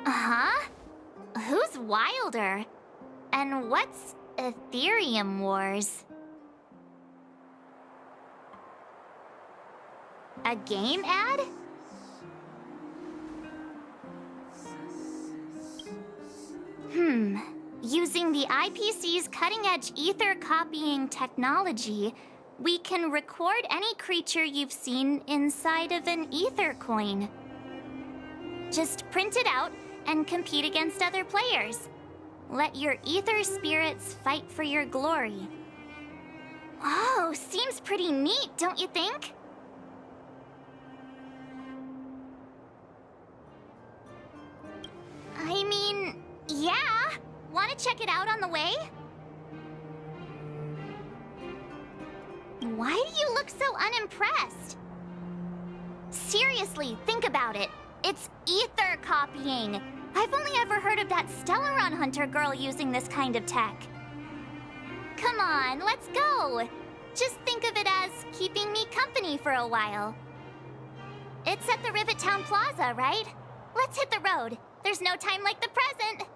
Huh? Who's Wilder? And what's Aetherium Wars? A game ad? Using the IPC's cutting-edge ether copying technology, we can record any creature you've seen inside of an ether coin. Just print it out and compete against other players. Let your ether spirits fight for your glory. Oh, seems pretty neat, don't you think? I mean, yeah. Want to check it out on the way? Why do you look so unimpressed? Seriously, think about it. It's ether copying. I've only ever heard of that Stellaron Hunter girl using this kind of tech. Come on, let's go. Just think of it as keeping me company for a while. It's at the Rivet Town Plaza, right? Let's hit the road. There's no time like the present.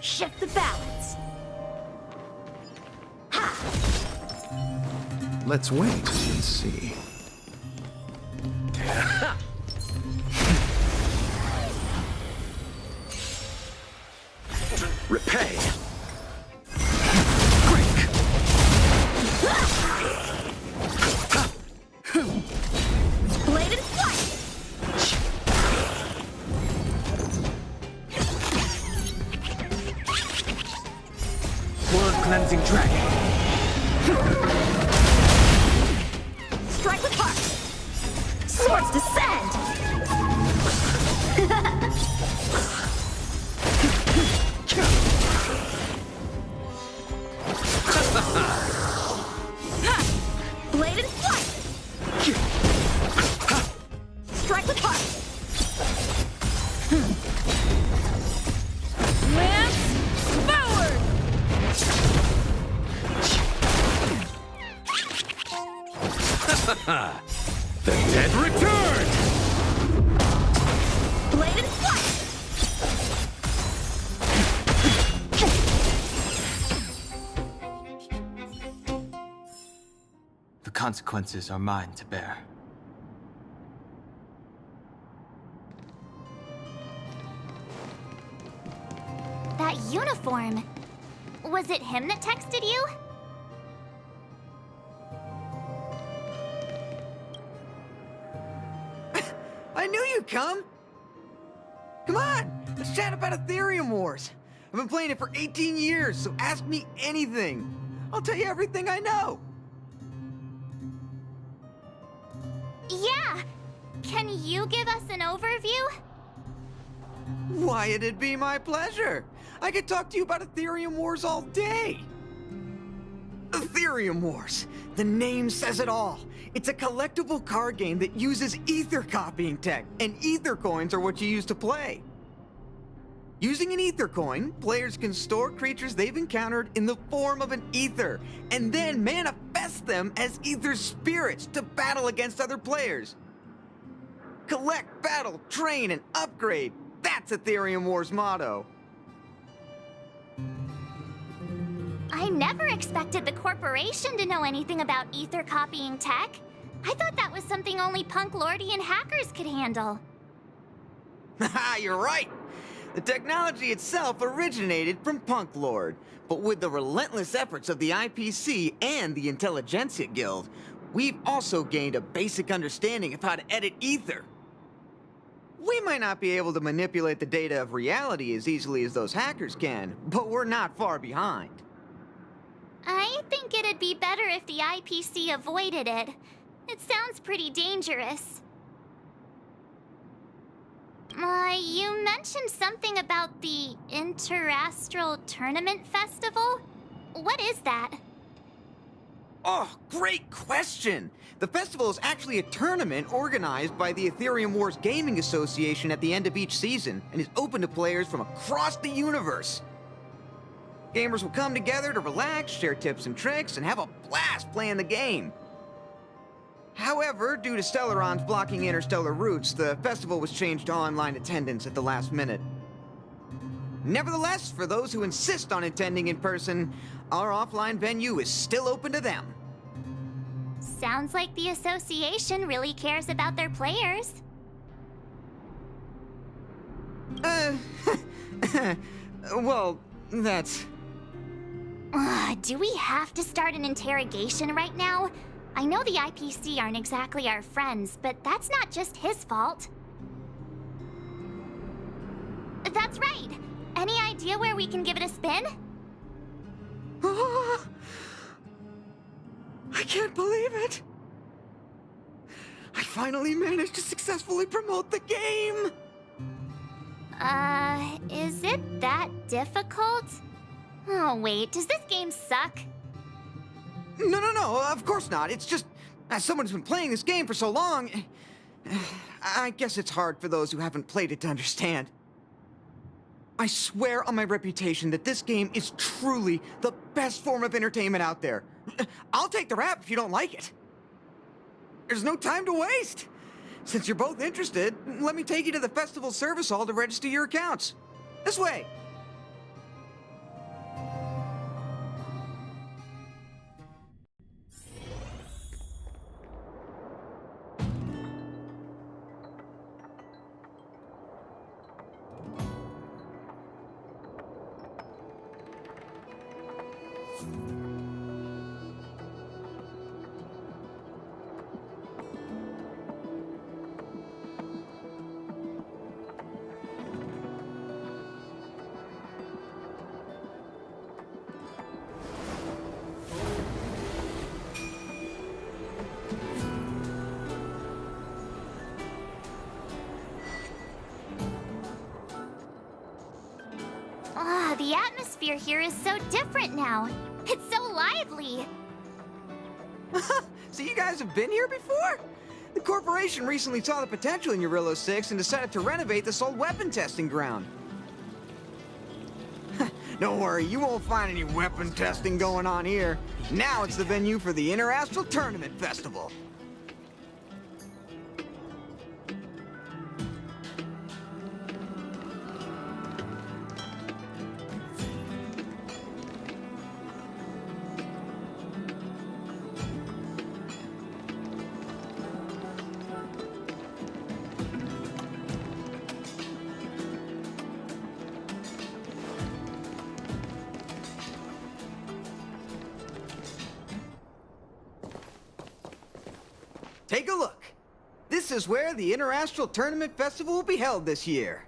Shift the balance. Ha! Let's wait and see. Repay. Bladed flight! Cleansing dragon. Strike with heart! Swords descend! Bladed flight! Strike with heart! Lance forward! The dead return! Bladed flight! The consequences are mine to bear. That uniform. Was it him that texted you? I knew you'd come! Come on, let's chat about Aetherium Wars. I've been playing it for 18 years, so ask me anything. I'll tell you everything I know. Yeah. Can you give us an overview? Why, it'd be my pleasure. I could talk to you about Aetherium Wars all day. Aetherium Wars. The name says it all. It's a collectible card game that uses ether copying tech, and ether coins are what you use to play. Using an ether coin, players can store creatures they've encountered in the form of an ether, and then manifest them as ether spirits to battle against other players. Collect, battle, train, and upgrade. That's Aetherium Wars' motto. I never expected the corporation to know anything about ether copying tech. I thought that was something only punk lordy and hackers could handle. Haha, you're right. The technology itself originated from Punk Lord, but with the relentless efforts of the IPC and the Intelligentsia Guild, we've also gained a basic understanding of how to edit ether. We might not be able to manipulate the data of reality as easily as those hackers can, but we're not far behind. I think it'd be better if the IPC avoided it. It sounds pretty dangerous. You mentioned something about the Interastral Tournament Festival? What is that? Oh, great question! The festival is actually a tournament organized by the Aetherium Wars Gaming Association at the end of each season, and is open to players from across the universe. Gamers will come together to relax, share tips and tricks, and have a blast playing the game. However, due to Stellarons blocking interstellar routes, the festival was changed to online attendance at the last minute. Nevertheless, for those who insist on attending in person, our offline venue is still open to them. Sounds like the association really cares about their players. Well, that's... Do we have to start an interrogation right now? I know the IPC aren't exactly our friends, but that's not just his fault. That's right! Any idea where we can give it a spin? I can't believe it! I finally managed to successfully promote the game! Is it that difficult? Oh, wait, does this game suck? No, of course not. It's just, as someone who's been playing this game for so long, I guess it's hard for those who haven't played it to understand. I swear on my reputation that this game is truly the best form of entertainment out there. I'll take the rap if you don't like it. There's no time to waste. Since you're both interested, let me take you to the festival service hall to register your accounts. This way. The atmosphere here is so different now. It's so lively. So you guys have been here before? The corporation recently saw the potential in Eurillo 6 and decided to renovate this old weapon testing ground. Don't worry, you won't find any weapon testing going on here. Now it's the venue for the Interastral Tournament Festival. Take a look. This is where the Interastral Tournament Festival will be held this year.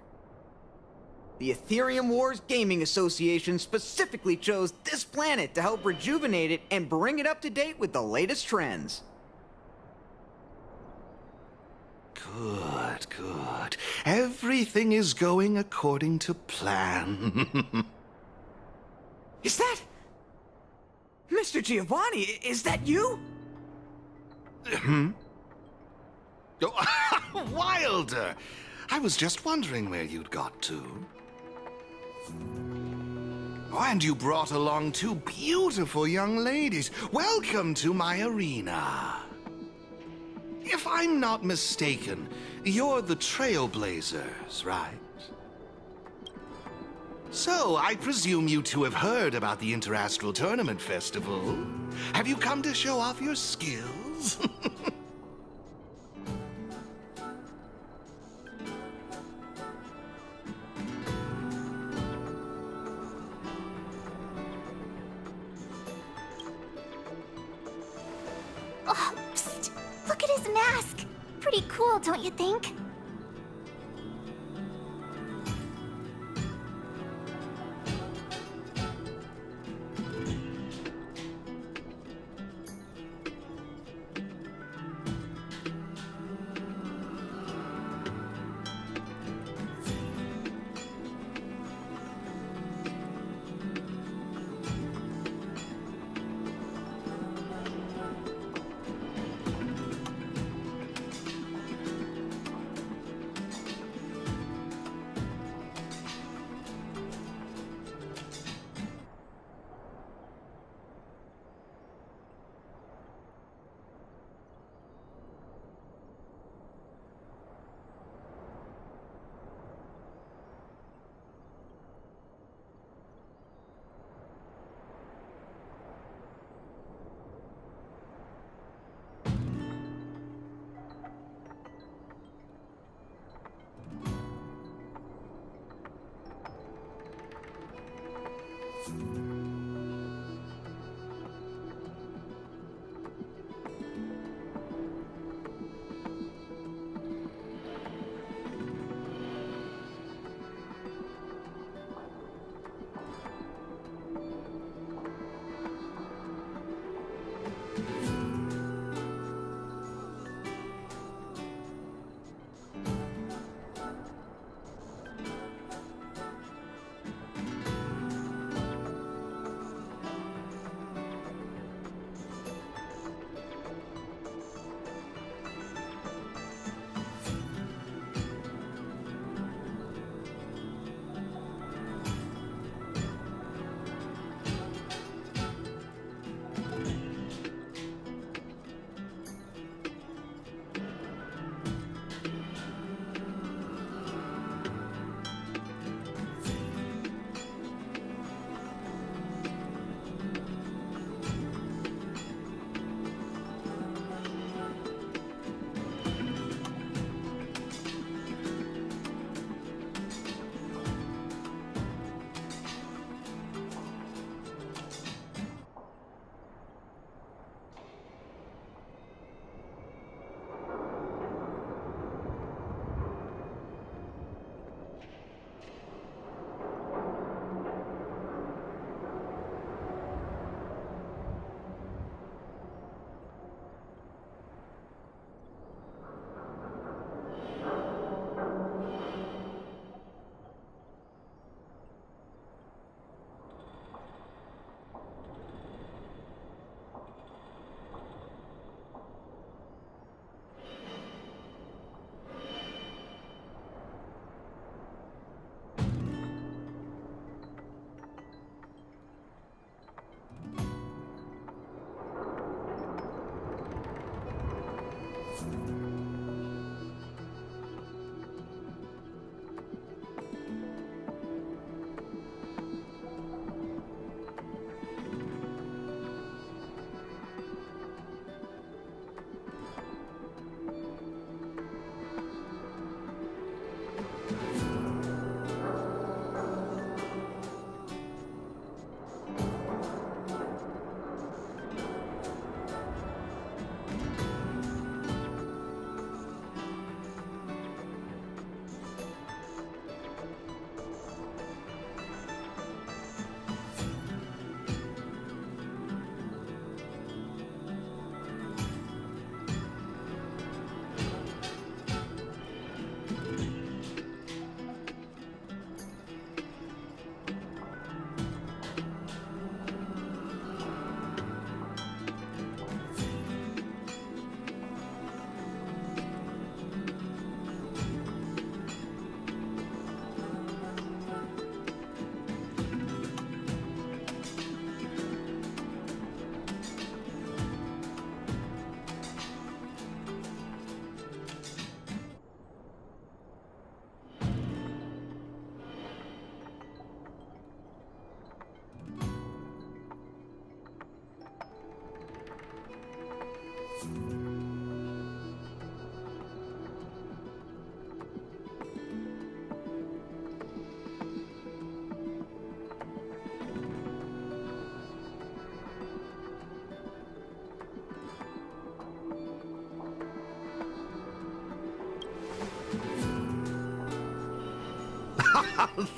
The Aetherium Wars Gaming Association specifically chose this planet to help rejuvenate it and bring it up to date with the latest trends. Good, good. Everything is going according to plan. Is that... Mr. Giovanni, is that you? Oh, Wilder! I was just wondering where you'd got to. Oh, and you brought along two beautiful young ladies. Welcome to my arena. If I'm not mistaken, you're the Trailblazers, right? So, I presume you two have heard about the Interastral Tournament Festival. Have you come to show off your skills? Oh, psst! Look at his mask! Pretty cool, don't you think?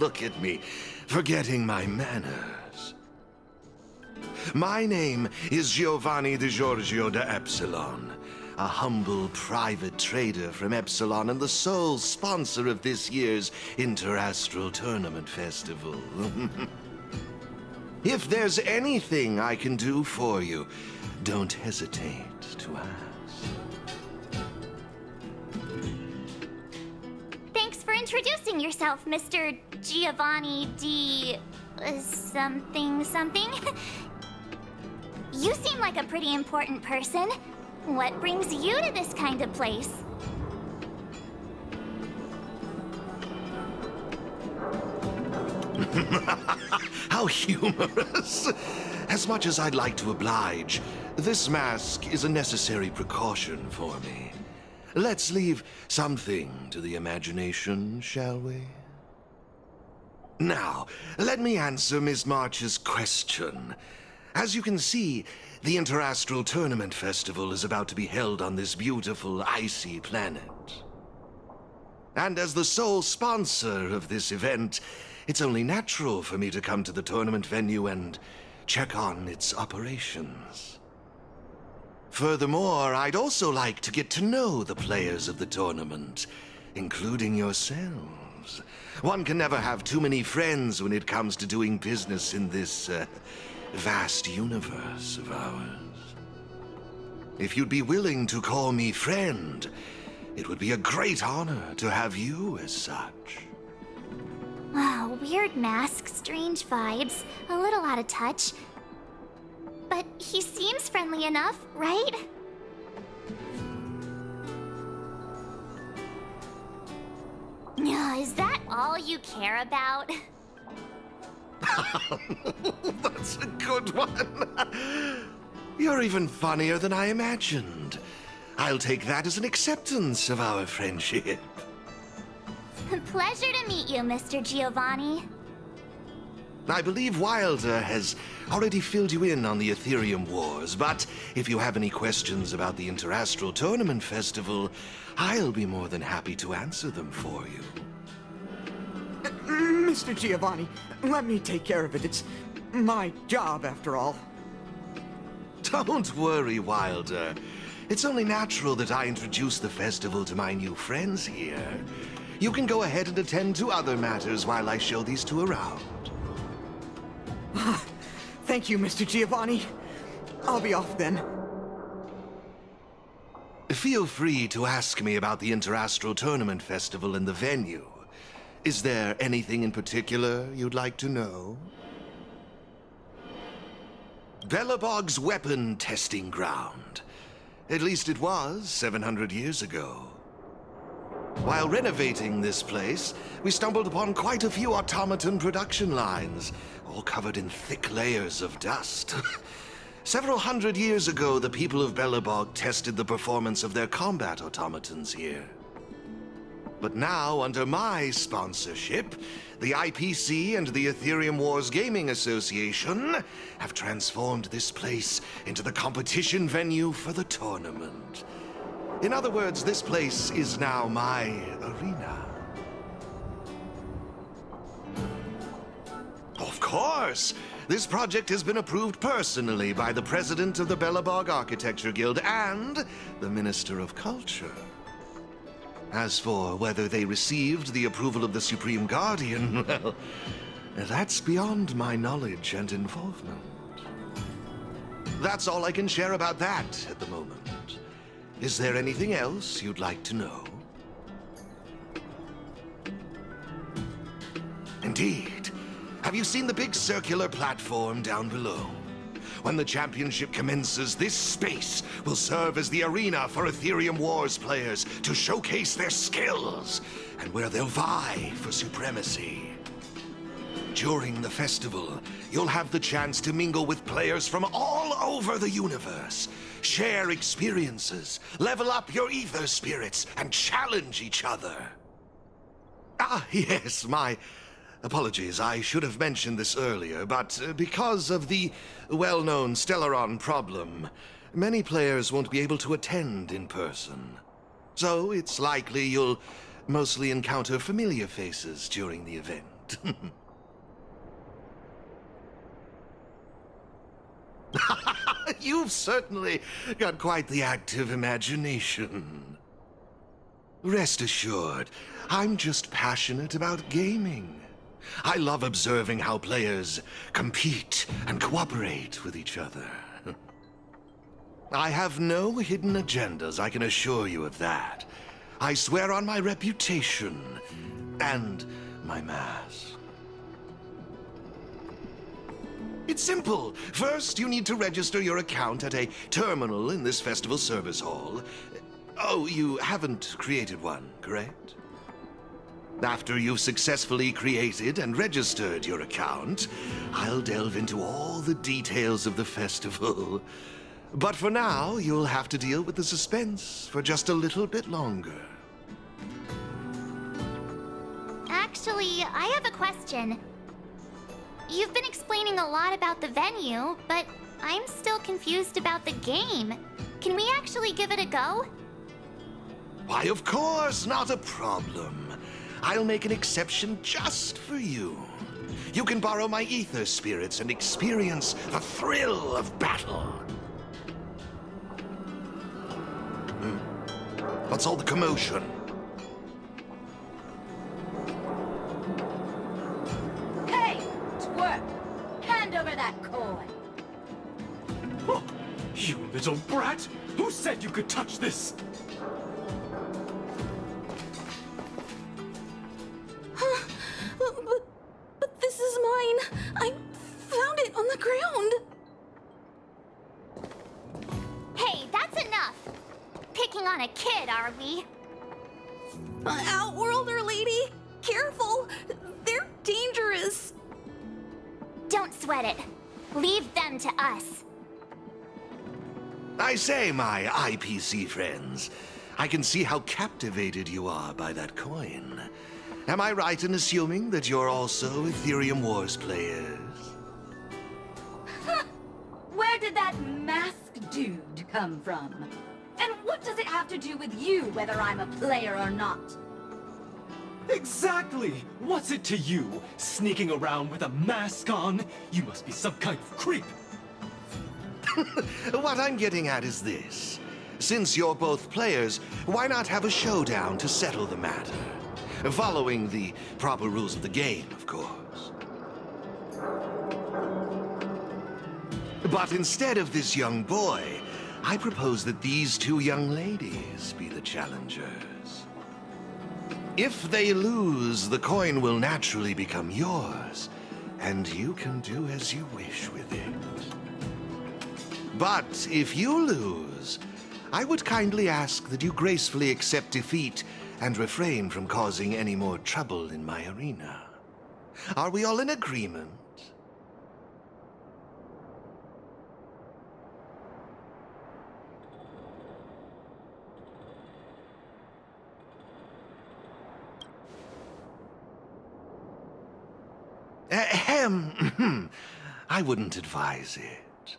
Look at me, forgetting my manners. My name is Giovanni Di Giorgio de Epsilon, a humble private trader from Epsilon and the sole sponsor of this year's Interastral Tournament Festival. If there's anything I can do for you, don't hesitate to ask. Thanks for introducing yourself, Mr. Giovanni D. something something. You seem like a pretty important person. What brings you to this kind of place? How humorous! As much as I'd like to oblige, this mask is a necessary precaution for me. Let's leave something to the imagination, shall we? Now, let me answer Ms. March's question. As you can see, the Interastral Tournament Festival is about to be held on this beautiful, icy planet. And as the sole sponsor of this event, it's only natural for me to come to the tournament venue and check on its operations. Furthermore, I'd also like to get to know the players of the tournament, including yourselves. One can never have too many friends when it comes to doing business in this, vast universe of ours. If you'd be willing to call me friend, it would be a great honor to have you as such. Oh, weird mask, strange vibes, a little out of touch. But he seems friendly enough, right? Is that all you care about? That's a good one. You're even funnier than I imagined. I'll take that as an acceptance of our friendship. Pleasure to meet you, Mr. Giovanni. I believe Wilder has already filled you in on the Aetherium Wars, but if you have any questions about the Interastral Tournament Festival, I'll be more than happy to answer them for you. Mr. Giovanni, let me take care of it. It's my job, after all. Don't worry, Wilder. It's only natural that I introduce the festival to my new friends here. You can go ahead and attend to other matters while I show these two around. Thank you, Mr. Giovanni. I'll be off then. Feel free to ask me about the Interastral Tournament Festival and the venue. Is there anything in particular you'd like to know? Belobog's weapon testing ground. At least it was 700 years ago. While renovating this place, we stumbled upon quite a few automaton production lines, all covered in thick layers of dust. Several hundred years ago, the people of Belobog tested the performance of their combat automatons here. But now, under my sponsorship, the IPC and the Aetherium Wars Gaming Association have transformed this place into the competition venue for the tournament. In other words, this place is now my arena. Of course! This project has been approved personally by the president of the Belobog Architecture Guild and the Minister of Culture. As for whether they received the approval of the Supreme Guardian, well, that's beyond my knowledge and involvement. That's all I can share about that at the moment. Is there anything else you'd like to know? Indeed. Have you seen the big circular platform down below? When the championship commences, this space will serve as the arena for Aetherium Wars players to showcase their skills and where they'll vie for supremacy. During the festival, you'll have the chance to mingle with players from all over the universe, share experiences, level up your ether spirits, and challenge each other. Ah, yes, my apologies. I should have mentioned this earlier, but because of the well-known Stellaron problem, many players won't be able to attend in person. So it's likely you'll mostly encounter familiar faces during the event. You've certainly got quite the active imagination. Rest assured, I'm just passionate about gaming. I love observing how players compete and cooperate with each other. I have no hidden agendas, I can assure you of that. I swear on my reputation and my mask. It's simple. First, you need to register your account at a terminal in this festival service hall. Oh, you haven't created one, correct? After you've successfully created and registered your account, I'll delve into all the details of the festival. But for now, you'll have to deal with the suspense for just a little bit longer. Actually, I have a question. You've been explaining a lot about the venue, but I'm still confused about the game. Can we actually give it a go? Why, of course, not a problem. I'll make an exception just for you. You can borrow my ether spirits and experience the thrill of battle. What's all the commotion? Hey, twerp! Hand over that coin! Oh, you little brat! Who said you could touch this? But this is mine. I found it on the ground. Hey, that's enough! Picking on a kid, are we? Outworlder lady, careful. They're dangerous. Don't sweat it. Leave them to us. I say, my IPC friends, I can see how captivated you are by that coin. Am I right in assuming that you're also Aetherium Wars players? Where did that masked dude come from? And what does it have to do with you, whether I'm a player or not? Exactly! What's it to you? Sneaking around with a mask on? You must be some kind of creep. What I'm getting at is this. Since you're both players, why not have a showdown to settle the matter? Following the proper rules of the game, of course. But instead of this young boy, I propose that these two young ladies be the challengers. If they lose, the coin will naturally become yours, and you can do as you wish with it. But if you lose, I would kindly ask that you gracefully accept defeat and refrain from causing any more trouble in my arena. Are we all in agreement? Ahem. I wouldn't advise it.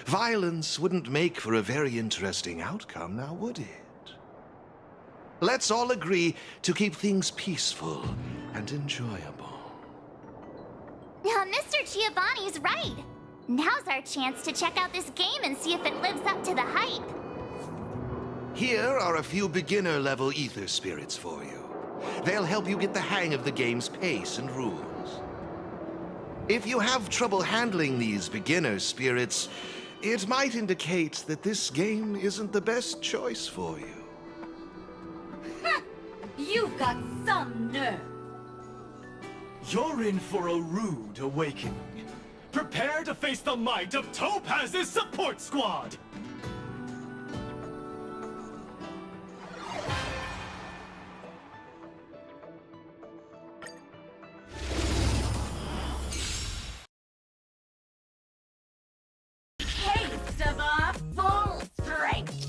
Violence wouldn't make for a very interesting outcome, now would it? Let's all agree to keep things peaceful and enjoyable. Mr. Giovanni's right. Now's our chance to check out this game and see if it lives up to the hype. Here are a few beginner-level ether spirits for you. They'll help you get the hang of the game's pace and rules. If you have trouble handling these beginner spirits, it might indicate that this game isn't the best choice for you. You've got some nerve. You're in for a rude awakening. Prepare to face the might of Topaz's support squad! Taste of our full strength.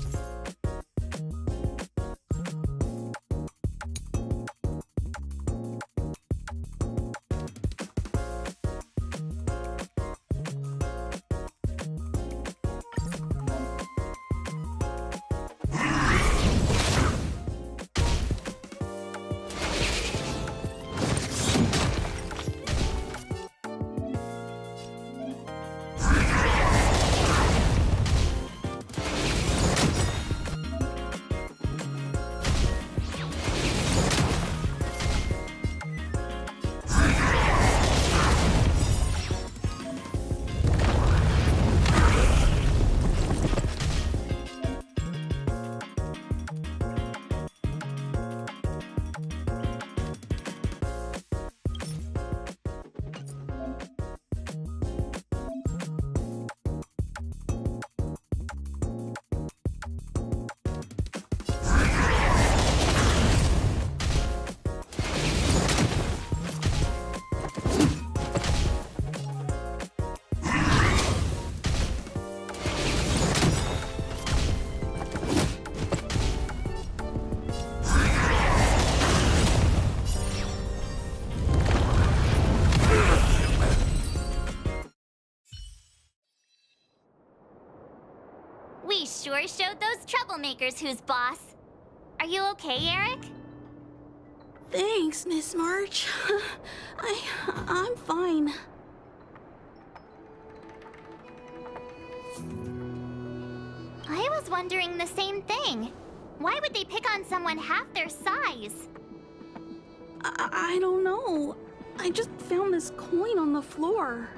We sure showed those troublemakers who's boss. Are you okay, Eric? Thanks, Miss March. I'm fine. I was wondering the same thing. Why would they pick on someone half their size? I don't know. I just found this coin on the floor.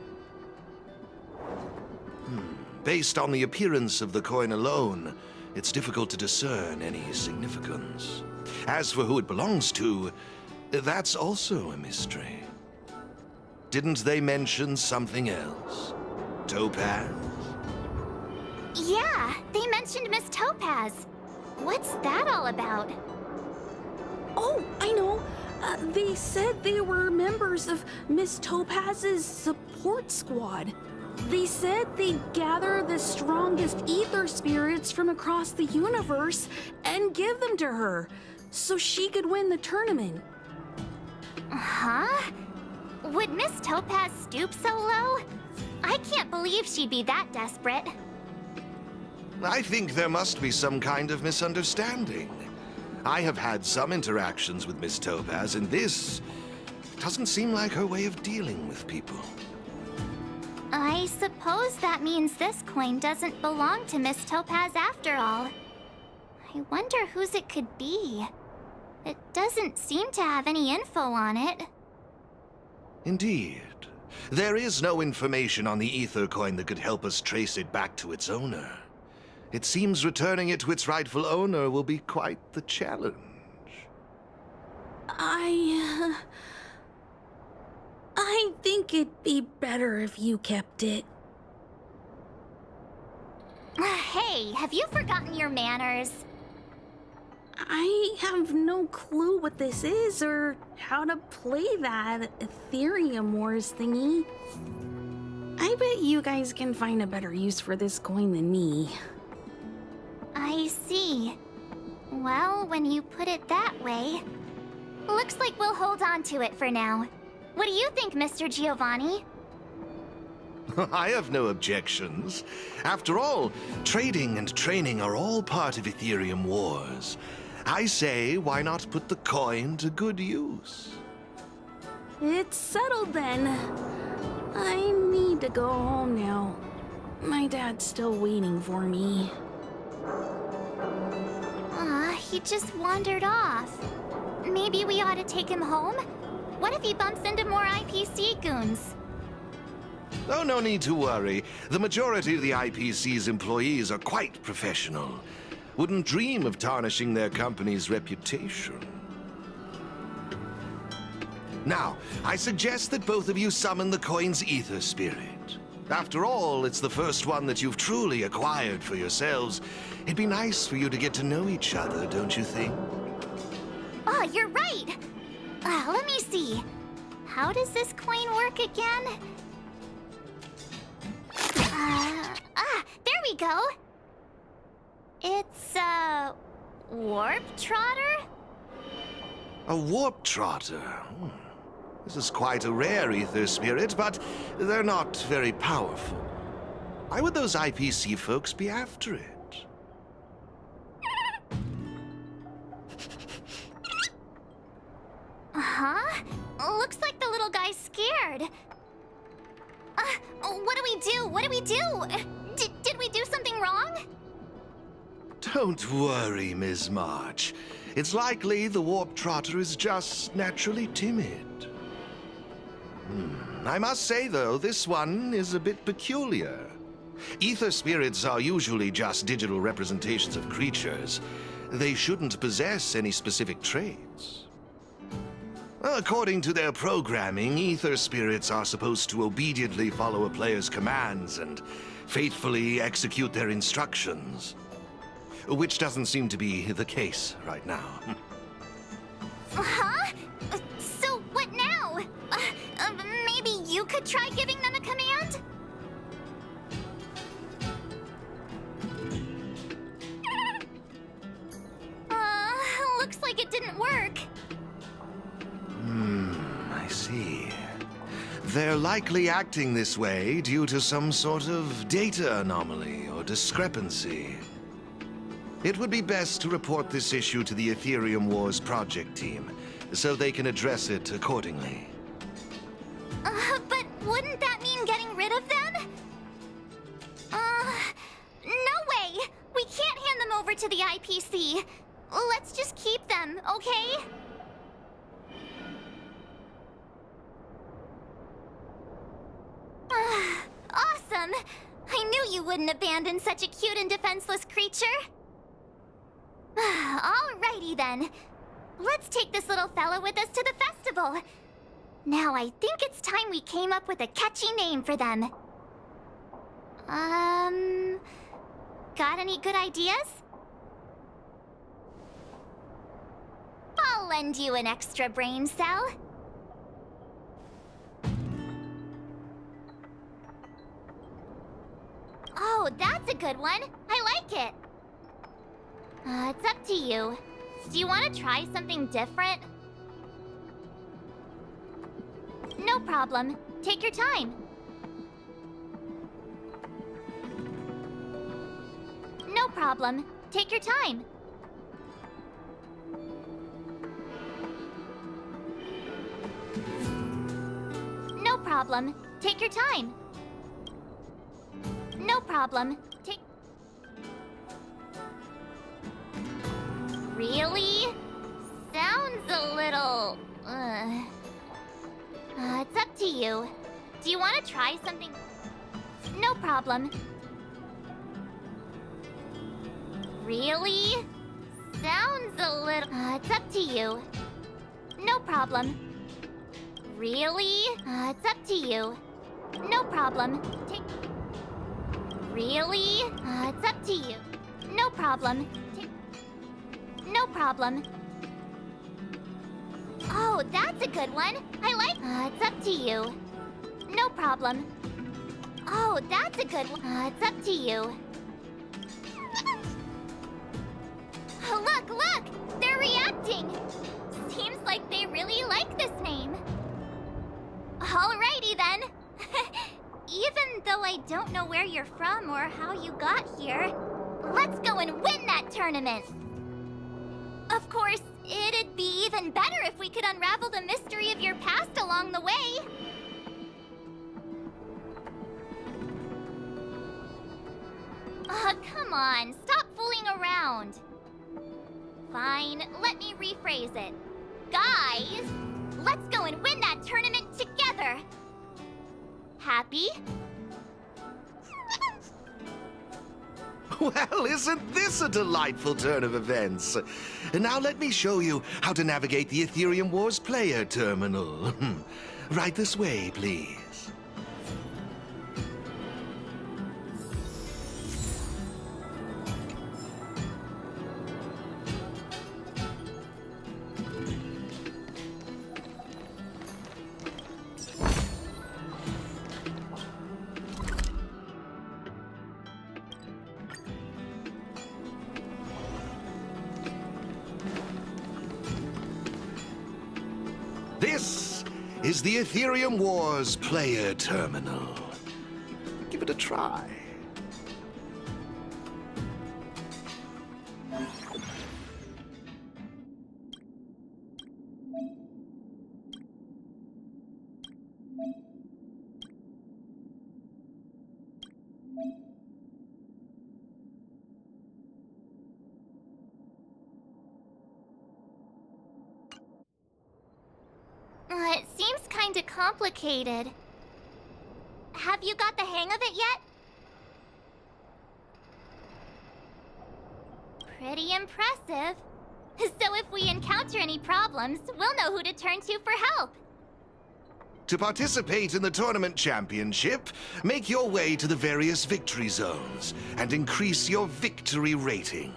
Based on the appearance of the coin alone, it's difficult to discern any significance. As for who it belongs to, that's also a mystery. Didn't they mention something else? Topaz? Yeah, they mentioned Miss Topaz. What's that all about? Oh, I know. They said they were members of Miss Topaz's support squad. They said they'd gather the strongest ether spirits from across the universe and give them to her, so she could win the tournament. Huh? Would Miss Topaz stoop so low? I can't believe she'd be that desperate. I think there must be some kind of misunderstanding. I have had some interactions with Miss Topaz, and this doesn't seem like her way of dealing with people. I suppose that means this coin doesn't belong to Miss Topaz after all. I wonder whose it could be. It doesn't seem to have any info on it. Indeed. There is no information on the ether coin that could help us trace it back to its owner. It seems returning it to its rightful owner will be quite the challenge. I think it'd be better if you kept it. Hey, have you forgotten your manners? I have no clue what this is or how to play that Aetherium Wars thingy. I bet you guys can find a better use for this coin than me. I see. Well, when you put it that way, looks like we'll hold on to it for now. What do you think, Mr. Giovanni? I have no objections. After all, trading and training are all part of Aetherium Wars. I say, why not put the coin to good use? It's settled then. I need to go home now. My dad's still waiting for me. He just wandered off. Maybe we ought to take him home? What if he bumps into more IPC goons? Oh, no need to worry. The majority of the IPC's employees are quite professional. Wouldn't dream of tarnishing their company's reputation. Now, I suggest that both of you summon the coin's ether spirit. After all, it's the first one that you've truly acquired for yourselves. It'd be nice for you to get to know each other, don't you think? Oh, you're right! Let me see. How does this coin work again? There we go! It's a warp trotter? A warp trotter? This is quite a rare ether spirit, but they're not very powerful. Why would those IPC folks be after it? Huh? Looks like the little guy's scared. What do we do? What do we do? Did we do something wrong? Don't worry, Ms. March. It's likely the warp trotter is just naturally timid. I must say, though, this one is a bit peculiar. Ether spirits are usually just digital representations of creatures. They shouldn't possess any specific traits. According to their programming, ether spirits are supposed to obediently follow a player's commands and faithfully execute their instructions. Which doesn't seem to be the case right now. Huh? So what now? Maybe you could try giving them a command? Looks like it didn't work. I see. They're likely acting this way due to some sort of data anomaly or discrepancy. It would be best to report this issue to the Aetherium Wars project team, so they can address it accordingly. But wouldn't that mean getting rid of them? No way! We can't hand them over to the IPC. Let's just keep them, okay? Awesome! I knew you wouldn't abandon such a cute and defenseless creature. Alrighty then. Let's take this little fella with us to the festival. Now I think it's time we came up with a catchy name for them. Got any good ideas? I'll lend you an extra brain cell. Oh, that's a good one. I like it. It's up to you. Do you want to try something different? No problem. Take your time. No problem. Take your time. No problem. Take your time. No problem. Take... Really? Sounds a little... it's up to you. Do you want to try something? No problem. Really? Sounds a little... it's up to you. No problem. Really? It's up to you. No problem. Take... Really? It's up to you. No problem. No problem. Oh, that's a good one. I like... it's up to you. No problem. Oh, that's a good one. It's up to you. Look, look! They're reacting! Seems like they really like this name. Alrighty then. Even though I don't know where you're from or how you got here, let's go and win that tournament! Of course, it'd be even better if we could unravel the mystery of your past along the way. Come on, stop fooling around. Fine, let me rephrase it. Guys, let's go and win that tournament together! Happy? Well, isn't this a delightful turn of events? Now let me show you how to navigate the Aetherium Wars player terminal. Right this way, please. This is the Aetherium Wars player terminal. Give it a try. It seems kinda complicated. Have you got the hang of it yet? Pretty impressive. So if we encounter any problems, we'll know who to turn to for help. To participate in the tournament championship, make your way to the various victory zones and increase your victory rating.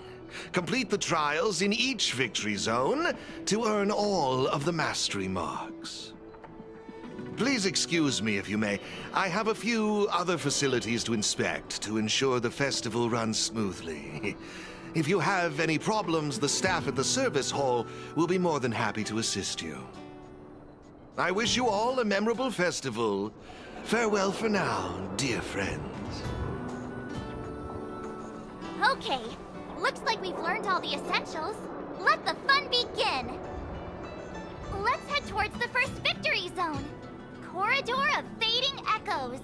Complete the trials in each victory zone to earn all of the mastery marks. Please excuse me if you may. I have a few other facilities to inspect to ensure the festival runs smoothly. If you have any problems, the staff at the service hall will be more than happy to assist you. I wish you all a memorable festival. Farewell for now, dear friends. Okay, looks like we've learned all the essentials. Let the fun begin! Let's head towards the first victory zone. Corridor of Fading Echoes.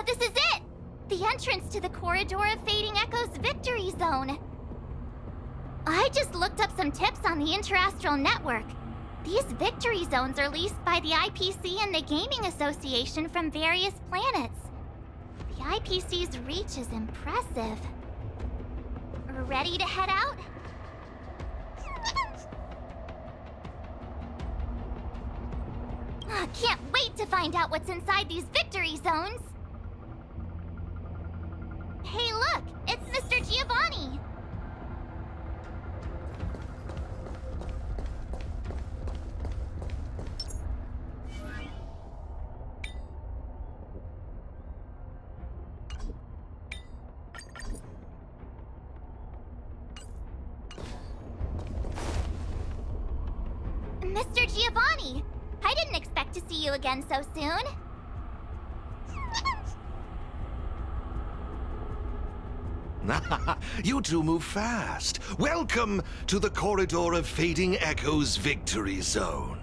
This is it! The entrance to the Corridor of Fading Echoes Victory Zone. I just looked up some tips on the Interastral Network. These victory zones are leased by the IPC and the Gaming Association from various planets. The IPC's reach is impressive. Ready to head out? Can't wait to find out what's inside these victory zones! Hey look! It's Mr. Giovanni! Mr. Giovanni! I didn't expect to see you again so soon. You two move fast. Welcome to the Corridor of Fading Echoes Victory Zone.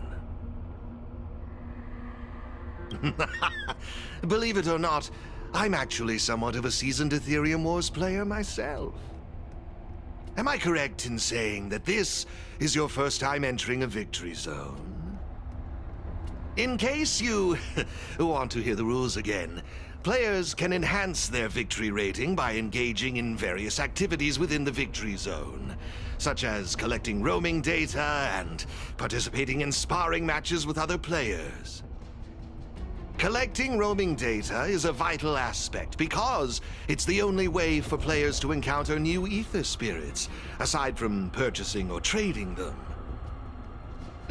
Believe it or not, I'm actually somewhat of a seasoned Aetherium Wars player myself. Am I correct in saying that this is your first time entering a victory zone? In case you want to hear the rules again, players can enhance their victory rating by engaging in various activities within the victory zone, such as collecting roaming data and participating in sparring matches with other players. Collecting roaming data is a vital aspect because it's the only way for players to encounter new ether spirits, aside from purchasing or trading them.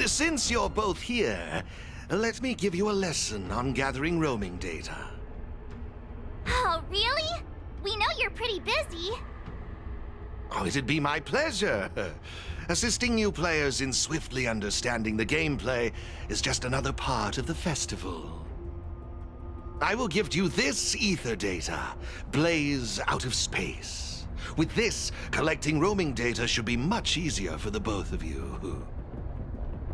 Since you're both here, let me give you a lesson on gathering roaming data. Oh, really? We know you're pretty busy. Oh, it'd be my pleasure. Assisting new players in swiftly understanding the gameplay is just another part of the festival. I will gift you this ether data, Blaze Out of Space. With this, collecting roaming data should be much easier for the both of you.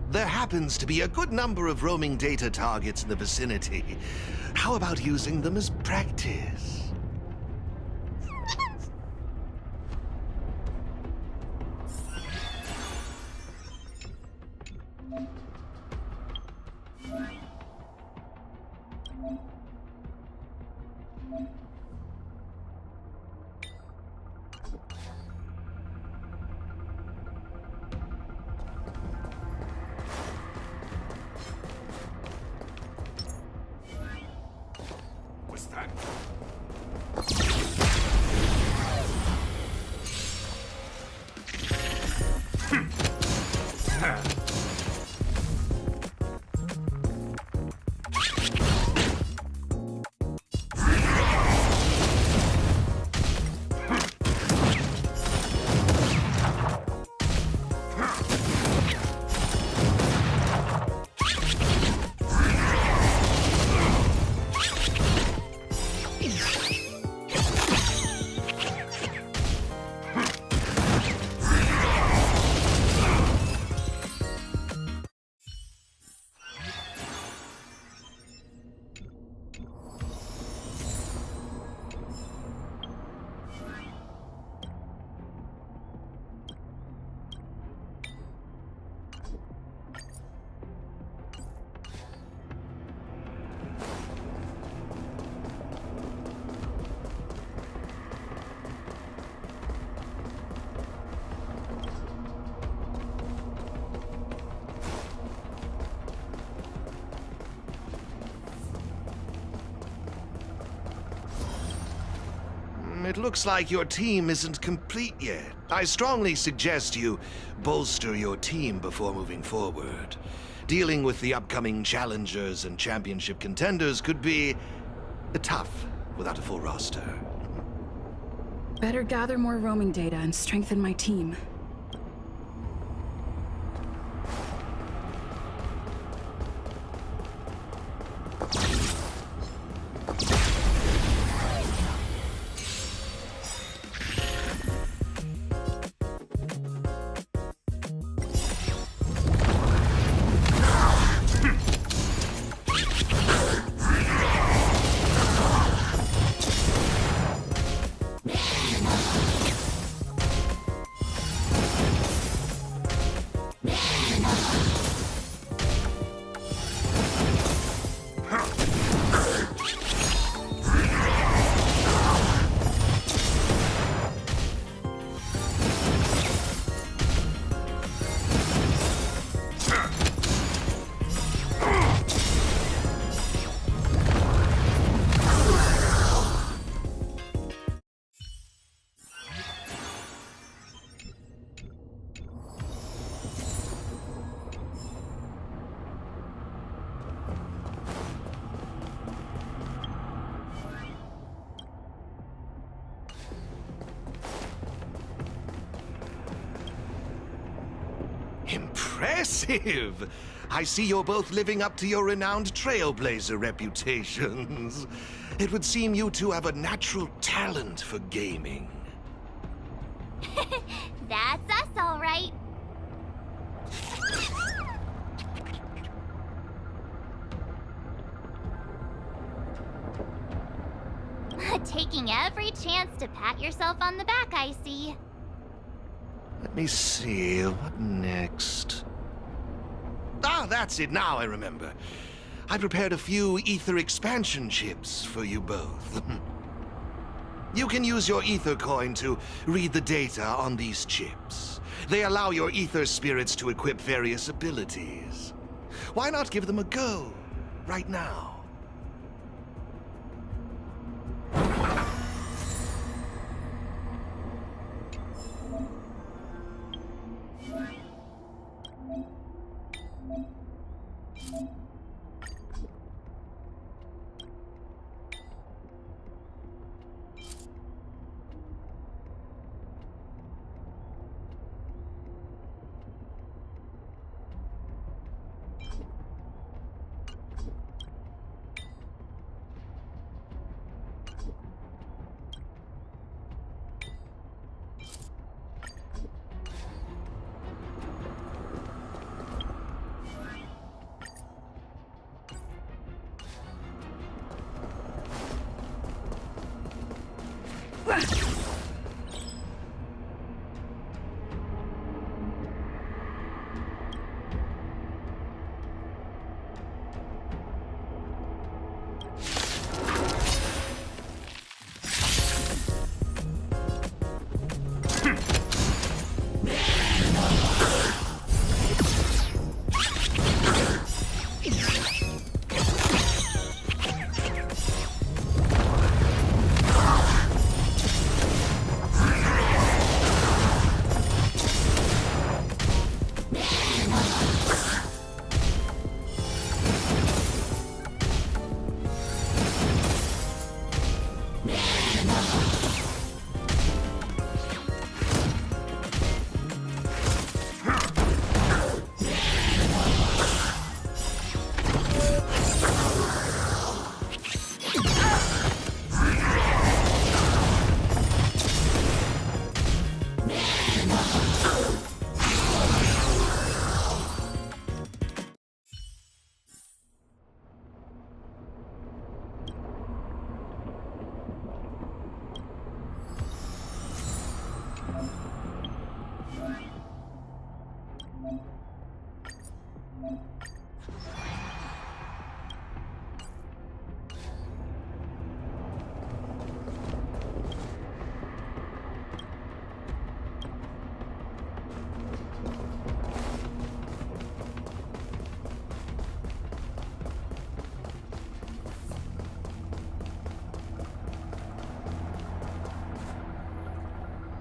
There happens to be a good number of roaming data targets in the vicinity. How about using them as practice? What's that? It looks like your team isn't complete yet. I strongly suggest you bolster your team before moving forward. Dealing with the upcoming challengers and championship contenders could be tough without a full roster. Better gather more roaming data and strengthen my team. Impressive! I see you're both living up to your renowned trailblazer reputations. It would seem you two have a natural talent for gaming. Taking every chance to pat yourself on the back, I see. Let me see, what next? Ah, that's it, now I remember. I prepared a few ether expansion chips for you both. You can use your ether coin to read the data on these chips. They allow your ether spirits to equip various abilities. Why not give them a go, right now?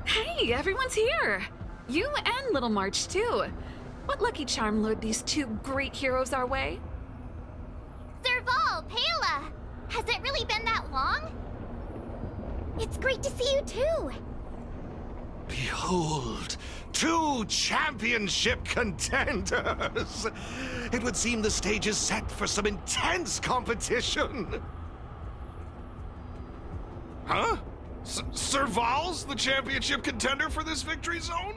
Hey, everyone's here! You and Little March, too. What lucky charm lured these two great heroes our way? Serval, Pela! Has it really been that long? It's great to see you too! Behold, two championship contenders! It would seem the stage is set for some intense competition. Huh? Serval's the championship contender for this victory zone?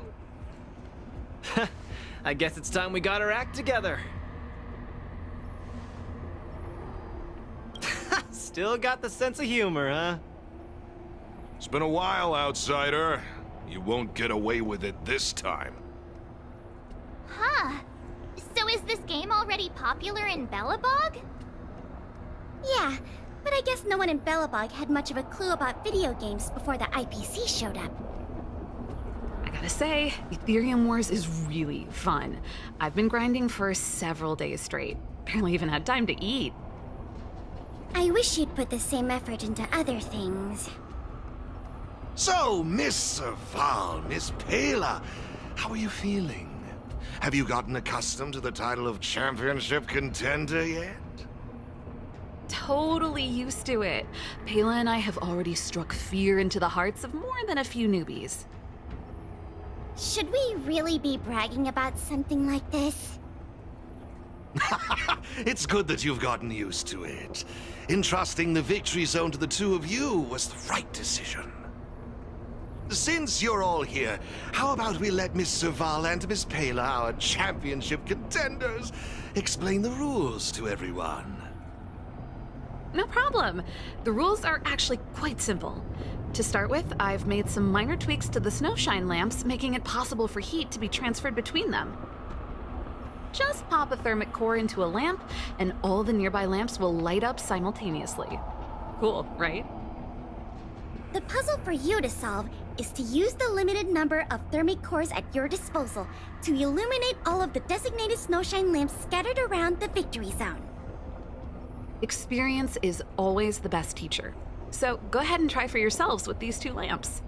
I guess it's time we got our act together. Still got the sense of humor, huh? It's been a while, outsider. You won't get away with it this time. Huh. So is this game already popular in Belobog? Yeah, but I guess no one in Belobog had much of a clue about video games before the IPC showed up. I gotta say, Aetherium Wars is really fun. I've been grinding for several days straight. Barely even had time to eat. I wish you'd put the same effort into other things. So, Miss Serval, Miss Pela, how are you feeling? Have you gotten accustomed to the title of championship contender yet? Totally used to it. Pela and I have already struck fear into the hearts of more than a few newbies. Should we really be bragging about something like this? It's good that you've gotten used to it. Entrusting the victory zone to the two of you was the right decision. Since you're all here, how about we let Miss Serval and Miss Pela, our championship contenders, explain the rules to everyone? No problem. The rules are actually quite simple. To start with, I've made some minor tweaks to the snowshine lamps, making it possible for heat to be transferred between them. Just pop a thermic core into a lamp, and all the nearby lamps will light up simultaneously. Cool, right? The puzzle for you to solve is to use the limited number of thermic cores at your disposal to illuminate all of the designated snowshine lamps scattered around the victory zone. Experience is always the best teacher. So go ahead and try for yourselves with these 2 lamps.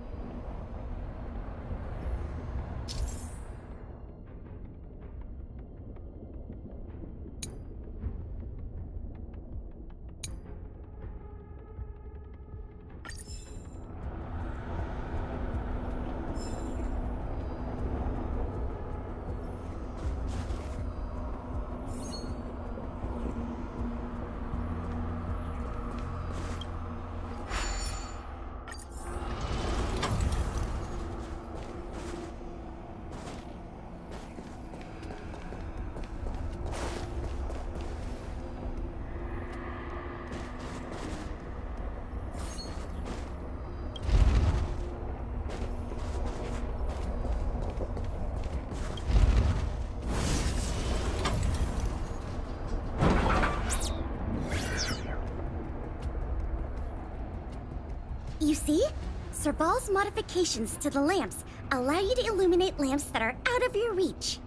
You see? Serval's modifications to the lamps allow you to illuminate lamps that are out of your reach.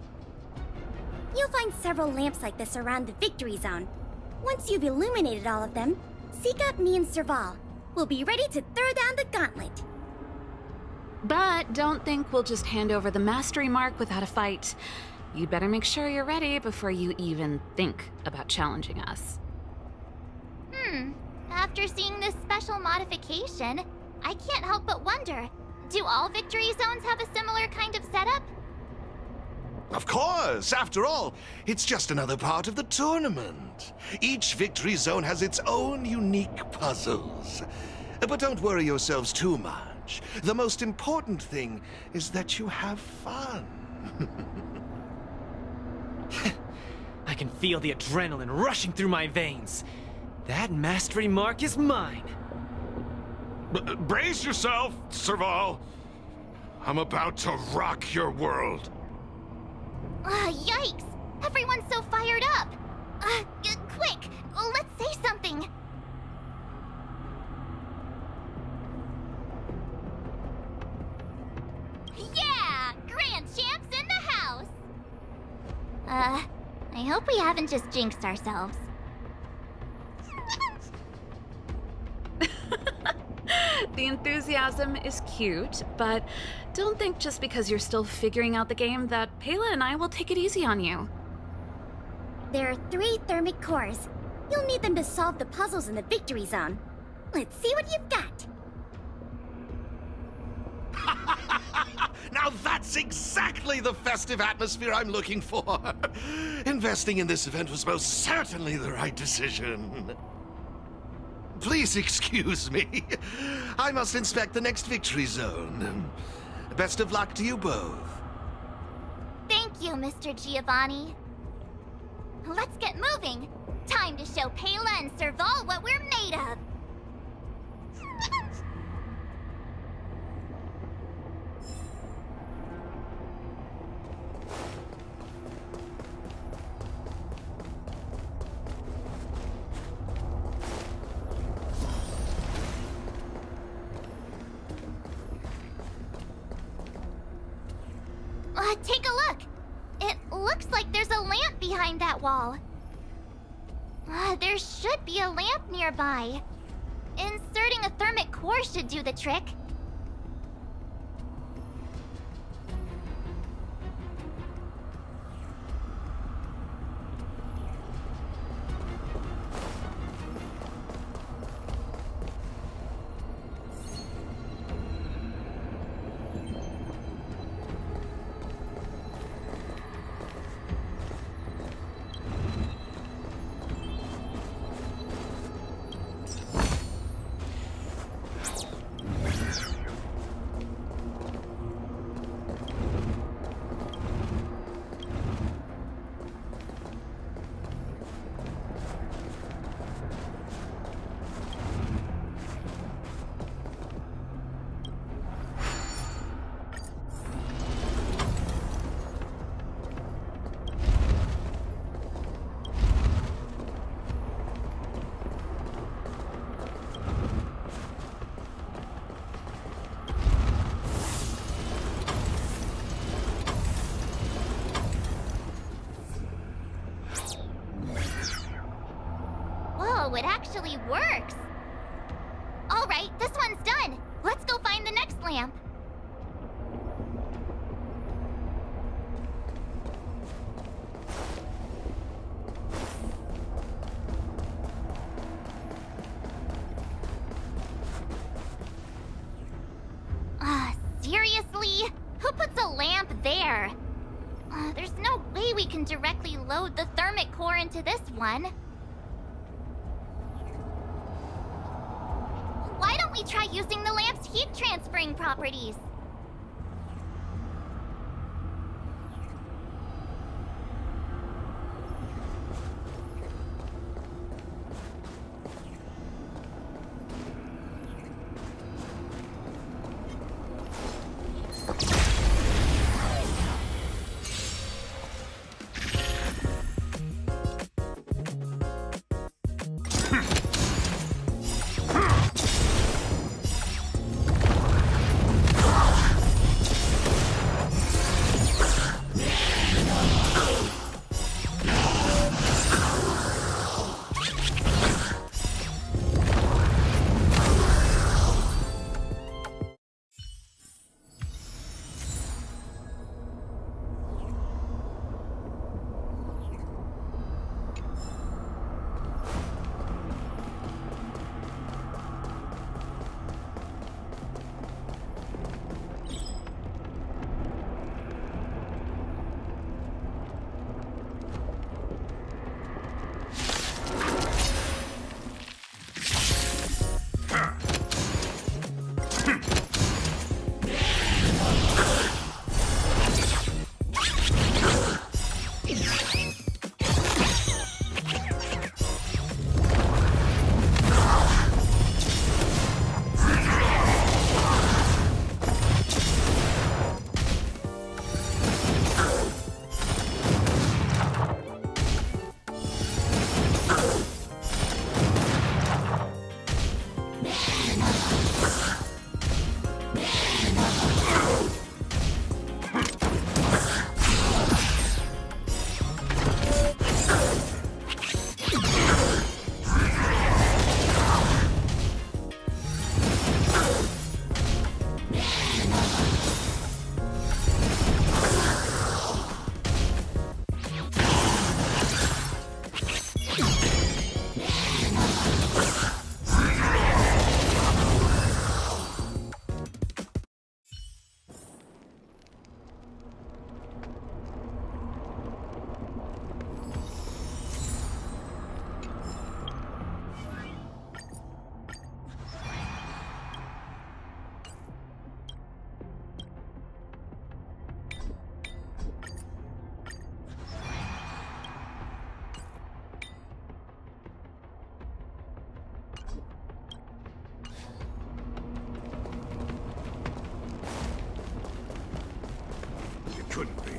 You'll find several lamps like this around the victory zone. Once you've illuminated all of them, seek out me and Serval. We'll be ready to throw down the gauntlet. But don't think we'll just hand over the mastery mark without a fight. You'd better make sure you're ready before you even think about challenging us. After seeing this special modification, I can't help but wonder, do all victory zones have a similar kind of setup? Of course! After all, it's just another part of the tournament. Each victory zone has its own unique puzzles. But don't worry yourselves too much. The most important thing is that you have fun. I can feel the adrenaline rushing through my veins. That mastery mark is mine. Brace yourself, Serval. I'm about to rock your world. Yikes! Everyone's so fired up! Quick, let's say something! Yeah! Grand Champ's in the house! I hope we haven't just jinxed ourselves. The enthusiasm is cute, but don't think just because you're still figuring out the game that Pela and I will take it easy on you. There are 3 thermic cores. You'll need them to solve the puzzles in the victory zone. Let's see what you've got. Now that's exactly the festive atmosphere I'm looking for. Investing in this event was most certainly the right decision. Please excuse me. I must inspect the next victory zone. Best of luck to you both. Thank you, Mr. Giovanni. Let's get moving. Time to show Pela and Serval what we're made of. Take a look. It looks like there's a lamp behind that wall. There should be a lamp nearby. Inserting a thermic core should do the trick. Whoa, it actually works! Alright, this one's done! Let's go find the next lamp! Seriously? Who puts a lamp there? There's no way we can directly load the thermic core into this one. Why don't we try using the lamp's heat transferring properties? Couldn't be.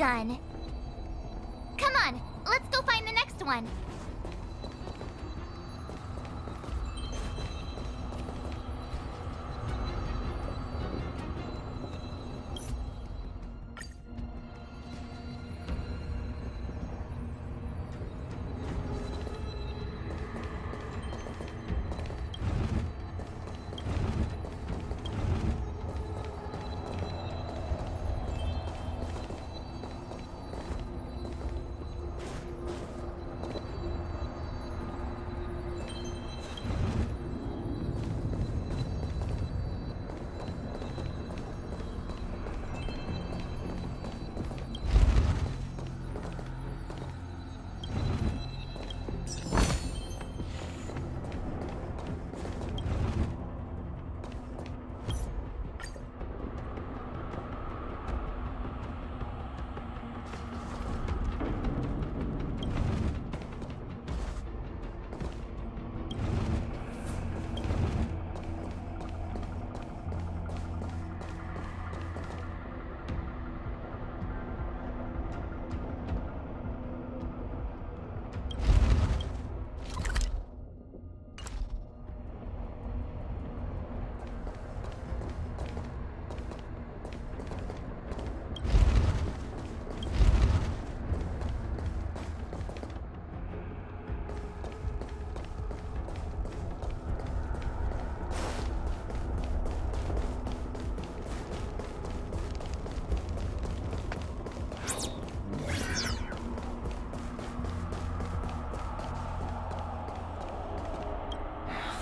done. Come on, let's go find the next one.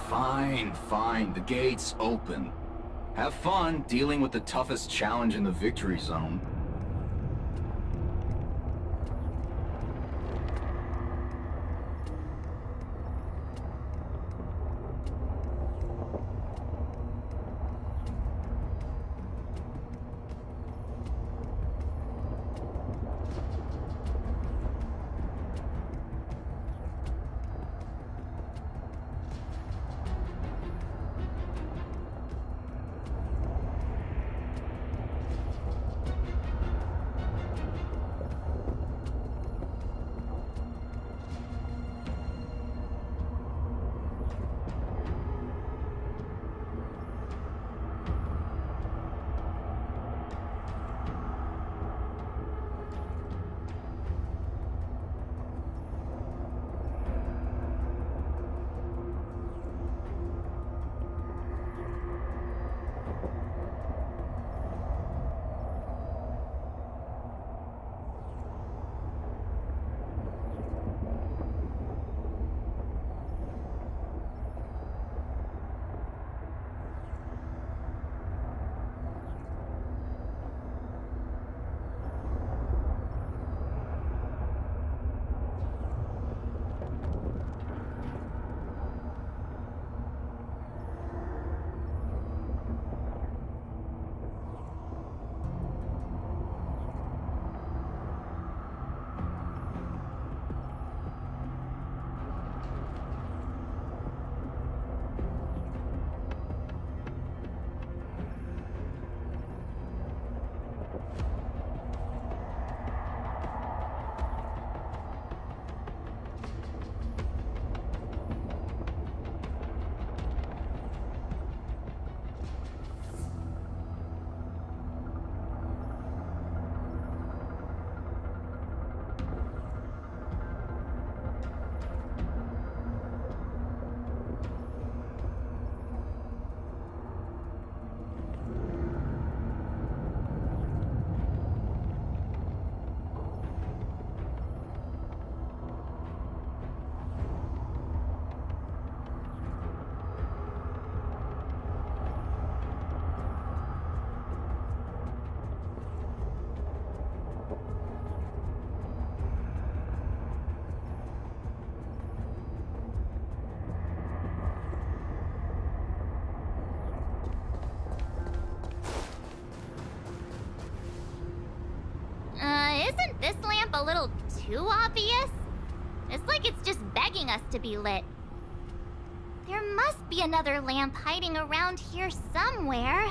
Fine, fine. The gate's open. Have fun dealing with the toughest challenge in the victory zone. Isn't this lamp a little too obvious? It's like it's just begging us to be lit. There must be another lamp hiding around here somewhere.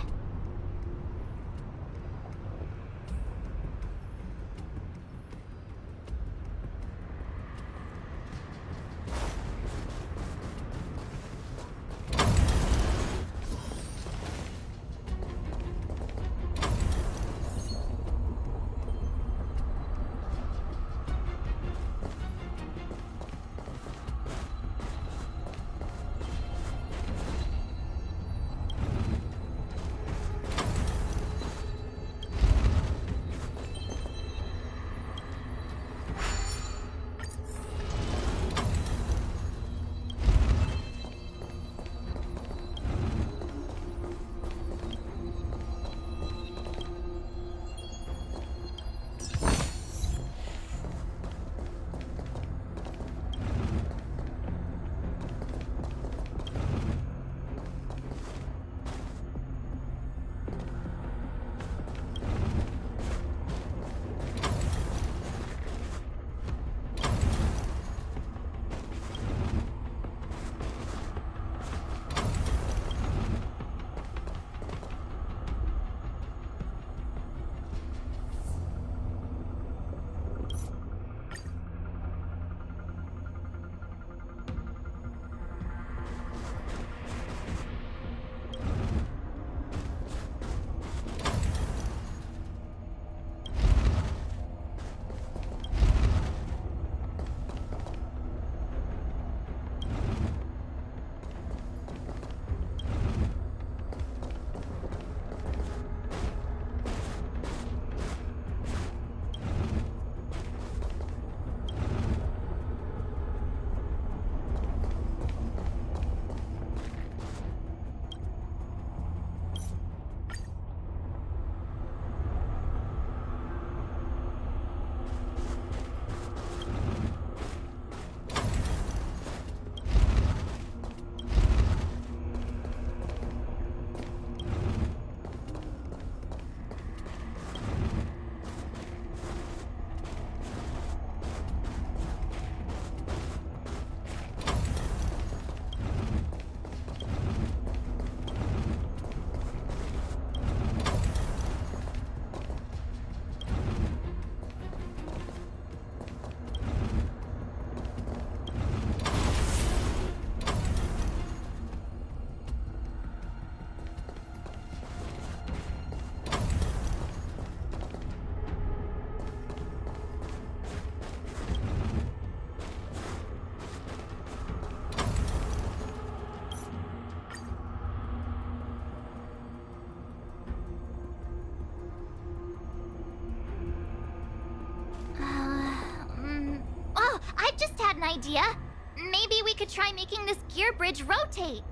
idea. Maybe we could try making this gear bridge rotate.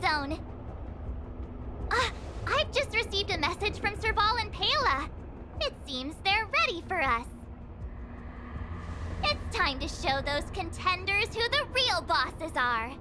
zone. I've just received a message from Sir Serval and Pela. It seems they're ready for us. It's time to show those contenders who the real bosses are.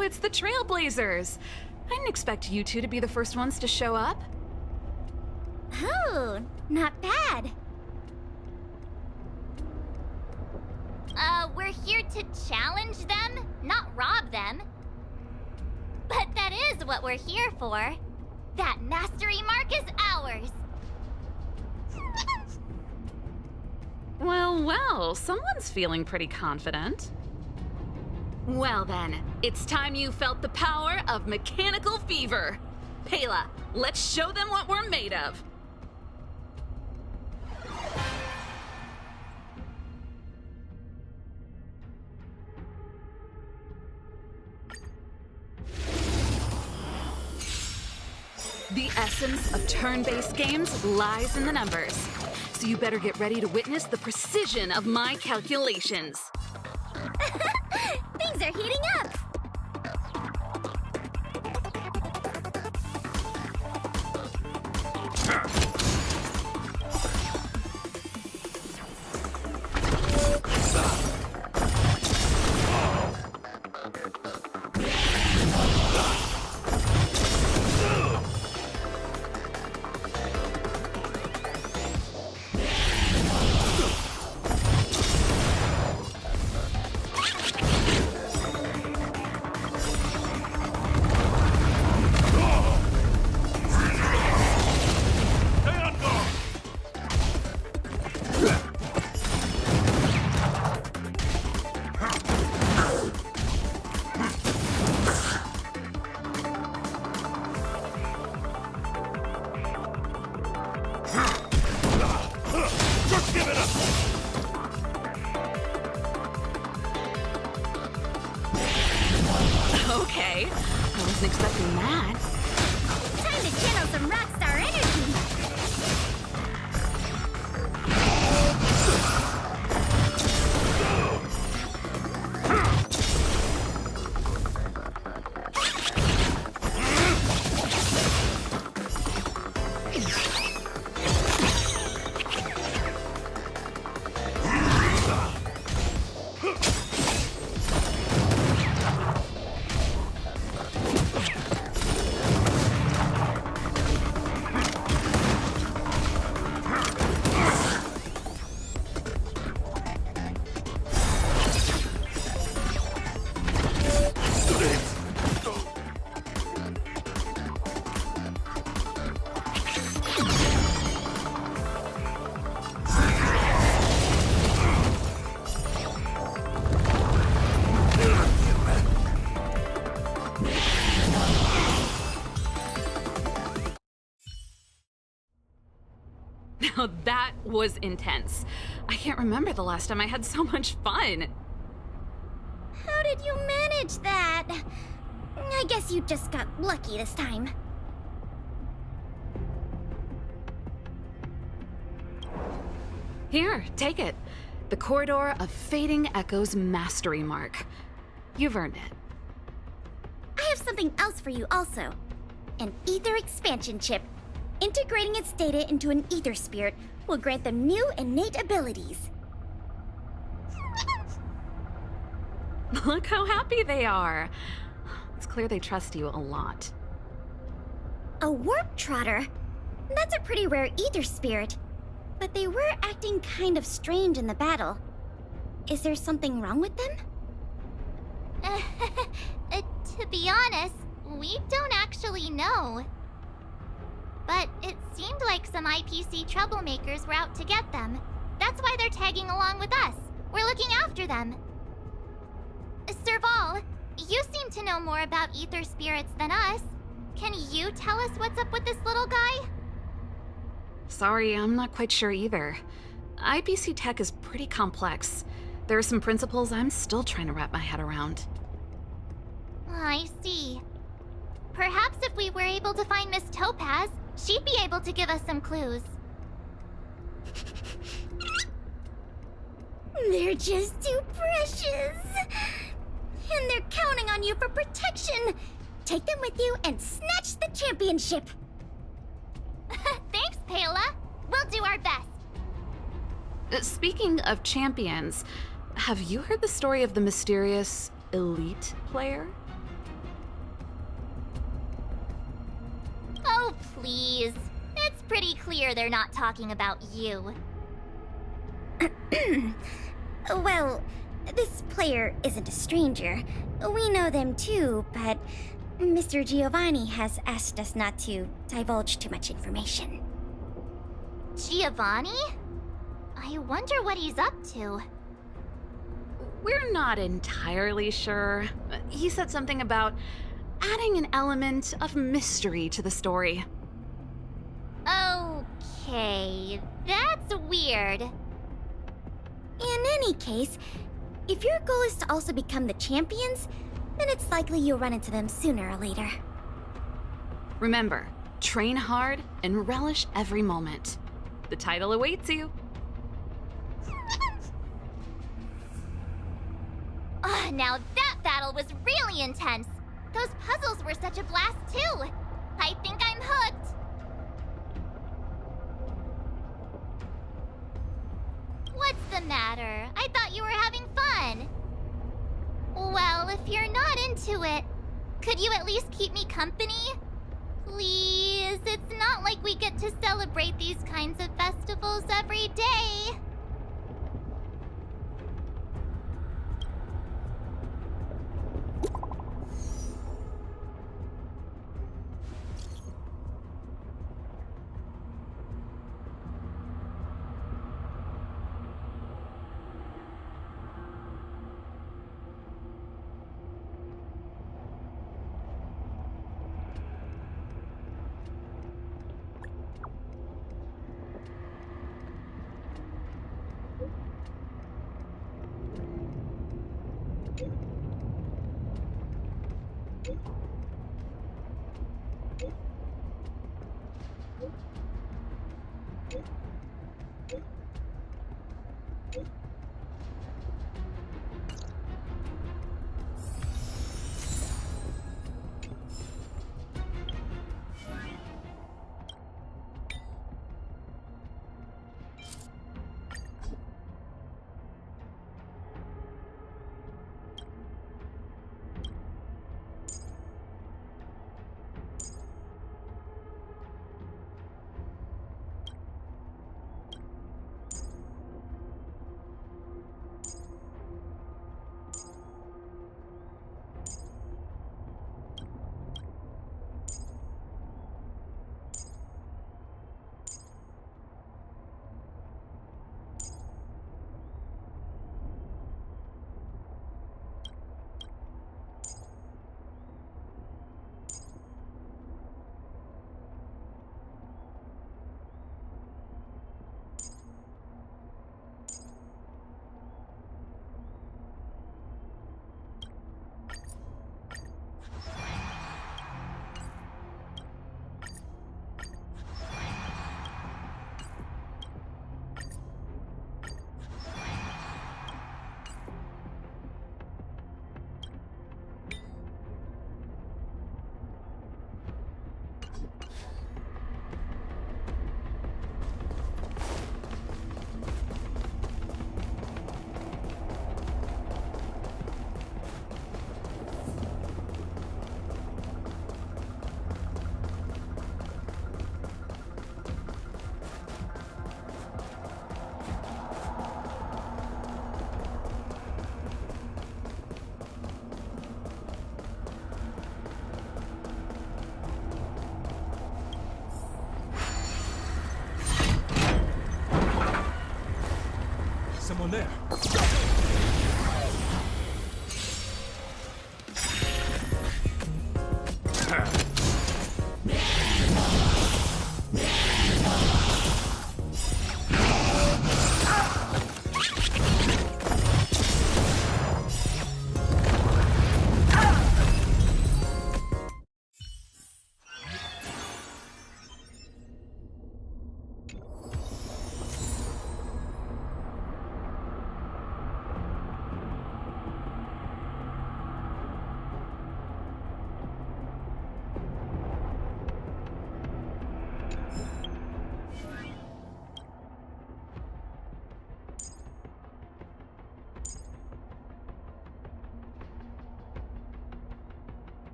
It's the Trailblazers. I didn't expect you two to be the first ones to show up. Oh, not bad. We're here to challenge them, not rob them. But that is what we're here for. That mastery mark is ours. Well, someone's feeling pretty confident. Well then, it's time you felt the power of mechanical fever. Pela, let's show them what we're made of. The essence of turn-based games lies in the numbers. So you better get ready to witness the precision of my calculations. Things are heating up! Okay, I wasn't expecting that. Time to channel some rockstar energy! Now that was intense. I can't remember the last time I had so much fun. How did you manage that? I guess you just got lucky this time. Here, take it. The Corridor of Fading Echoes Mastery Mark. You've earned it. I have something else for you also. An Aether expansion chip. Integrating its data into an Aether spirit will grant them new innate abilities. Look how happy they are. It's clear they trust you a lot. A warp trotter? That's a pretty rare Aether spirit. But they were acting kind of strange in the battle. Is there something wrong with them? To be honest, we don't actually know. But it seemed like some IPC troublemakers were out to get them. That's why they're tagging along with us. We're looking after them. Serval, you seem to know more about Aether spirits than us. Can you tell us what's up with this little guy? Sorry, I'm not quite sure either. IPC tech is pretty complex. There are some principles I'm still trying to wrap my head around. I see. Perhaps if we were able to find Miss Topaz, she'd be able to give us some clues. They're just too precious. And they're counting on you for protection. Take them with you and snatch the championship. Thanks, Paola. We'll do our best. Speaking of champions, have you heard the story of the mysterious elite player? Oh, please. It's pretty clear they're not talking about you. Well, this player isn't a stranger. We know them too, but Mr. Giovanni has asked us not to divulge too much information. Giovanni? I wonder what he's up to. We're not entirely sure. He said something about adding an element of mystery to the story. Okay, that's weird. In any case, if your goal is to also become the champions, then it's likely you'll run into them sooner or later. Remember, train hard and relish every moment. The title awaits you. Now that battle was really intense. Those puzzles were such a blast too. I think I'm hooked. What's the matter? I thought you were having fun. Well, if you're not into it, could you at least keep me company? Please, it's not like we get to celebrate these kinds of festivals every day.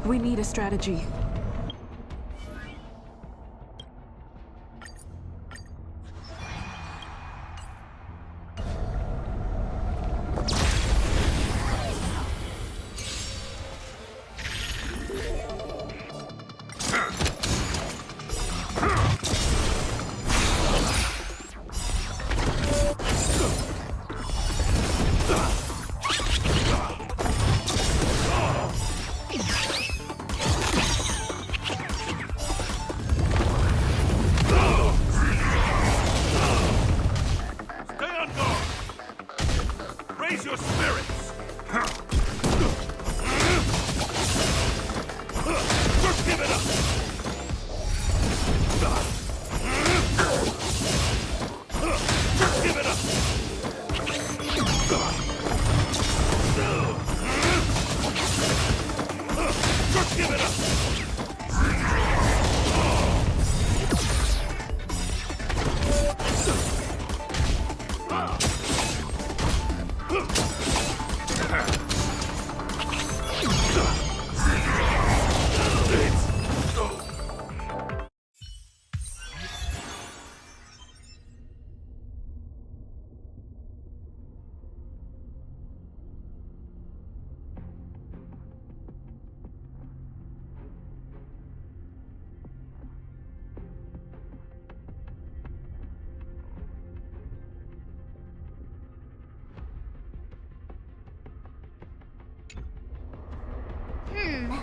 We need a strategy.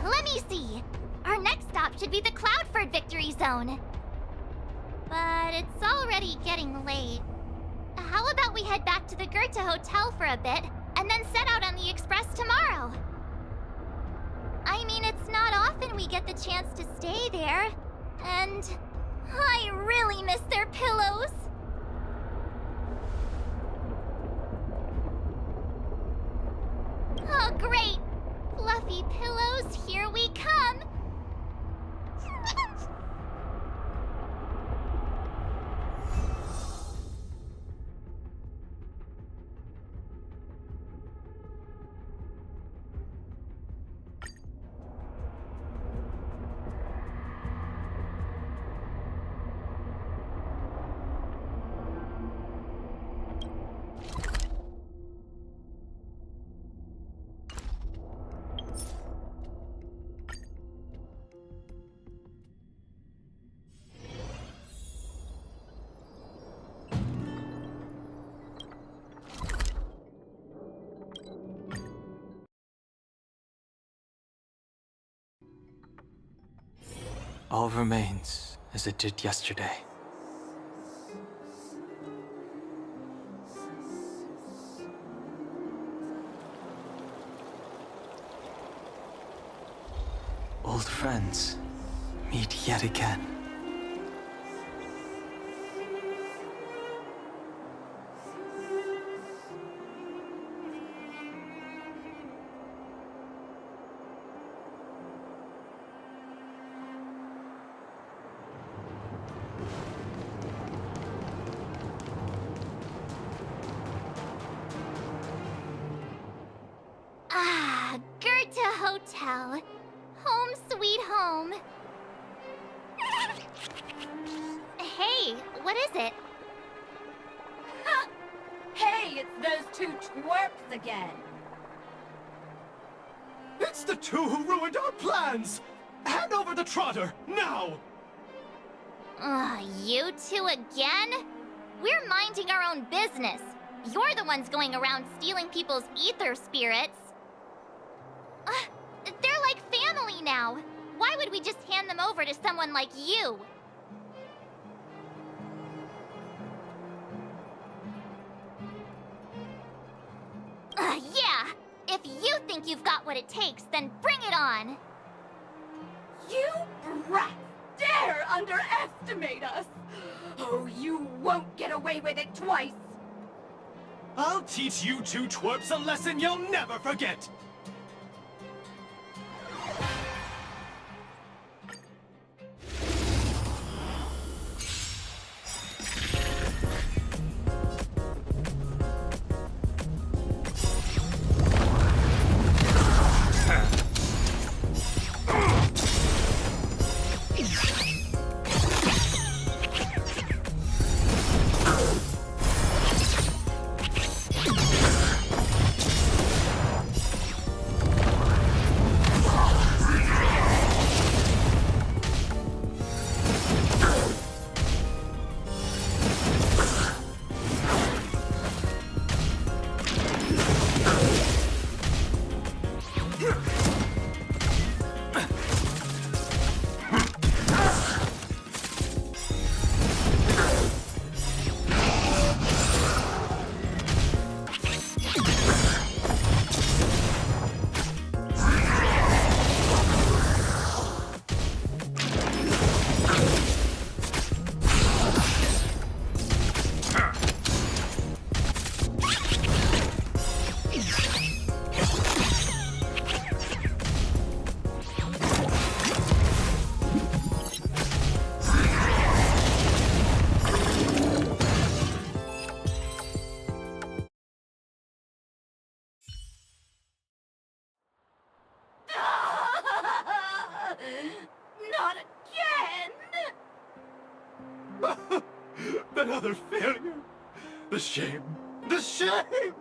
Let me see. Our next stop should be the Cloudford Victory Zone. But it's already getting late. How about we head back to the Goethe Hotel for a bit, and then set out on the Express tomorrow? I mean, it's not often we get the chance to stay there. And I really miss their pillows. Oh, great! Fluffy pillows, here we come! All remains as it did yesterday. Old friends meet yet again. Goethe Hotel. Home sweet home. Hey, what is it? Hey, it's those two twerps again. It's the two who ruined our plans! Hand over the trotter, now! You two again? We're minding our own business. You're the ones going around stealing people's ether spirits. They're like family now. Why would we just hand them over to someone like you? Yeah! If you think you've got what it takes, then bring it on! You brats dare underestimate us! Oh, you won't get away with it twice! I'll teach you two twerps a lesson you'll never forget! Not again! Another failure. The shame. The shame!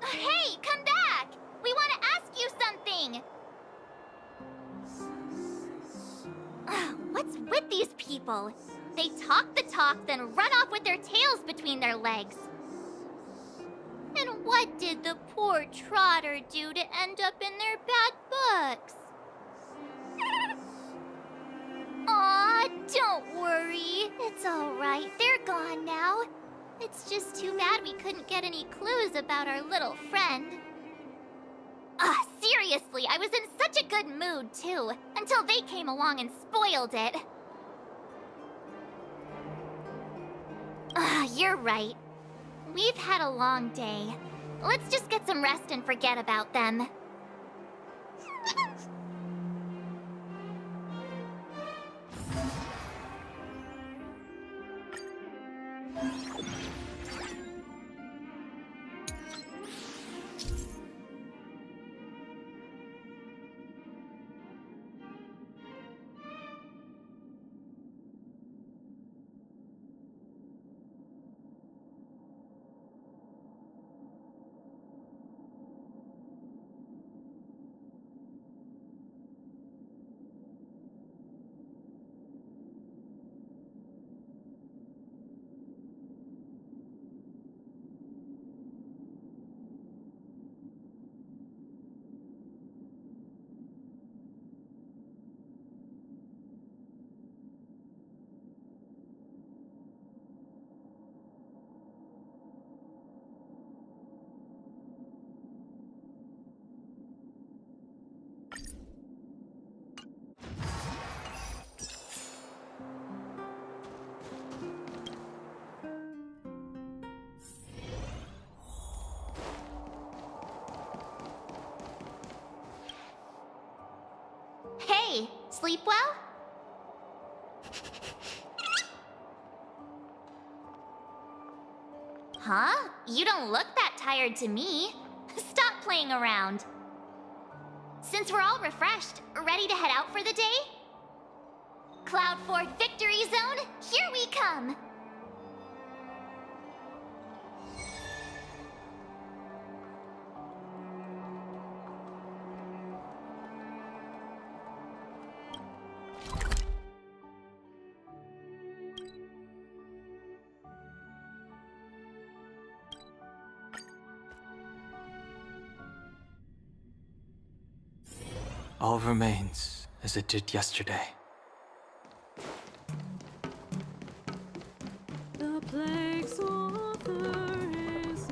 Hey, come back! We want to ask you something! What's with these people? They talk the talk, then run off with their tails between their legs. And what did the poor Trotter do to end up in their bad books? Aw, don't worry. It's alright, they're gone now. It's just too bad we couldn't get any clues about our little friend. Seriously, I was in such a good mood, too, until they came along and spoiled it. You're right. We've had a long day. Let's just get some rest and forget about them. Hey, sleep well? Huh? You don't look that tired to me. Stop playing around. Since we're all refreshed, ready to head out for the day? Cloud Ford Victory Zone, here we come! All remains as it did yesterday. The plague's author is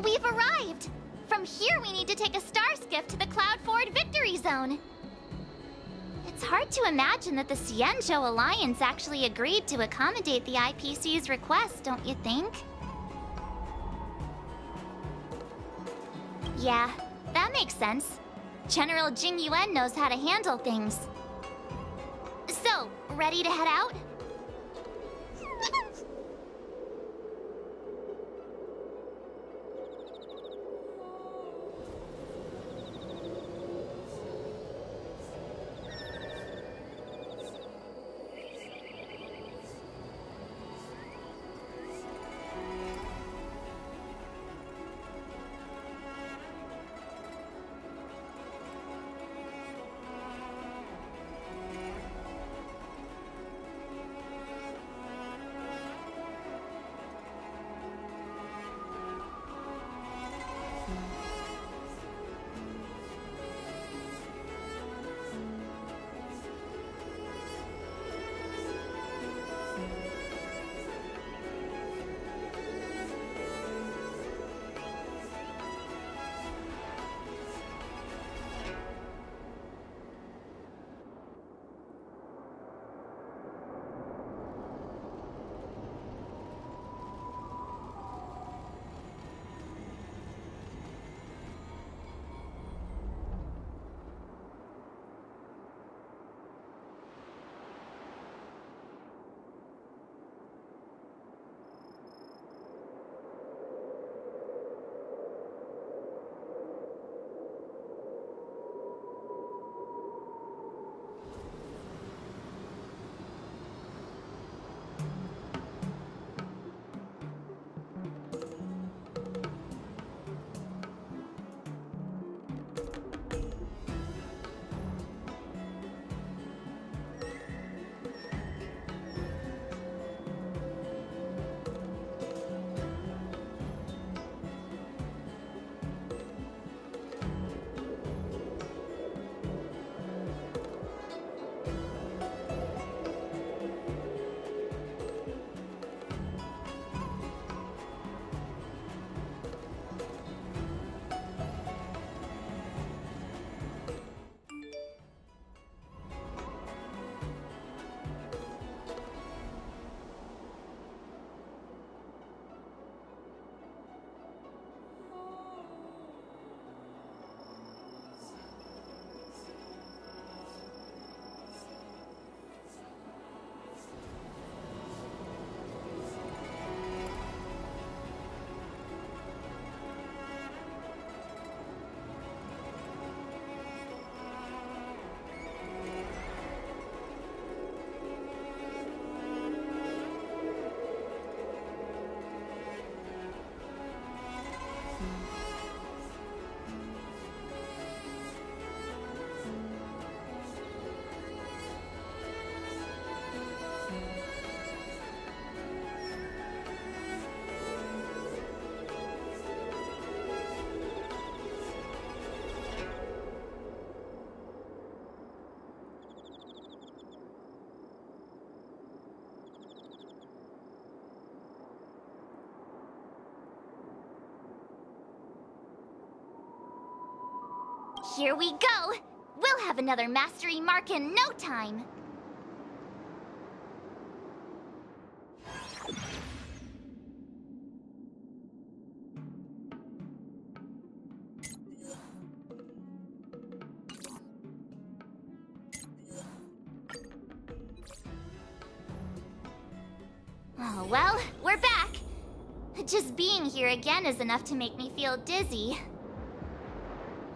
We've arrived! From here we need to take a star skiff to the Cloud Ford Victory Zone. It's hard to imagine that the Xianzhou Alliance actually agreed to accommodate the IPC's request, don't you think? Yeah, that makes sense. General Jing Yuan knows how to handle things. So, ready to head out? Here we go! We'll have another mastery mark in no time! Oh, well, we're back! Just being here again is enough to make me feel dizzy.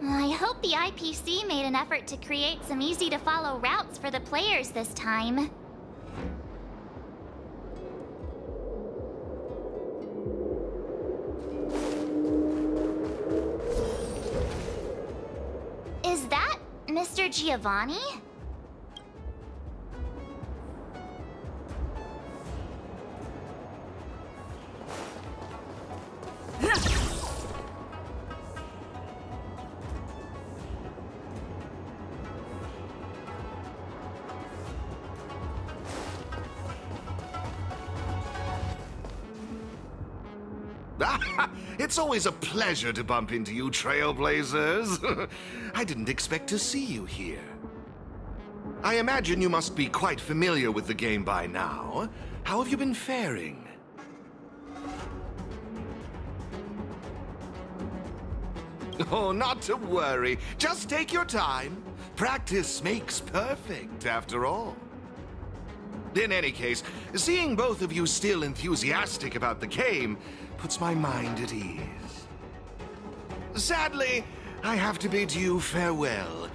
I hope the IPC made an effort to create some easy-to-follow routes for the players this time. Is that Mr. Giovanni? It's always a pleasure to bump into you, Trailblazers. I didn't expect to see you here. I imagine you must be quite familiar with the game by now. How have you been faring? Oh, not to worry. Just take your time. Practice makes perfect, after all. In any case, seeing both of you still enthusiastic about the game puts my mind at ease. Sadly, I have to bid you farewell.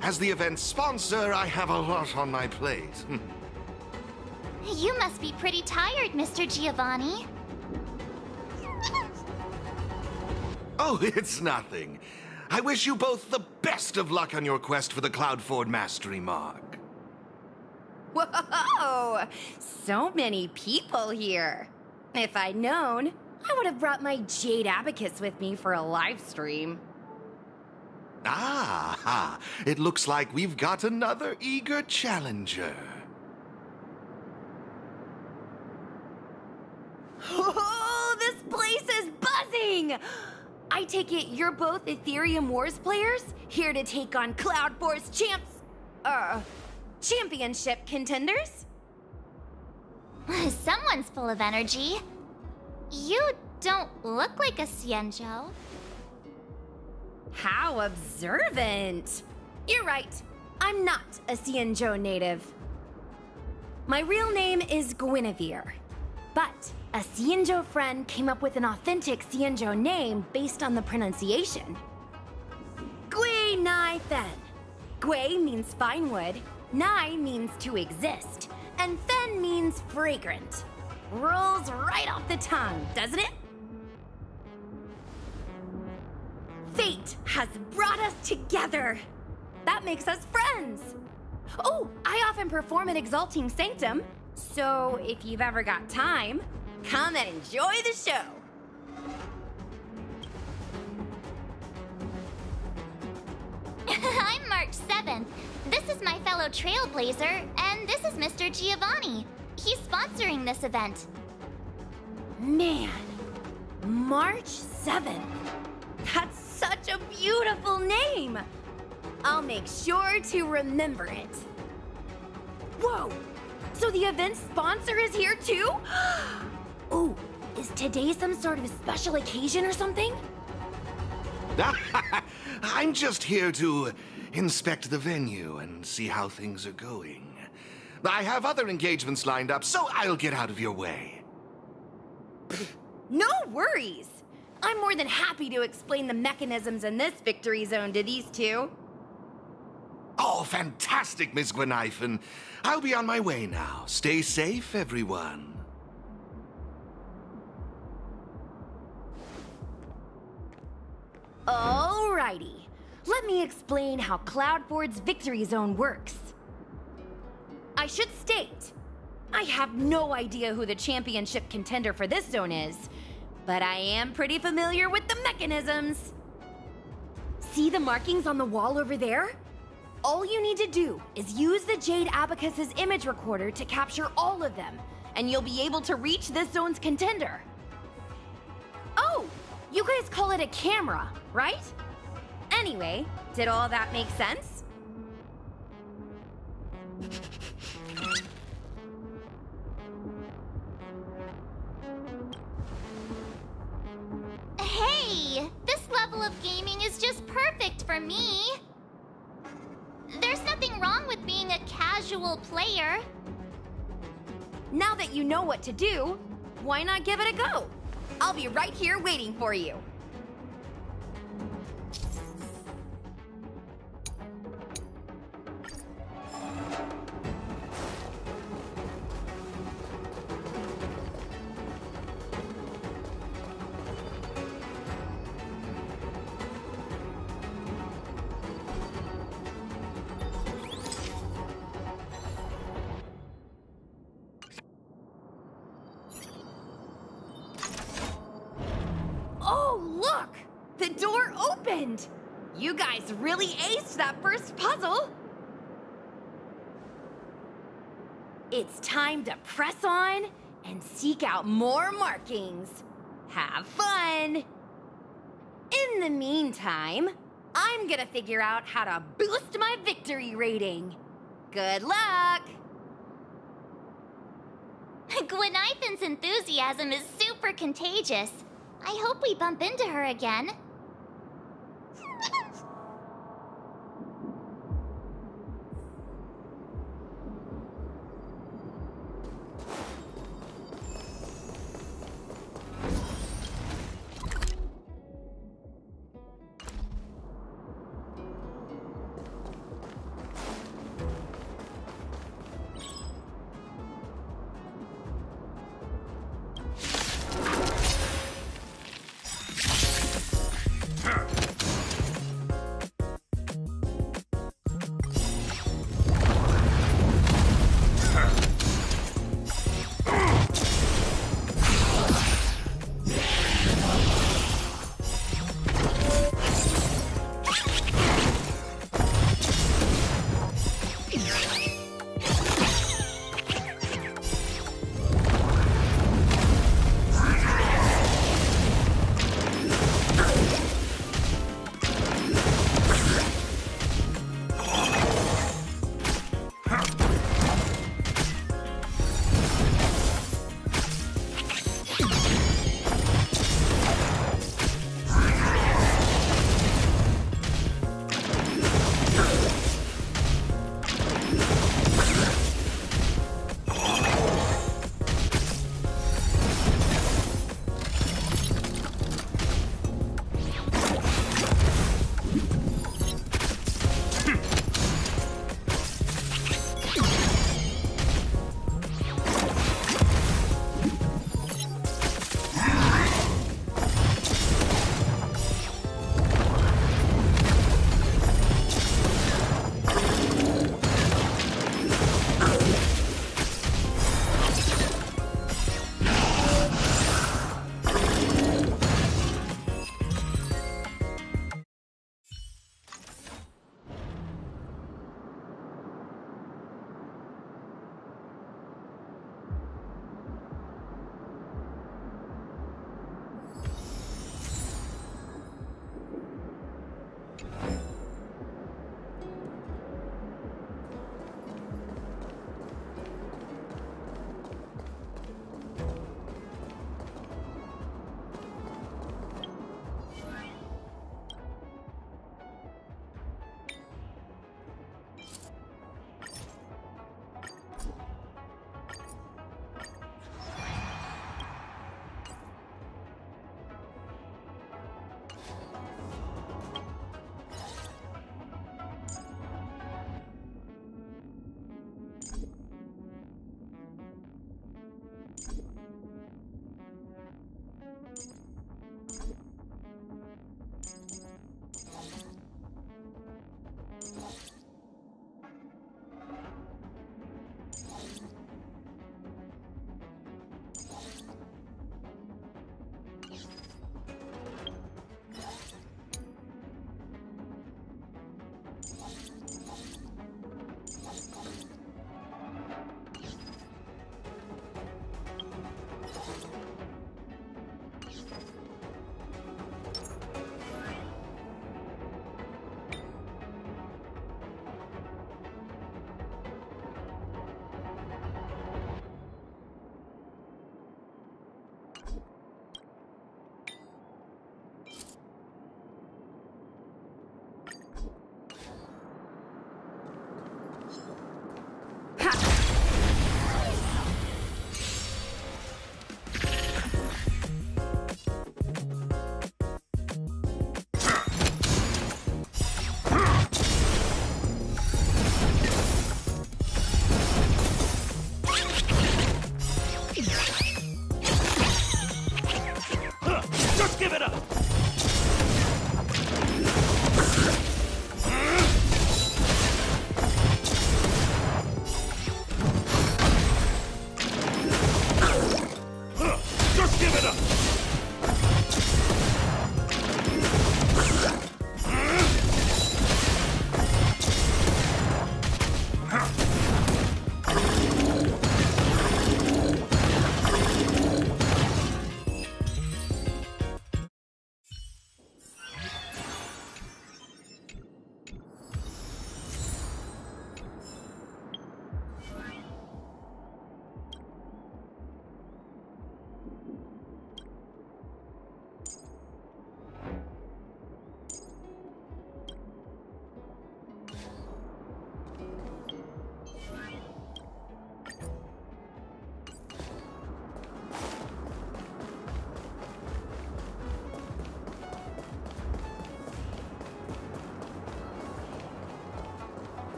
As the event's sponsor, I have a lot on my plate. You must be pretty tired, Mr. Giovanni. Oh, it's nothing. I wish you both the best of luck on your quest for the Cloudford Mastery Mark. Whoa! So many people here. If I'd known, I would have brought my Jade Abacus with me for a live stream. Ah, it looks like we've got another eager challenger. Oh, this place is buzzing! I take it you're both Aetherium Wars players, here to take on Cloudforce championship contenders? Someone's full of energy. You don't look like a Xianzhou. How observant! You're right, I'm not a Xianzhou native. My real name is Guinevere, but a Xianzhou friend came up with an authentic Xianzhou name based on the pronunciation. Gui Nai Fen. Gui means fine wood, Nai means to exist, and Fen means fragrant. Rolls right off the tongue, doesn't it? Fate has brought us together. That makes us friends. Oh, I often perform at Exalting Sanctum, so if you've ever got time, come and enjoy the show. I'm March 7th. This is my fellow Trailblazer, and this is Mr. Giovanni. He's sponsoring this event. Man, March 7th. That's such a beautiful name. I'll make sure to remember it. Whoa, so the event sponsor is here too? Oh, is today some sort of special occasion or something? I'm just here to inspect the venue and see how things are going. I have other engagements lined up, so I'll get out of your way. No worries. I'm more than happy to explain the mechanisms in this victory zone to these two. Oh, fantastic, Miss Gweneifen. I'll be on my way now. Stay safe, everyone. Alrighty. Let me explain how Cloudford's victory zone works. I should state, I have no idea who the championship contender for this zone is, but I am pretty familiar with the mechanisms. See the markings on the wall over there? All you need to do is use the Jade Abacus's image recorder to capture all of them, and you'll be able to reach this zone's contender. Oh, you guys call it a camera, right? Anyway, did all that make sense? Hey! This level of gaming is just perfect for me! There's nothing wrong with being a casual player. Now that you know what to do, why not give it a go? I'll be right here waiting for you. Oh, look! The door opened! You guys really aced that first puzzle! It's time to press on and seek out more markings. Have fun! In the meantime, I'm gonna figure out how to boost my victory rating. Good luck! Gwenithan's enthusiasm is super contagious. I hope we bump into her again.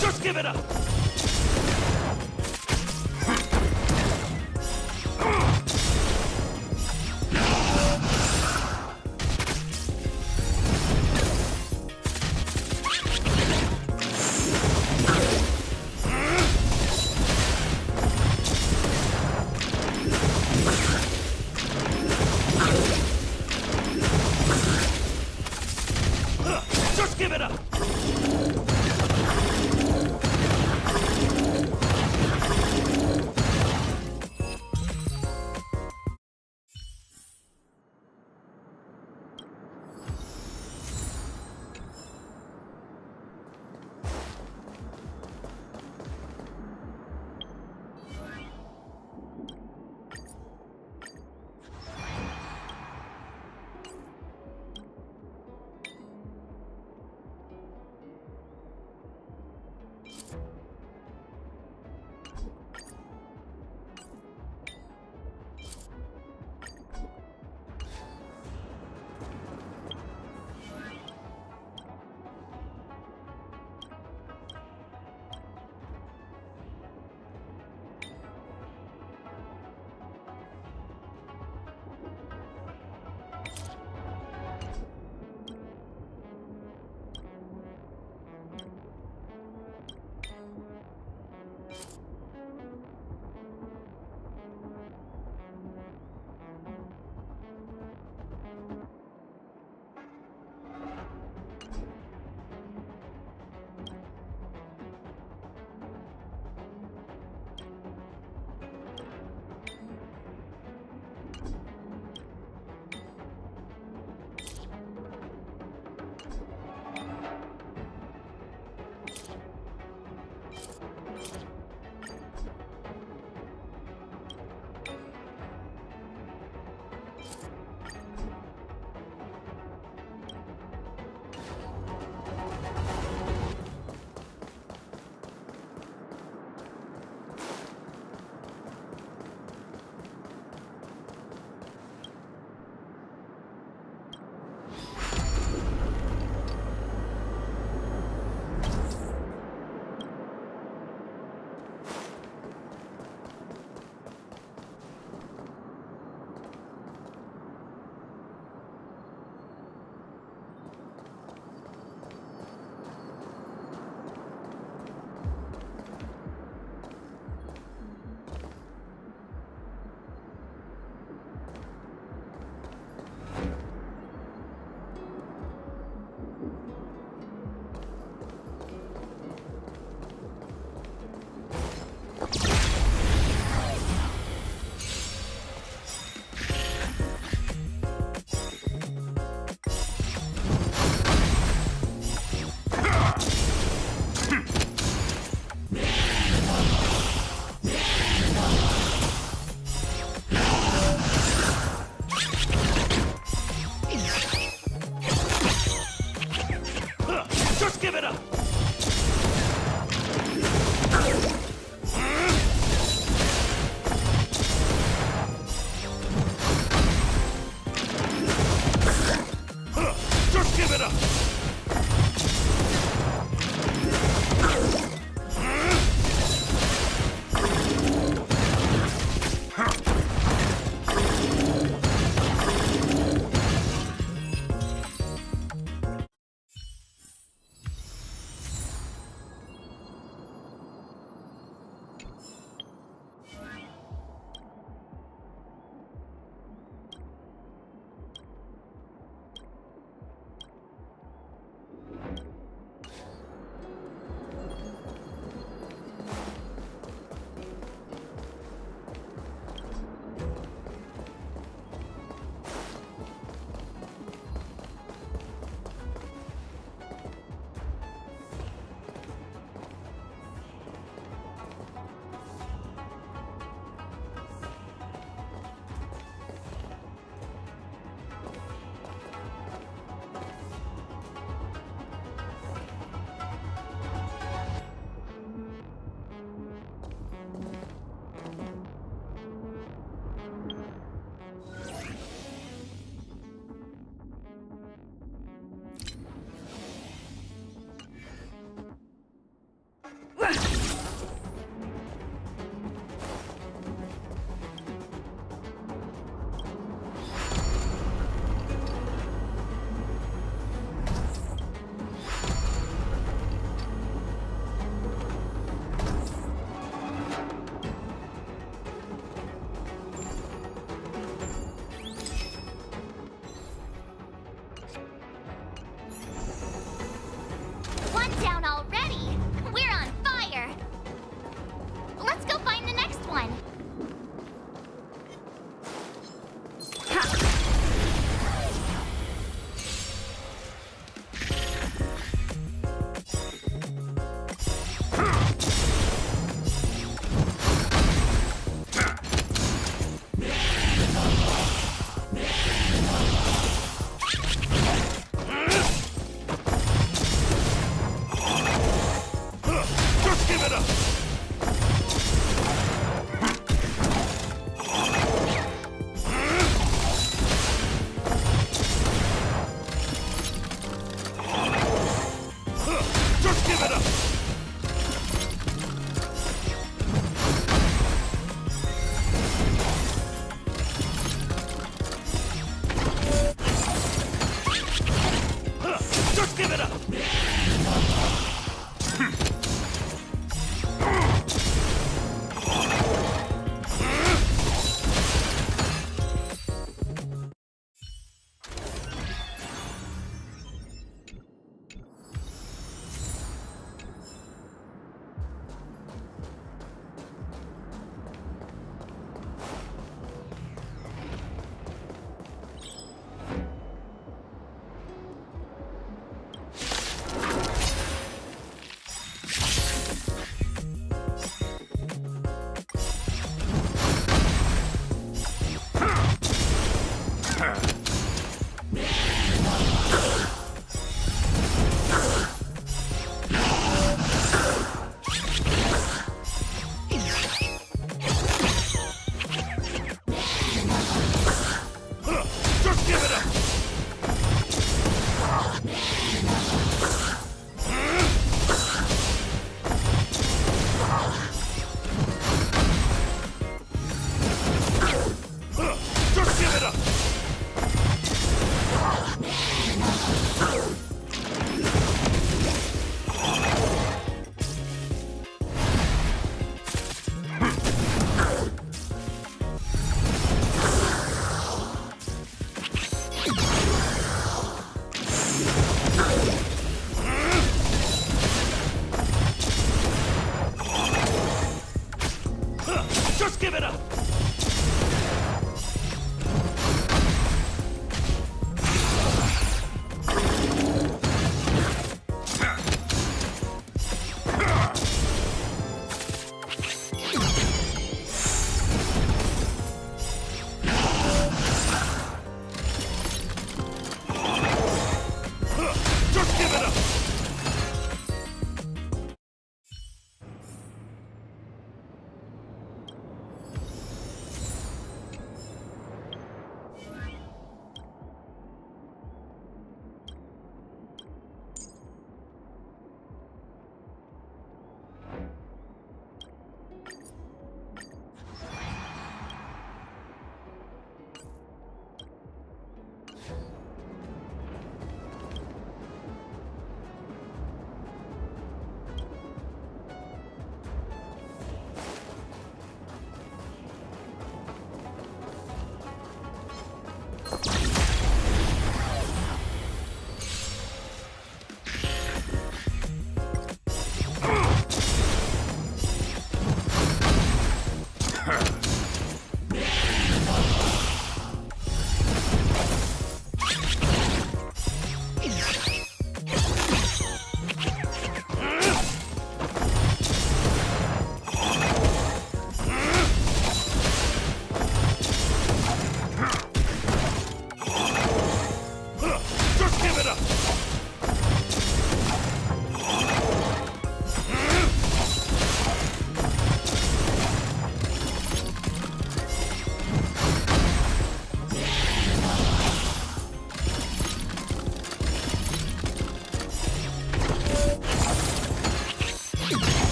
Just give it up! Just give it up!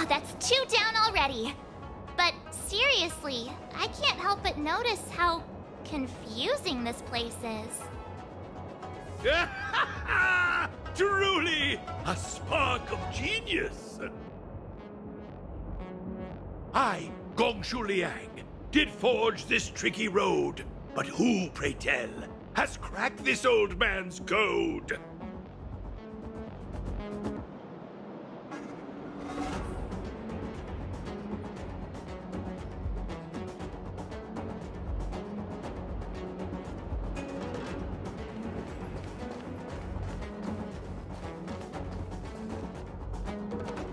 Oh, that's 2 down already. But seriously, I can't help but notice how confusing this place is. Truly, a spark of genius. I, Gongshu Liang, did forge this tricky road, but who, pray tell, has cracked this old man's code?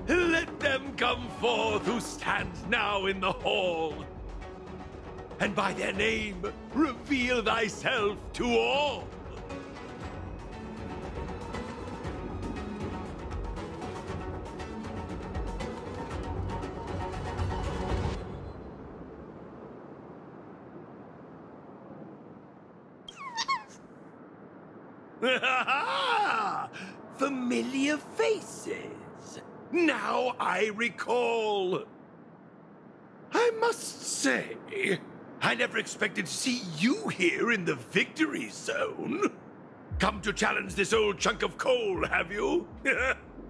Let them come forth who stand now in the hall, and by their name reveal thyself to all. Familiar faces. Now I recall. I must say, I never expected to see you here in the victory zone. Come to challenge this old chunk of coal, have you?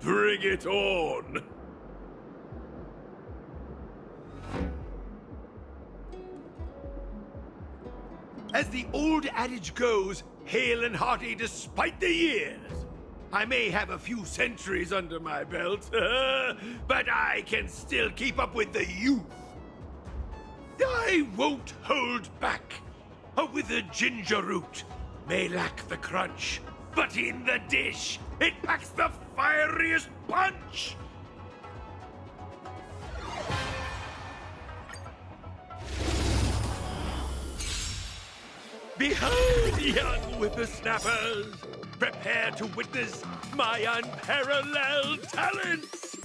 Bring it on. As the old adage goes, hale and hearty despite the years. I may have a few centuries under my belt, but I can still keep up with the youth. I won't hold back. A withered ginger root may lack the crunch, but in the dish, it packs the fieriest punch. Behold, young whippersnappers! Prepare to witness my unparalleled talents!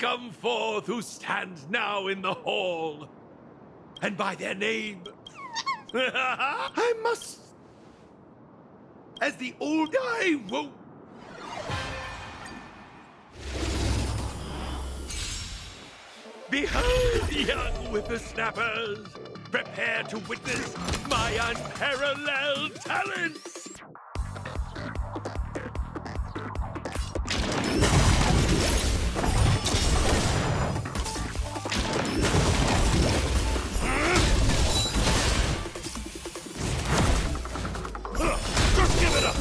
come forth who stand now in the hall. And by their name, I must, as the old I won't. Behold, young whippersnappers, prepare to witness my unparalleled talents! Just give it up!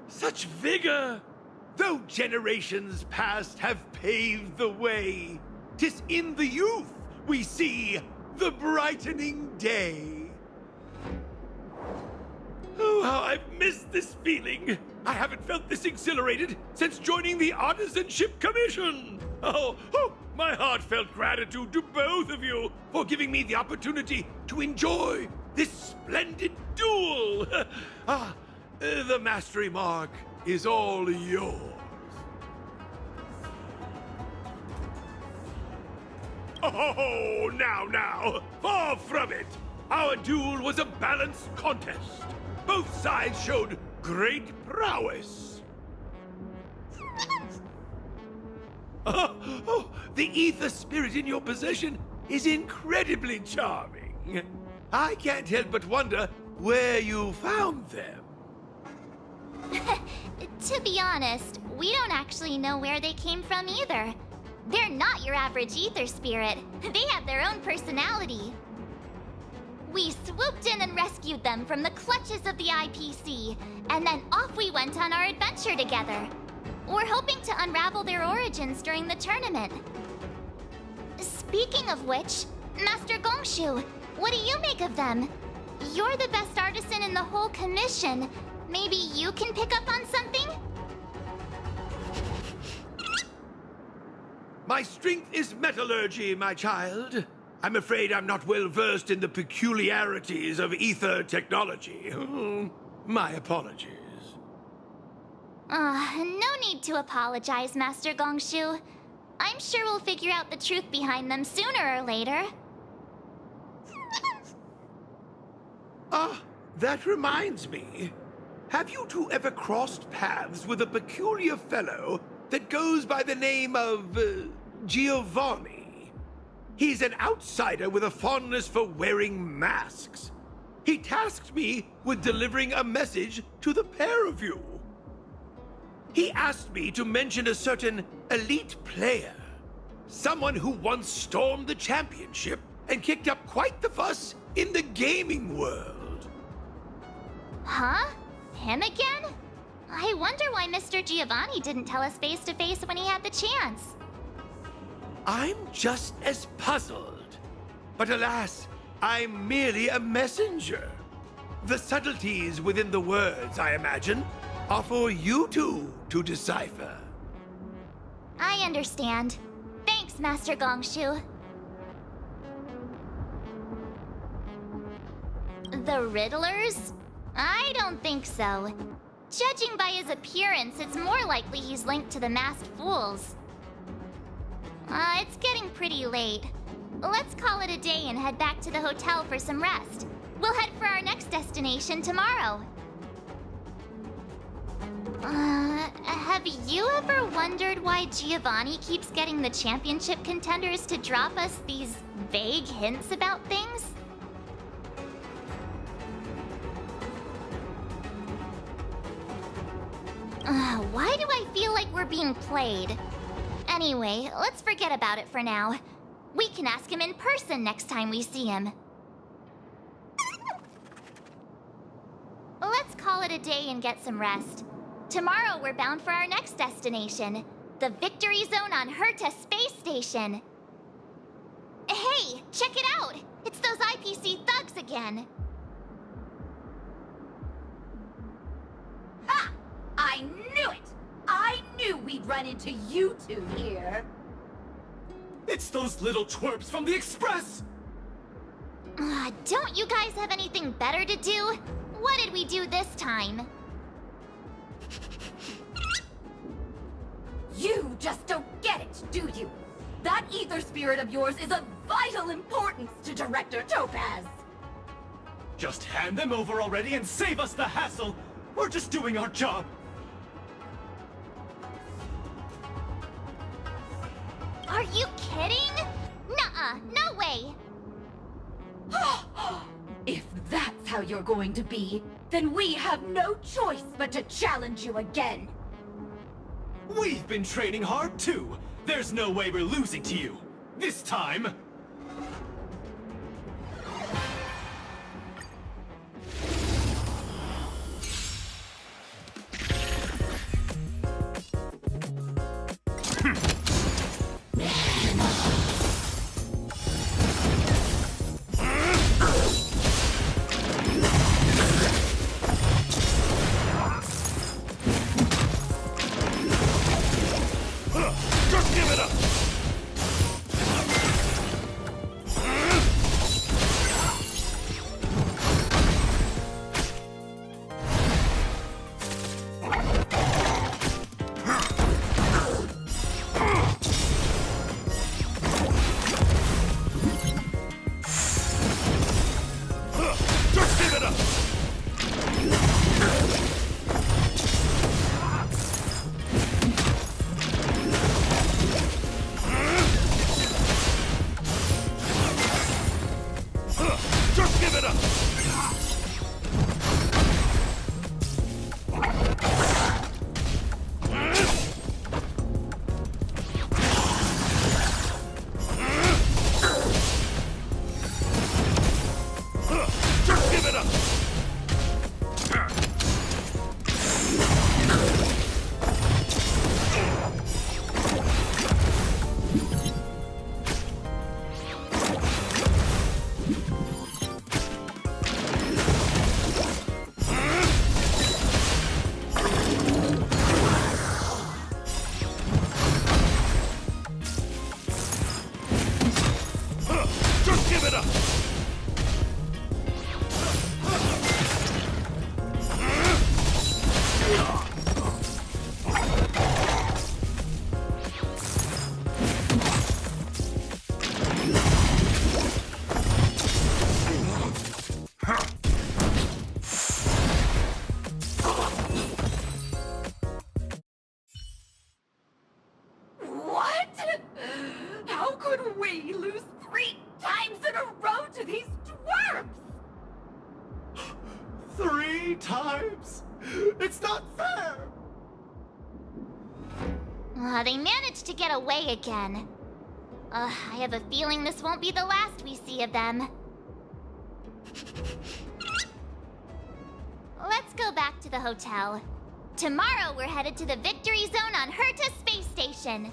Such vigor! Though generations past have paved the way, 'tis in the youth we see the brightening day. Oh, how I've missed this feeling! I haven't felt this exhilarated since joining the Artisanship Commission! Oh, my heartfelt gratitude to both of you for giving me the opportunity to enjoy this splendid duel! The mastery mark is all yours. Oh, now. Far from it. Our duel was a balanced contest. Both sides showed great prowess. The ether spirit in your possession is incredibly charming. I can't help but wonder where you found them. To be honest, we don't actually know where they came from either. They're not your average ether spirit. They have their own personality. We swooped in and rescued them from the clutches of the IPC, and then off we went on our adventure together. We're hoping to unravel their origins during the tournament. Speaking of which, Master Gongshu, what do you make of them? You're the best artisan in the whole commission. Maybe you can pick up on something? My strength is metallurgy, my child. I'm afraid I'm not well versed in the peculiarities of ether technology. My apologies. No need to apologize, Master Gongshu. I'm sure we'll figure out the truth behind them sooner or later. That reminds me. Have you two ever crossed paths with a peculiar fellow that goes by the name of Giovanni? He's an outsider with a fondness for wearing masks. He tasked me with delivering a message to the pair of you. He asked me to mention a certain elite player. Someone who once stormed the championship and kicked up quite the fuss in the gaming world. Huh? Him again? I wonder why Mr. Giovanni didn't tell us face to face when he had the chance. I'm just as puzzled. But alas, I'm merely a messenger. The subtleties within the words, I imagine, are for you two to decipher. I understand. Thanks, Master Gongshu. The Riddlers? I don't think so. Judging by his appearance, it's more likely he's linked to the masked fools. It's getting pretty late. Let's call it a day and head back to the hotel for some rest. We'll head for our next destination tomorrow. Have you ever wondered why Giovanni keeps getting the championship contenders to drop us these vague hints about things? Why do I feel like we're being played? Anyway, let's forget about it for now. We can ask him in person next time we see him. Let's call it a day and get some rest. Tomorrow we're bound for our next destination, the Victory Zone on Herta Space Station. Hey, check it out! It's those IPC thugs again. Ha! I knew it! I knew we'd run into you two here. It's those little twerps from the Express! Don't you guys have anything better to do? What did we do this time? You just don't get it, do you? That ether spirit of yours is of vital importance to Director Topaz. Just hand them over already and save us the hassle! We're just doing our job! Are you kidding? Nuh-uh, no way! If that's how you're going to be, then we have no choice but to challenge you again. We've been training hard too! There's no way we're losing to you! This time! Just give it up! could we lose 3 times in a row to these dwarves? 3 times? It's not fair! They managed to get away again. I have a feeling this won't be the last we see of them. Let's go back to the hotel. Tomorrow we're headed to the Victory Zone on Herta Space Station.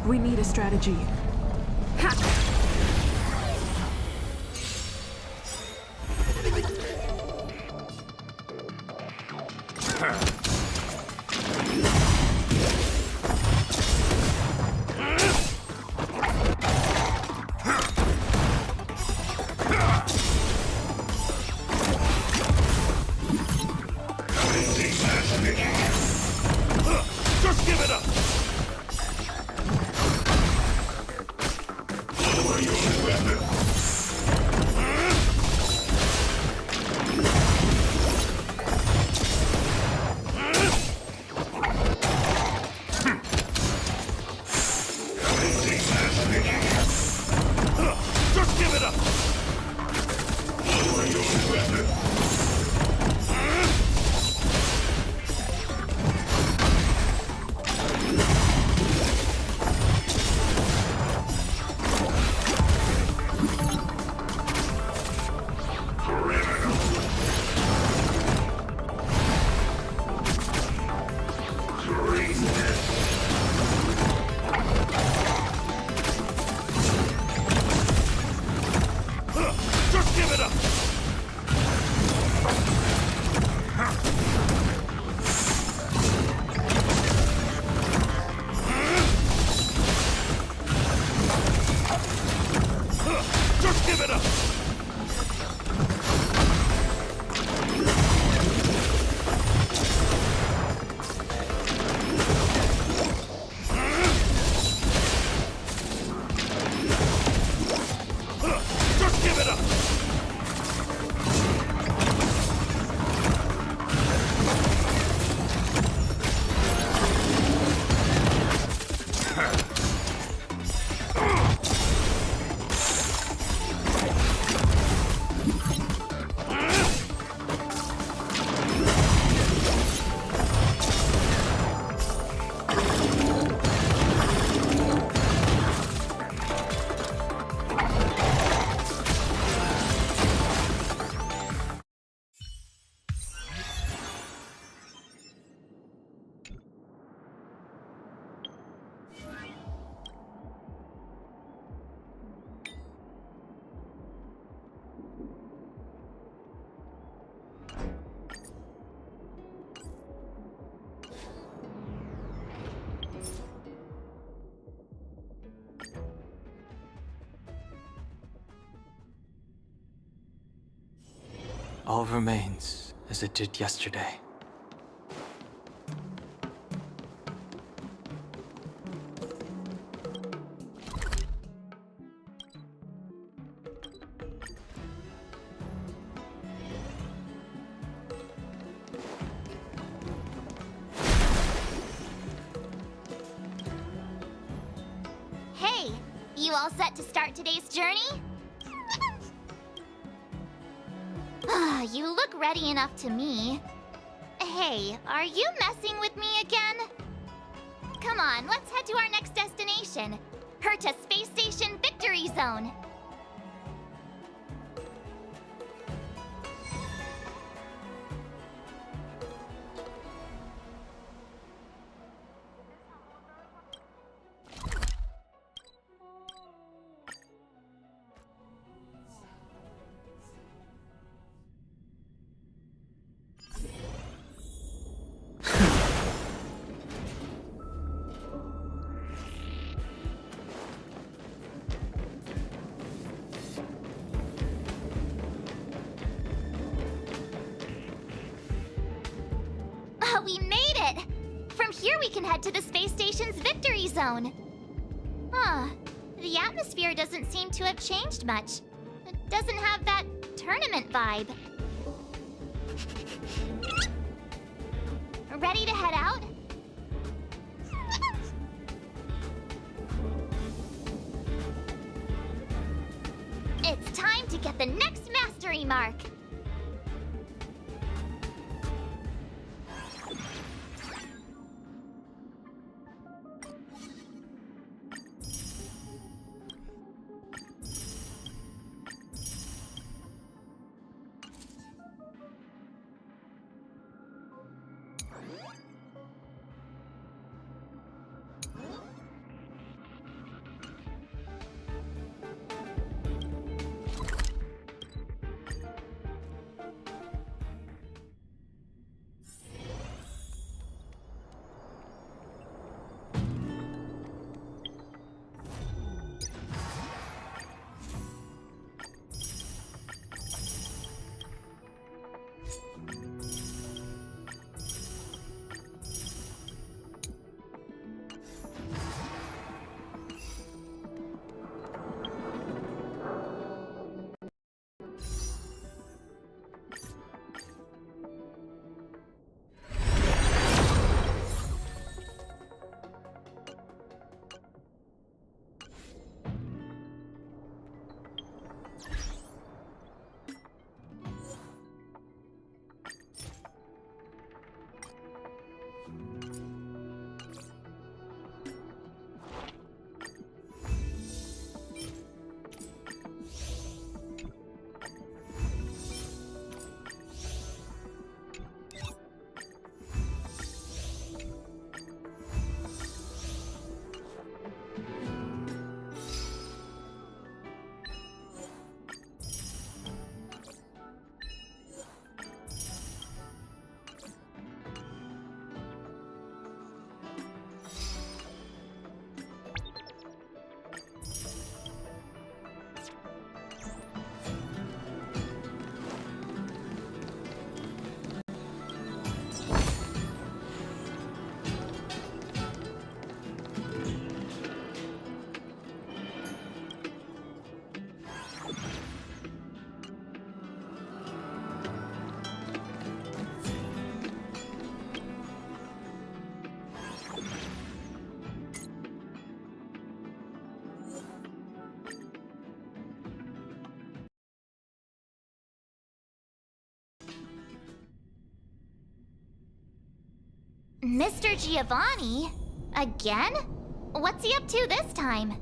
We need a strategy. Ha! Just give it up! Lower your weapon! Just give it up! Lower your weapon! Just give it up! Just give it up! Just give it up! All remains as it did yesterday. Hey, you all set to start today's journey? You look ready enough to me. Hey, are you messing with me again? Come on, let's head to our next destination. Herta Space Station Victory Zone. We made it! From here we can head to the space station's victory zone. Huh. The atmosphere doesn't seem to have changed much. It doesn't have that tournament vibe. Ready to head out? It's time to get the next mastery mark! Mr. Giovanni? Again? What's he up to this time?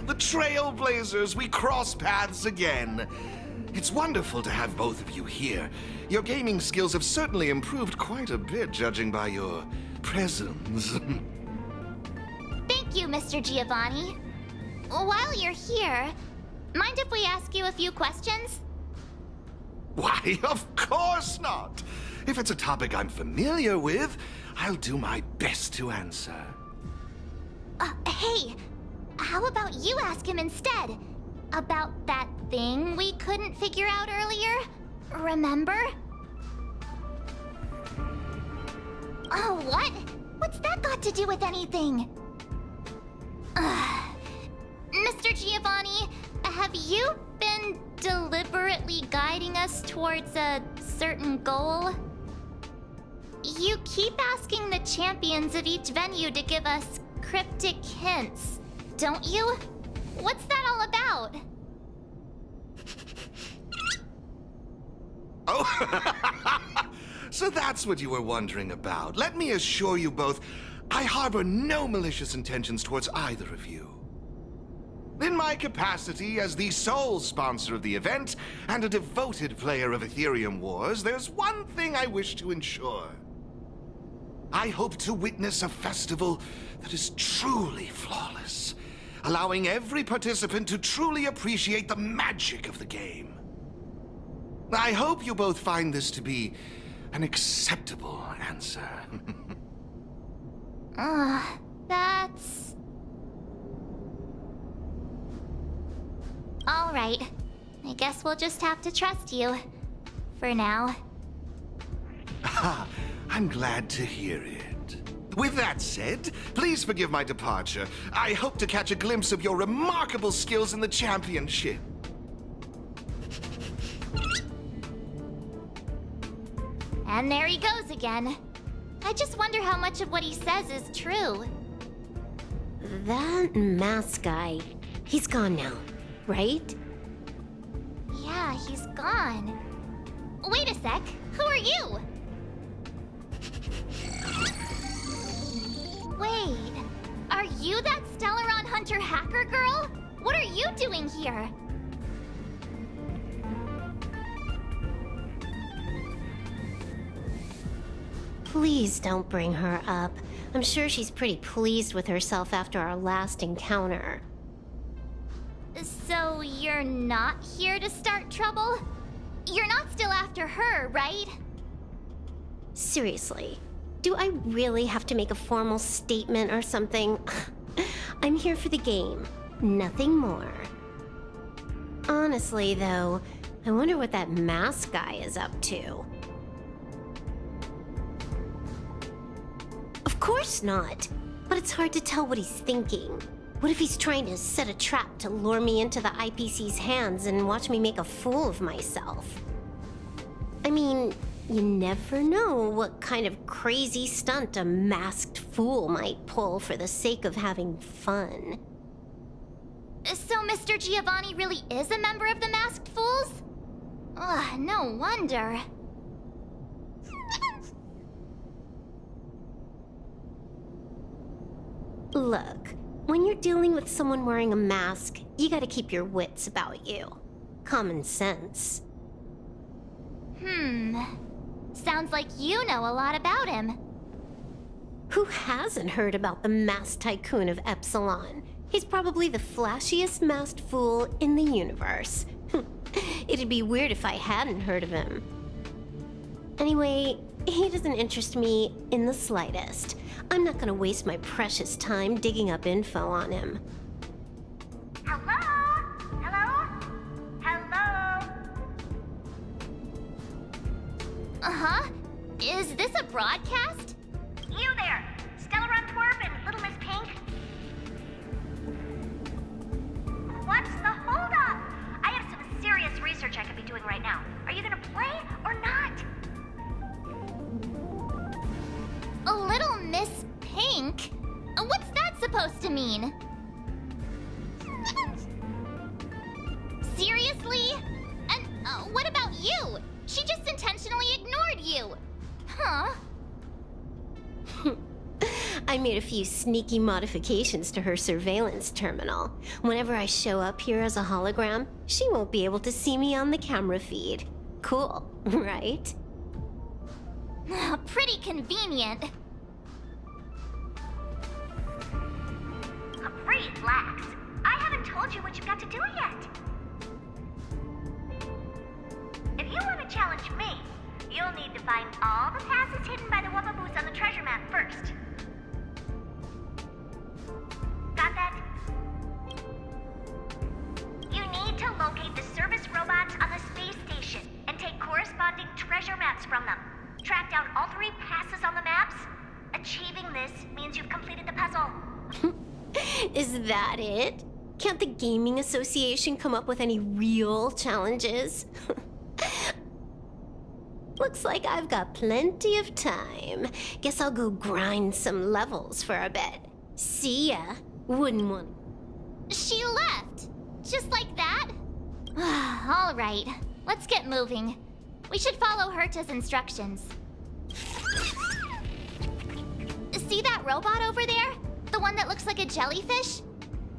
The Trailblazers, we cross paths again. It's wonderful to have both of you here. Your gaming skills have certainly improved quite a bit, judging by your presence. Thank you, Mr. Giovanni. While you're here, mind if we ask you a few questions? Why, of course not! If it's a topic I'm familiar with, I'll do my best to answer. Hey, how about you ask him instead? About that thing we couldn't figure out earlier? Remember? Oh, what? What's that got to do with anything? Mr. Giovanni, have you been deliberately guiding us towards a certain goal? You keep asking the champions of each venue to give us cryptic hints, don't you? What's that all about? Oh, so that's what you were wondering about. Let me assure you both, I harbor no malicious intentions towards either of you. In my capacity as the sole sponsor of the event and a devoted player of Aetherium Wars, there's one thing I wish to ensure. I hope to witness a festival that is truly flawless, allowing every participant to truly appreciate the magic of the game. I hope you both find this to be an acceptable answer. That's... All right. I guess we'll just have to trust you. For now. I'm glad to hear it. With that said, please forgive my departure. I hope to catch a glimpse of your remarkable skills in the championship. And there he goes again. I just wonder how much of what he says is true. That mask guy, he's gone now, right? Yeah, he's gone. Wait a sec, who are you? Wait, are you that Stellaron Hunter hacker girl? What are you doing here? Please don't bring her up. I'm sure she's pretty pleased with herself after our last encounter. So you're not here to start trouble? You're not still after her, right? Seriously, do I really have to make a formal statement or something? I'm here for the game, nothing more. Honestly, though, I wonder what that mask guy is up to. Of course not, but it's hard to tell what he's thinking. What if he's trying to set a trap to lure me into the IPC's hands and watch me make a fool of myself? I mean, you never know what kind of crazy stunt a masked fool might pull for the sake of having fun. So Mr. Giovanni really is a member of the Masked Fools? Ugh, no wonder. Look, when you're dealing with someone wearing a mask, you gotta keep your wits about you. Common sense. Sounds like you know a lot about him. Who hasn't heard about the masked tycoon of Epsilon? He's probably the flashiest masked fool in the universe. It'd be weird if I hadn't heard of him. Anyway, he doesn't interest me in the slightest. I'm not gonna waste my precious time digging up info on him. Hello? Hello? Hello? Uh-huh. Is this a broadcast? You there! Stella Twerp and Little Miss Pink? What's the holdup? I have some serious research I could be doing right now. Are you gonna play or not? A Little Miss Pink? What's that supposed to mean? Seriously? And what about you? She just intentionally ignored you. Huh? I made a few sneaky modifications to her surveillance terminal. Whenever I show up here as a hologram, she won't be able to see me on the camera feed. Cool, right? Pretty convenient. Relax. I haven't told you what you've got to do yet. If you want to challenge me, you'll need to find all the passes hidden by the Wubbaboos on the treasure map first. Got that? You need to locate the service robots on the space station and take corresponding treasure maps from them. Track down all 3 passes on the maps. Achieving this means you've completed the puzzle. Is that it? Can't the Gaming Association come up with any real challenges? Looks like I've got plenty of time. Guess I'll go grind some levels for a bit. See ya. Wouldn't want. She left. Just like that? All right. Let's get moving. We should follow Herta's instructions. See that robot over there? The one that looks like a jellyfish?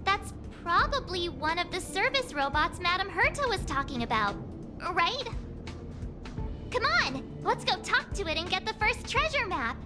That's probably one of the service robots Madame Herta was talking about, right? Come on, let's go talk to it and get the first treasure map.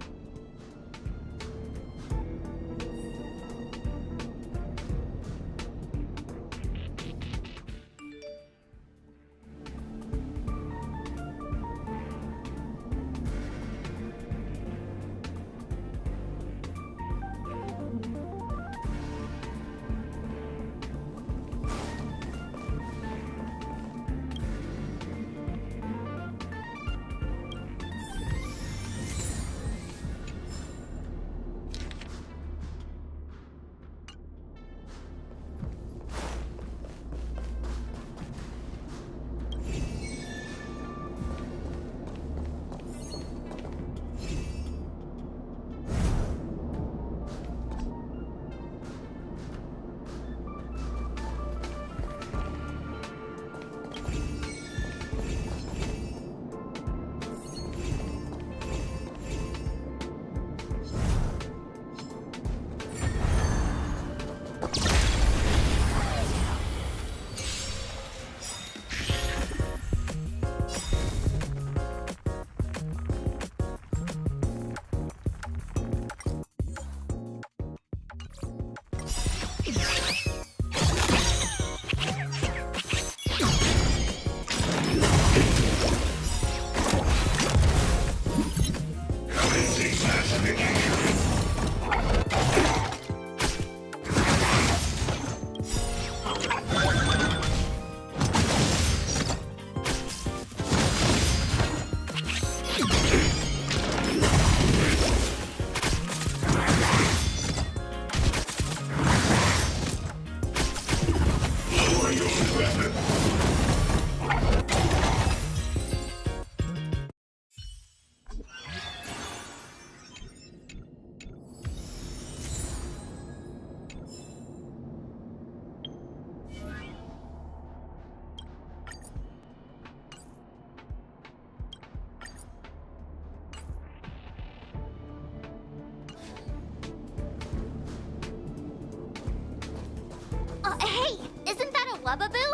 Hey, isn't that a Wubbaboo?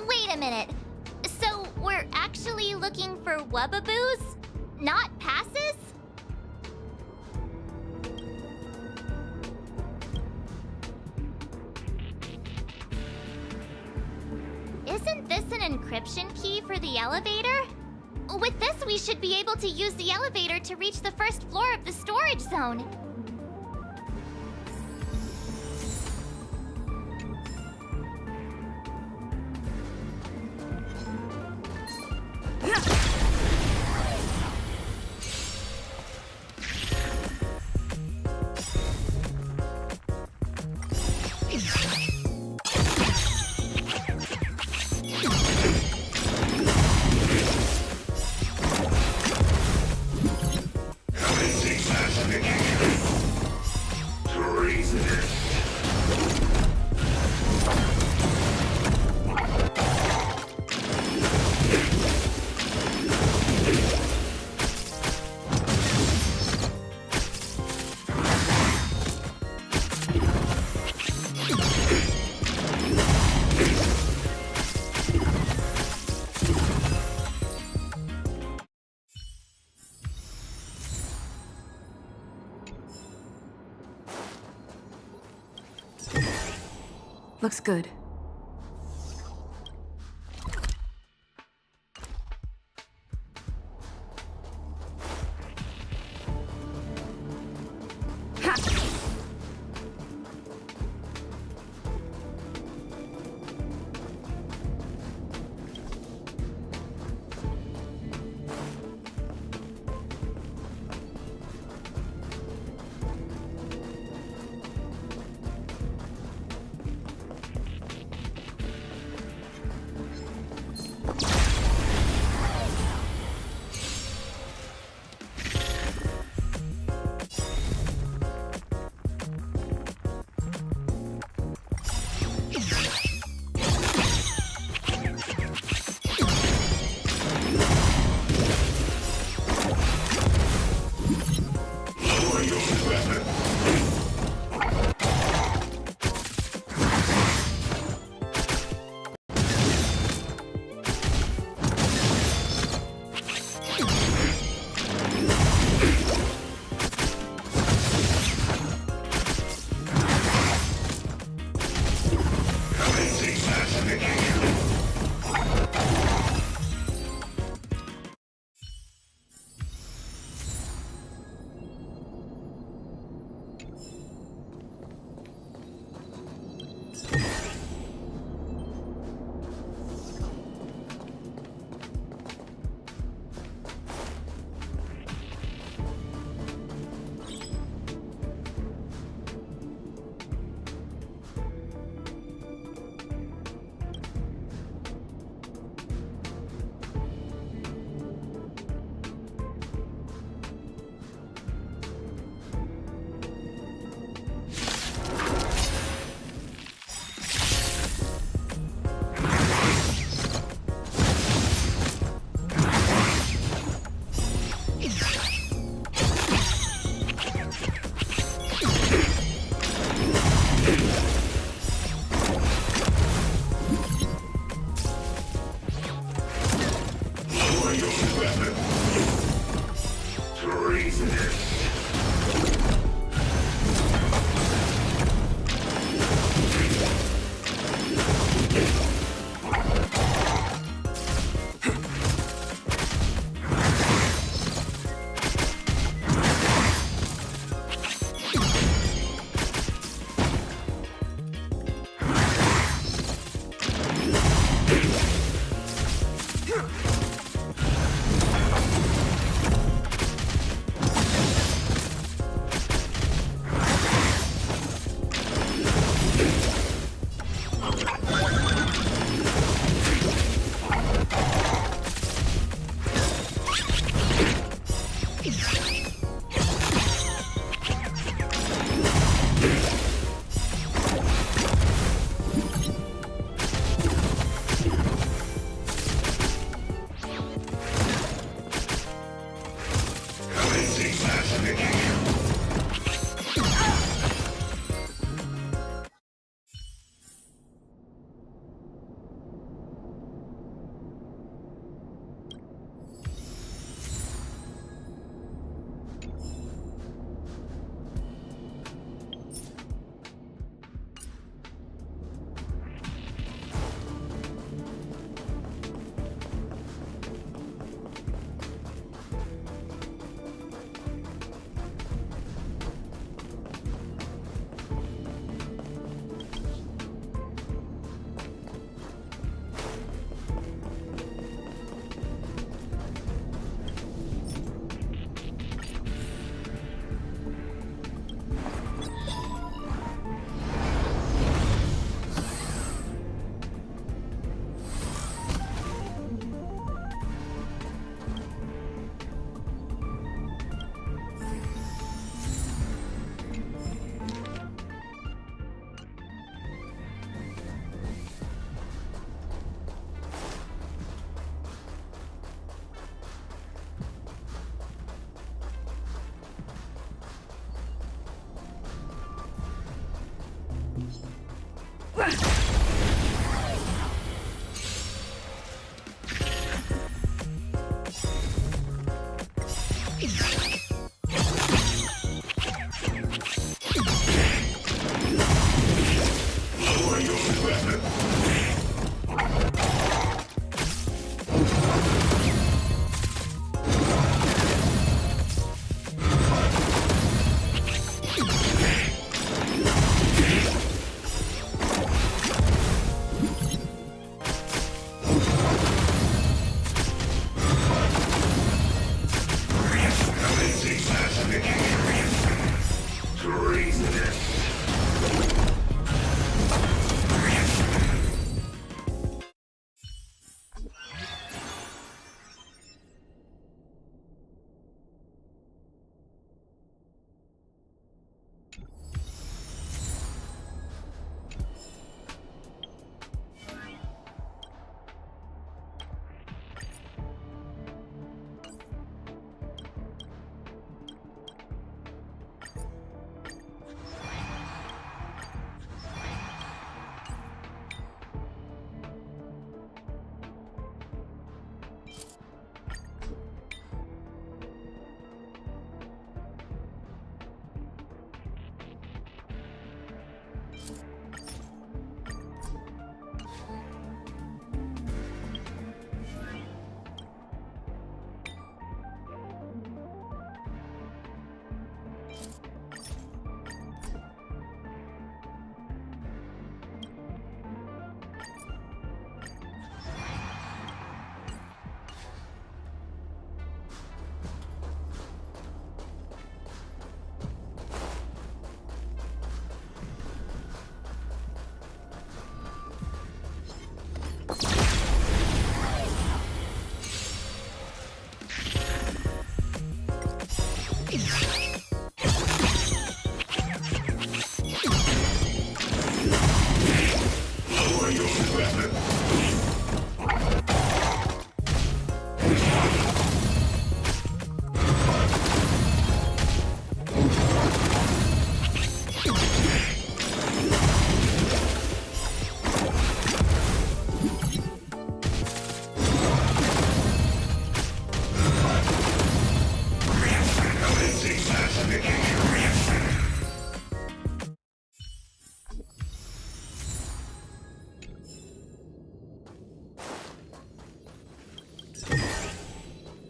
Wait a minute. So we're actually looking for Wubbaboos, not passes? Isn't this an encryption key for the elevator? With this, we should be able to use the elevator to reach the first floor of the storage zone. Looks good.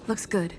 Looks good.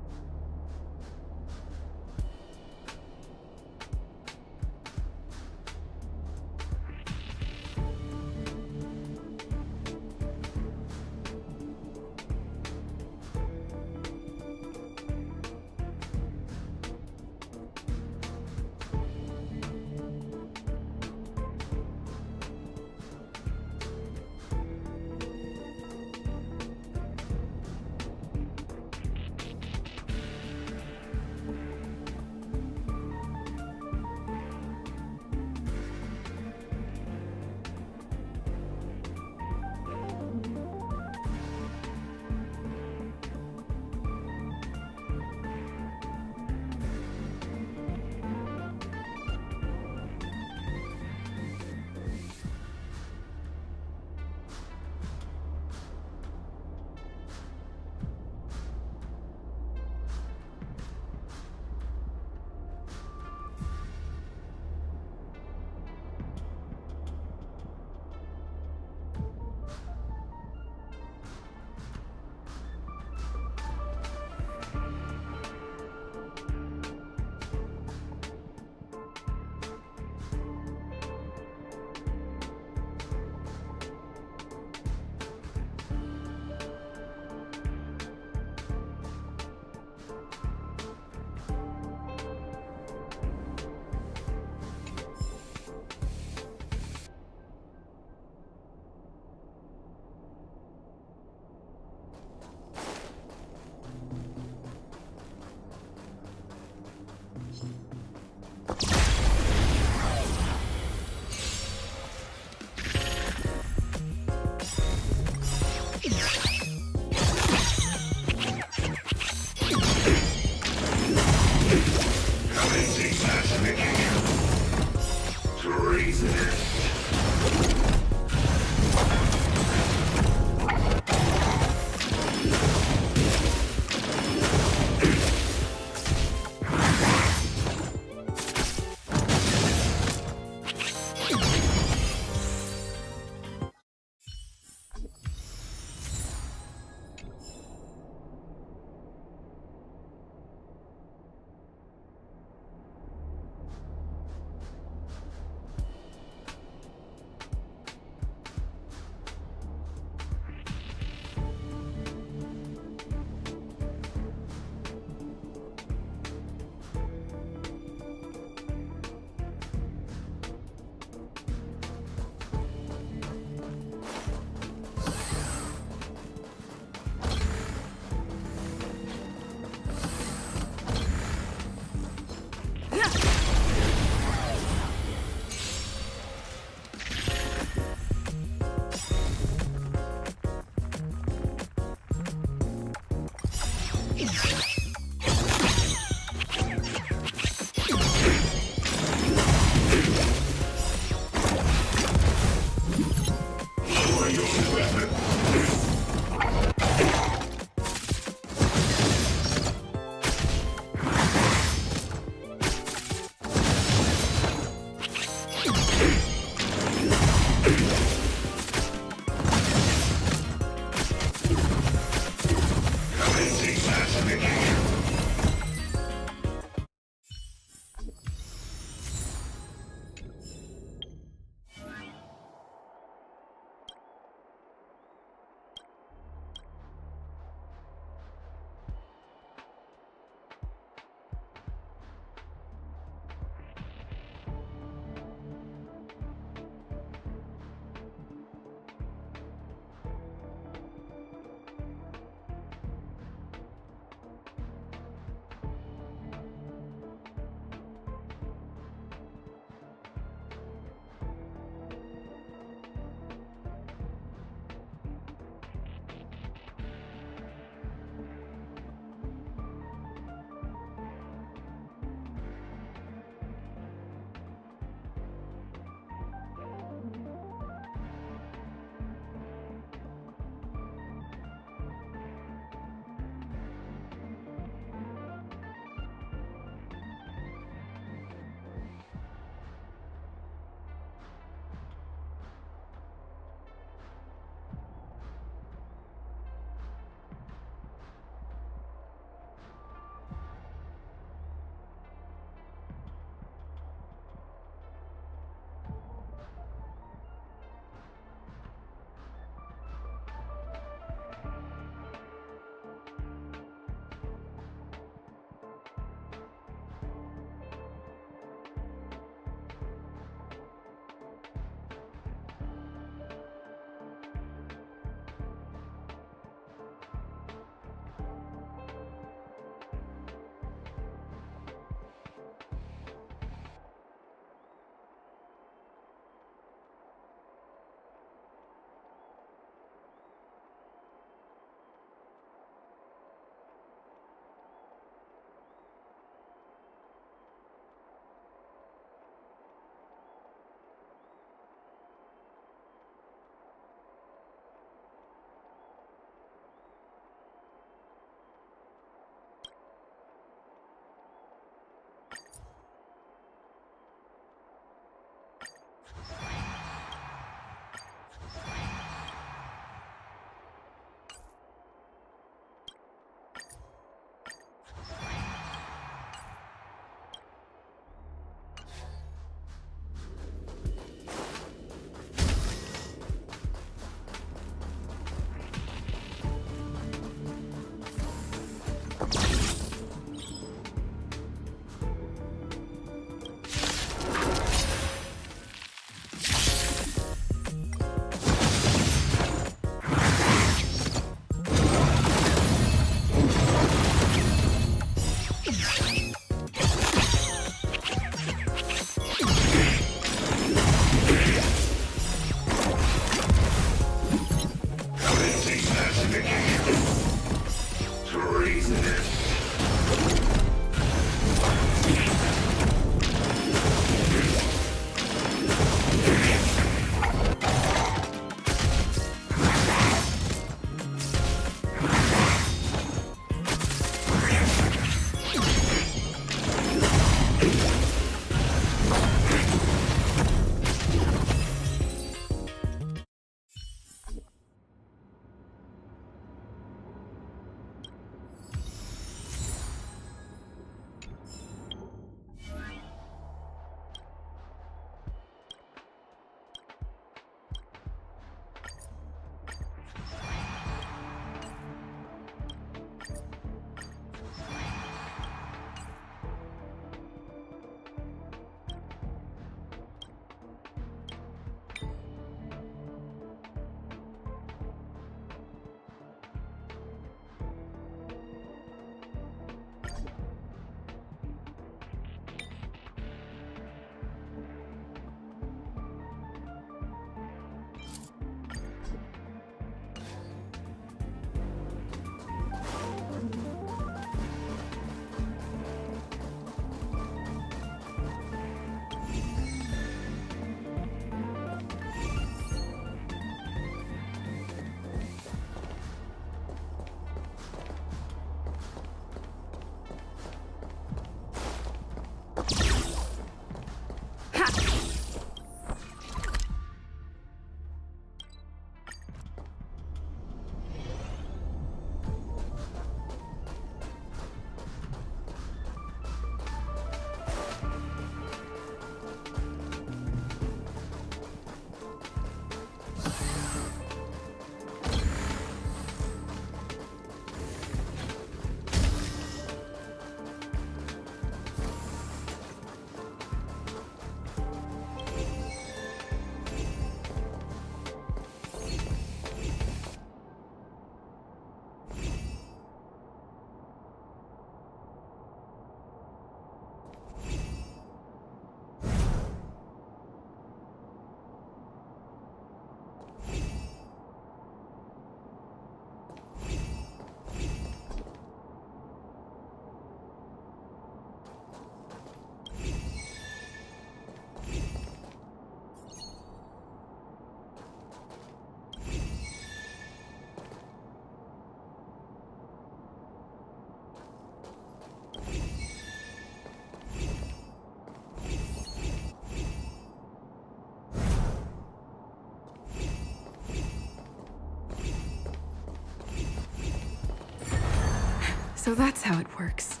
So that's how it works.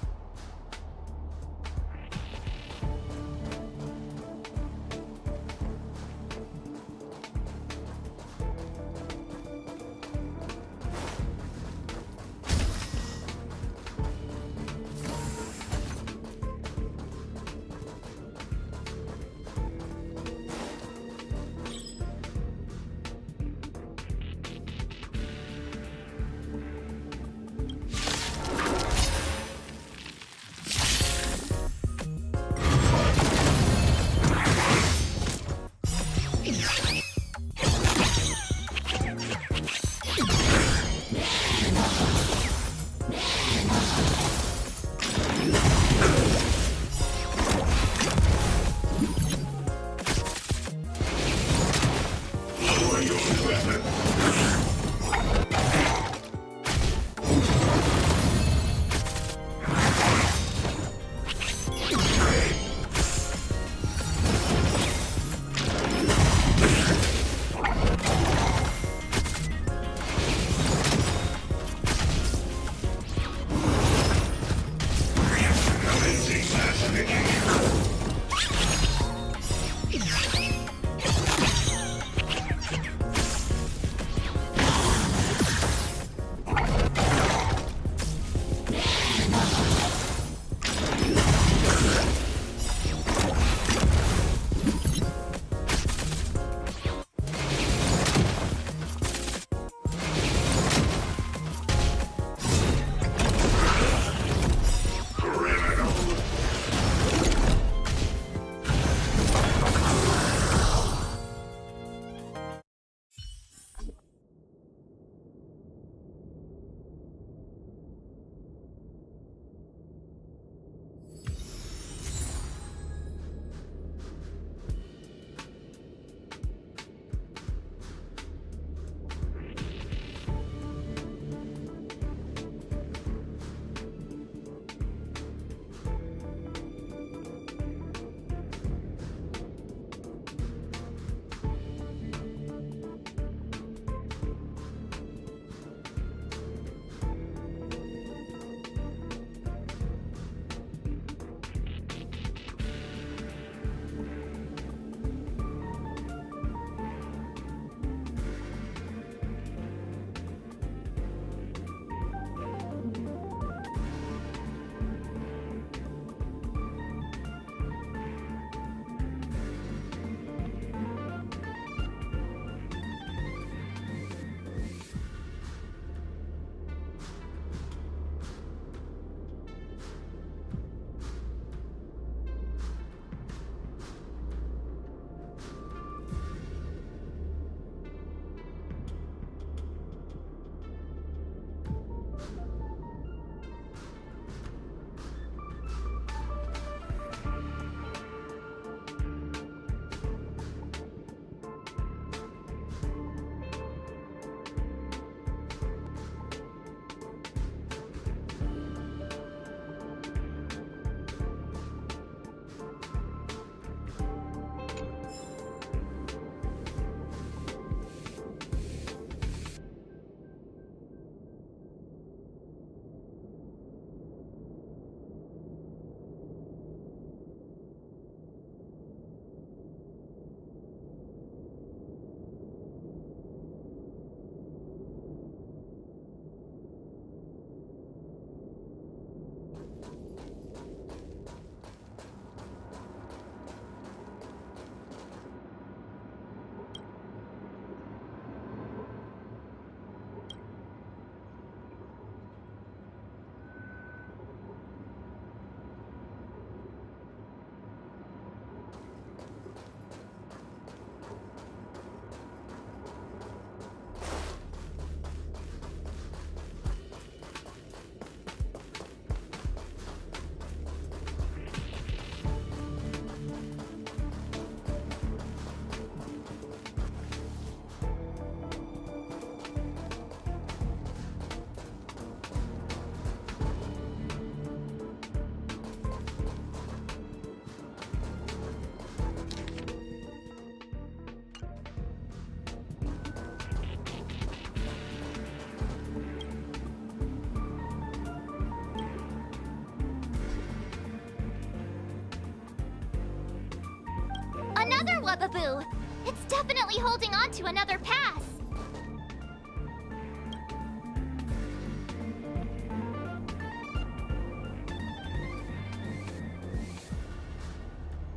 Another Wubbaboo! It's definitely holding on to another pass!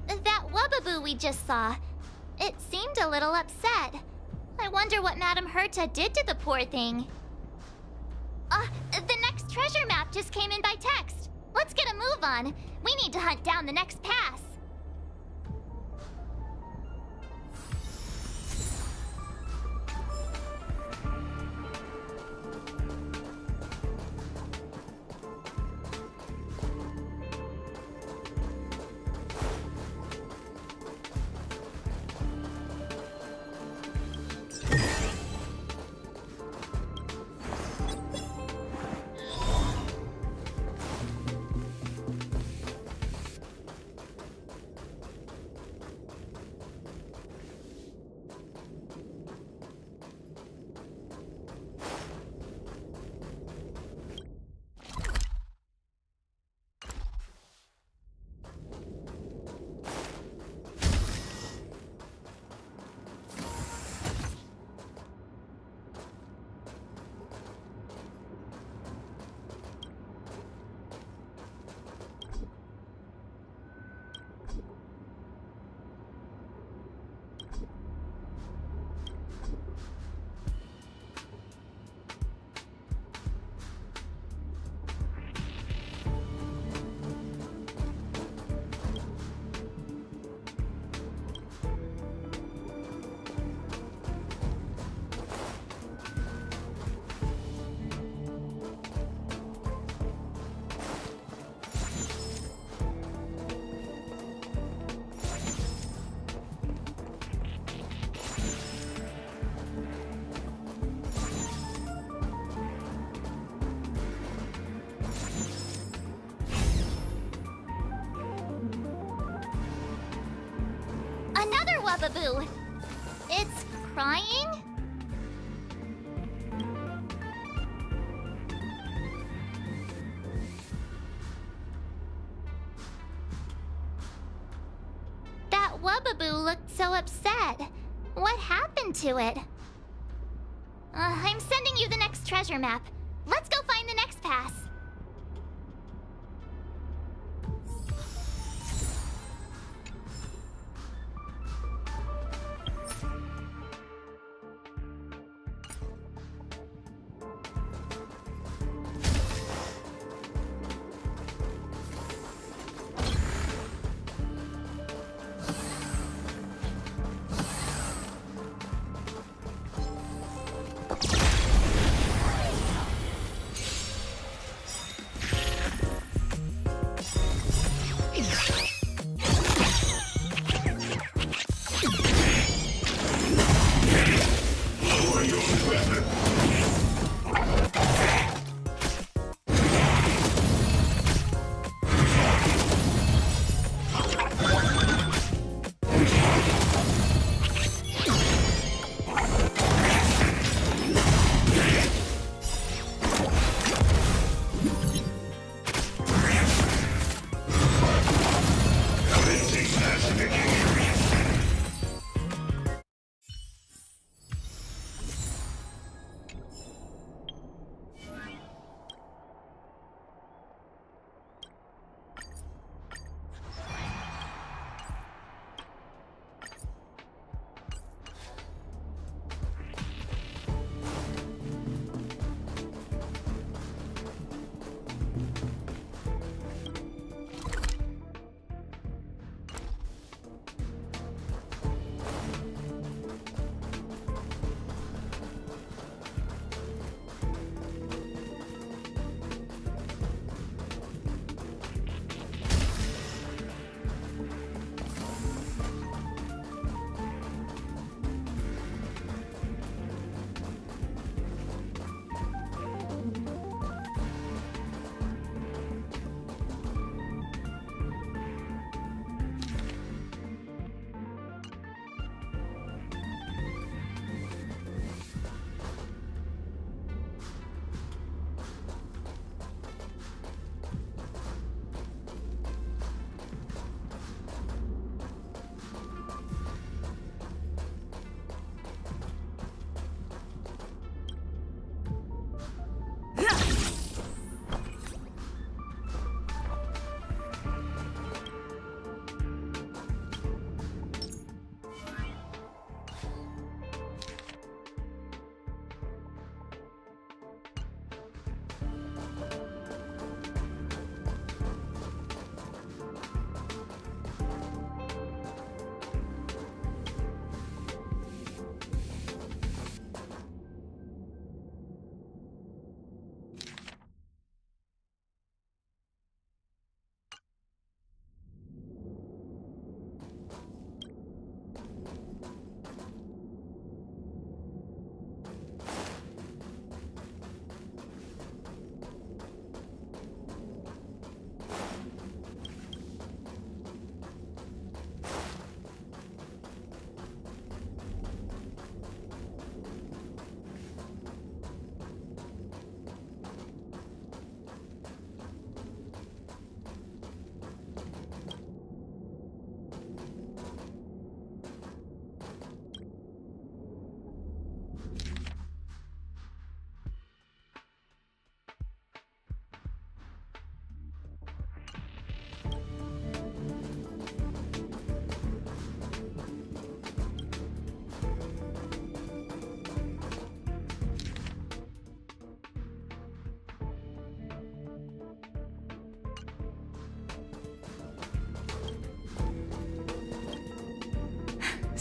That Wubbaboo we just saw, it seemed a little upset. I wonder what Madame Herta did to the poor thing. The next treasure map just came in by text. Let's get a move on. We need to hunt down the next pass. Another Wubbaboo! It's crying? That Wubbaboo looked so upset. What happened to it? I'm sending you the next treasure map. Let's go find the next pass.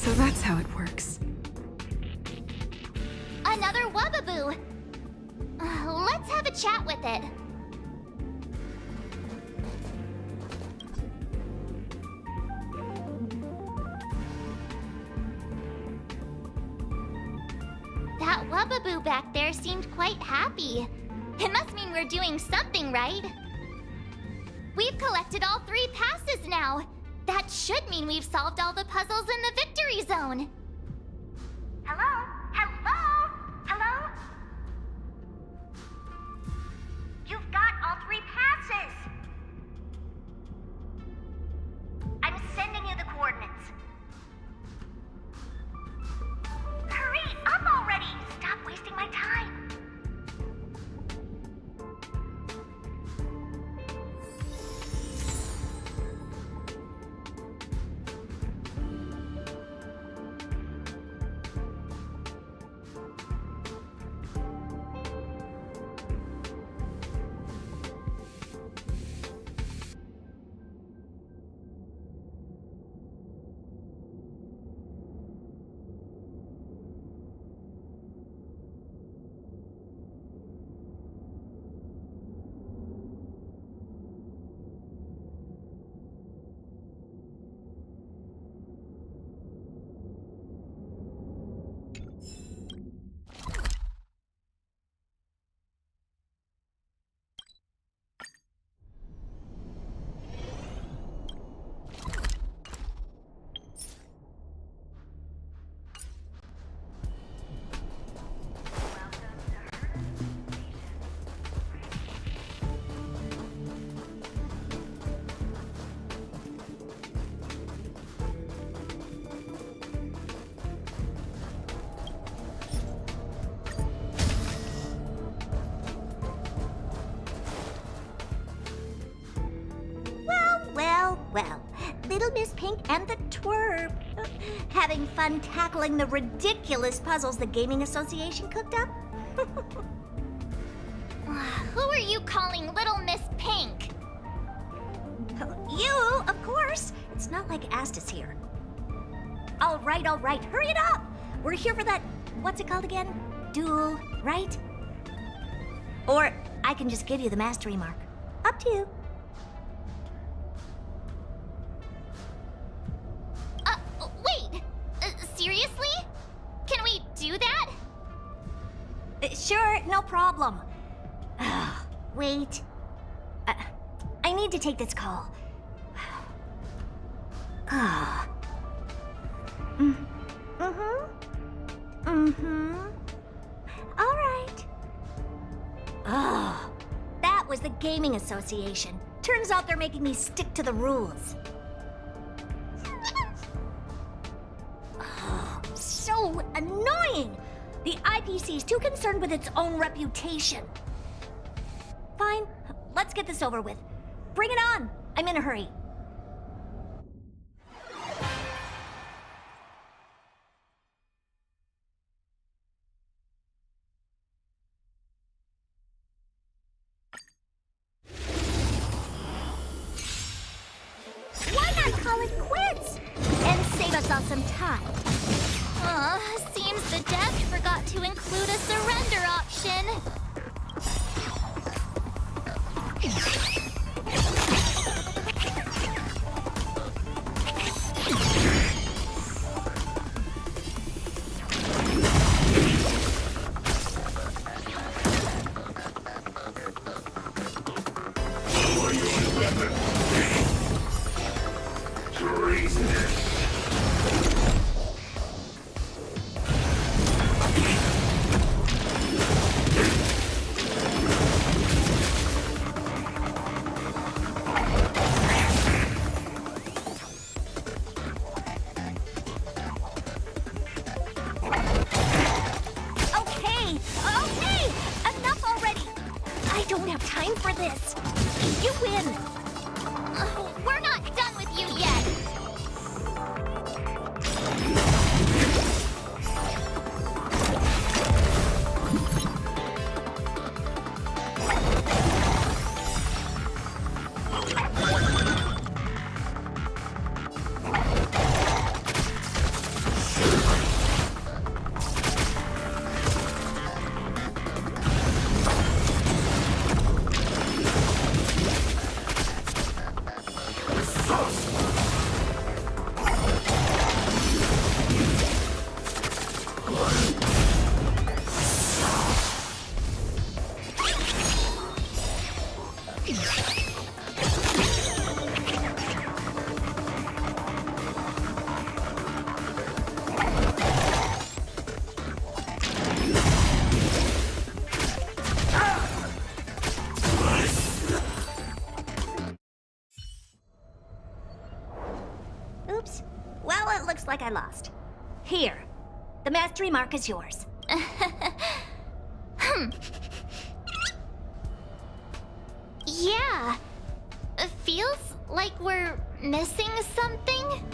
So that's how it works. Another Wubbaboo! Let's have a chat with it. That Wubbaboo back there seemed quite happy. It must mean we're doing something right. We've collected all 3 passes now. That should mean we've solved all the puzzles in the victory zone. Hello? Hello? Hello? You've got all 3 passes! I'm sending you the coordinates. Hurry up already! Stop wasting my time! Well, Little Miss Pink and the Twerp. Having fun tackling the ridiculous puzzles the Gaming Association cooked up? Who are you calling Little Miss Pink? You, of course. It's not like Asta's here. All right. Hurry it up. We're here for that, what's it called again? Duel, right? Or I can just give you the mastery mark. Up to you. Wait! Seriously? Can we do that? Sure, no problem. Wait. I need to take this call. All right. That was the Gaming Association. Turns out they're making me stick to the rules. So annoying! The IPC's too concerned with its own reputation. Fine, let's get this over with. Bring it on! I'm in a hurry. Why not call it quits? And save us all some time. Seems the dev forgot to include a surrender option. Well, it looks like I lost. Here. The mastery mark is yours. Yeah. It feels like we're missing something.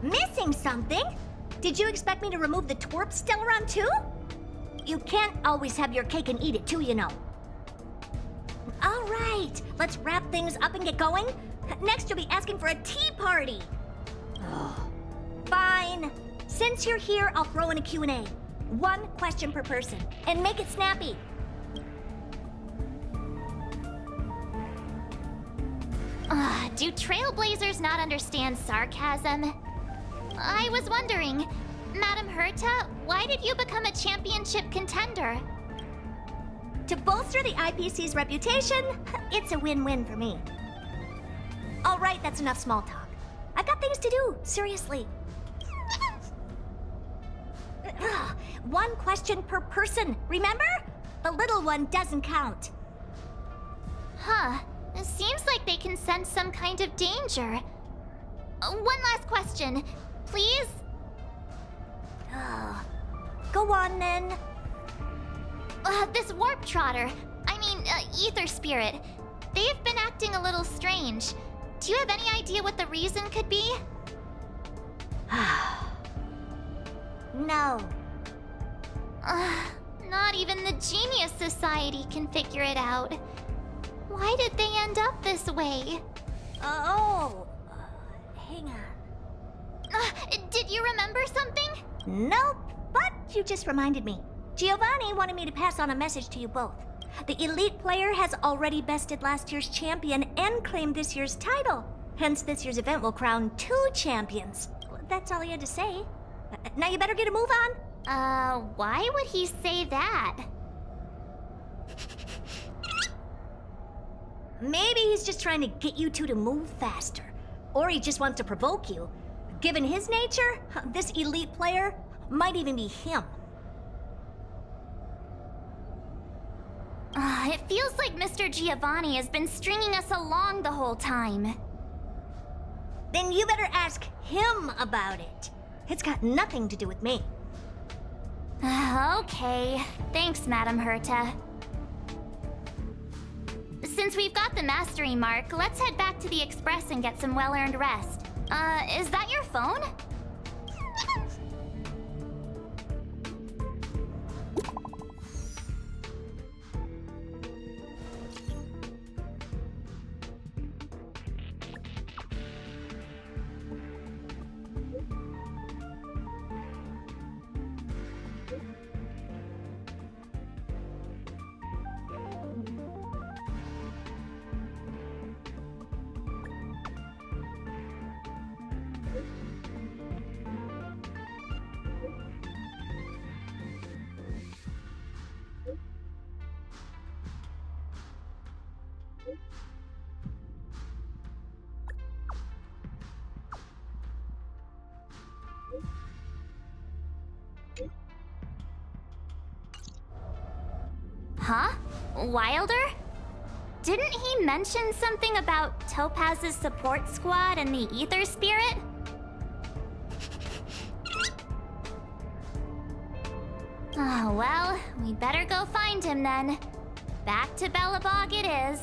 Missing something? Did you expect me to remove the twerp Stellaron too? You can't always have your cake and eat it too, you know. All right, let's wrap things up and get going. Next, you'll be asking for a tea party. Fine. Since you're here, I'll throw in a Q&A. 1 question per person, and make it snappy. Do Trailblazers not understand sarcasm? I was wondering, Madam Herta, why did you become a championship contender? To bolster the IPC's reputation, it's a win-win for me. All right, that's enough small talk. I've got things to do, seriously. 1 question per person, remember? The little one doesn't count. Huh. It seems like they can sense some kind of danger. 1 last question, please? Go on, then. This Warp Trotter, Ether Spirit, they've been acting a little strange. Do you have any idea what the reason could be? No. Not even the Genius Society can figure it out. Why did they end up this way? Hang on. Did you remember something? Nope, but you just reminded me. Giovanni wanted me to pass on a message to you both. The elite player has already bested last year's champion and claimed this year's title. Hence, this year's event will crown 2 champions. That's all he had to say. Now you better get a move on. Why would he say that? Maybe he's just trying to get you two to move faster. Or he just wants to provoke you. Given his nature, this elite player might even be him. It feels like Mr. Giovanni has been stringing us along the whole time. Then you better ask him about it. It's got nothing to do with me. Okay. Thanks, Madam Herta. Since we've got the mastery mark, let's head back to the Express and get some well-earned rest. Is that your phone? Huh? Wilder? Didn't he mention something about Topaz's support squad and the Ether Spirit? Oh, well, we better go find him then. Back to Bellabog it is.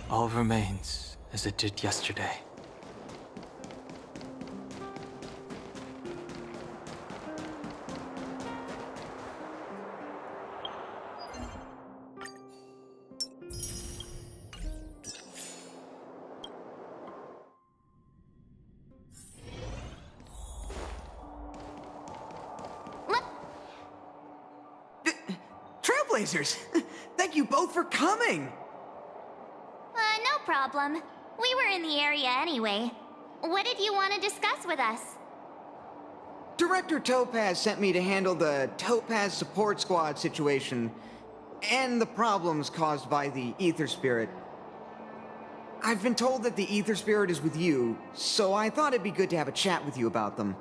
All remains as it did yesterday. Trailblazers! Thank you both for coming! No problem. We were in the area anyway. What did you want to discuss with us? Director Topaz sent me to handle the Topaz Support Squad situation and the problems caused by the Ether Spirit. I've been told that the Ether Spirit is with you, so I thought it'd be good to have a chat with you about them.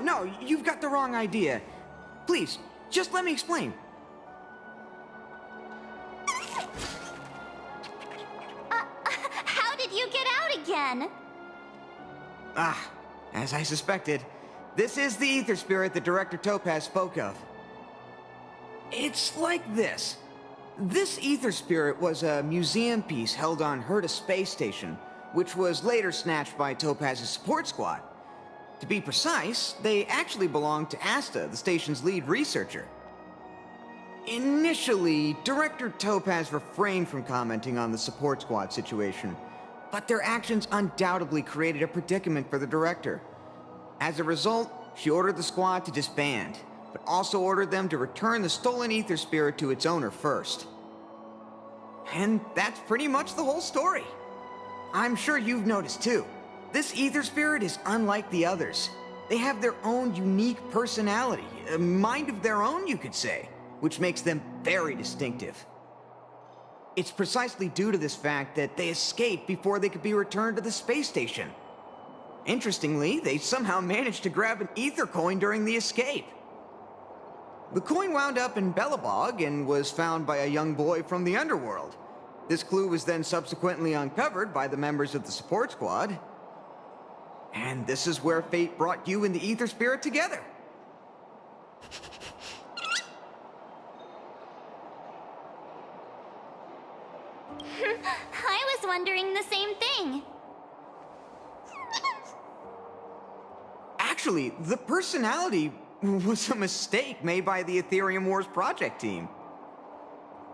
No, you've got the wrong idea. Please, just let me explain. How did you get out again? As I suspected, this is the Ether Spirit that Director Topaz spoke of. It's like this. This Ether Spirit was a museum piece held on Herta Space Station, which was later snatched by Topaz's support squad. To be precise, they actually belonged to Asta, the station's lead researcher. Initially, Director Topaz refrained from commenting on the support squad situation, but their actions undoubtedly created a predicament for the director. As a result, she ordered the squad to disband, but also ordered them to return the stolen Ether Spirit to its owner first. And that's pretty much the whole story. I'm sure you've noticed too. This Ether Spirit is unlike the others. They have their own unique personality, a mind of their own, you could say, which makes them very distinctive. It's precisely due to this fact that they escaped before they could be returned to the space station. Interestingly, they somehow managed to grab an Ether coin during the escape. The coin wound up in Belobog and was found by a young boy from the underworld. This clue was then subsequently uncovered by the members of the support squad. And this is where fate brought you and the Ether Spirit together. I was wondering the same thing. Actually, the personality was a mistake made by the Aetherium Wars project team.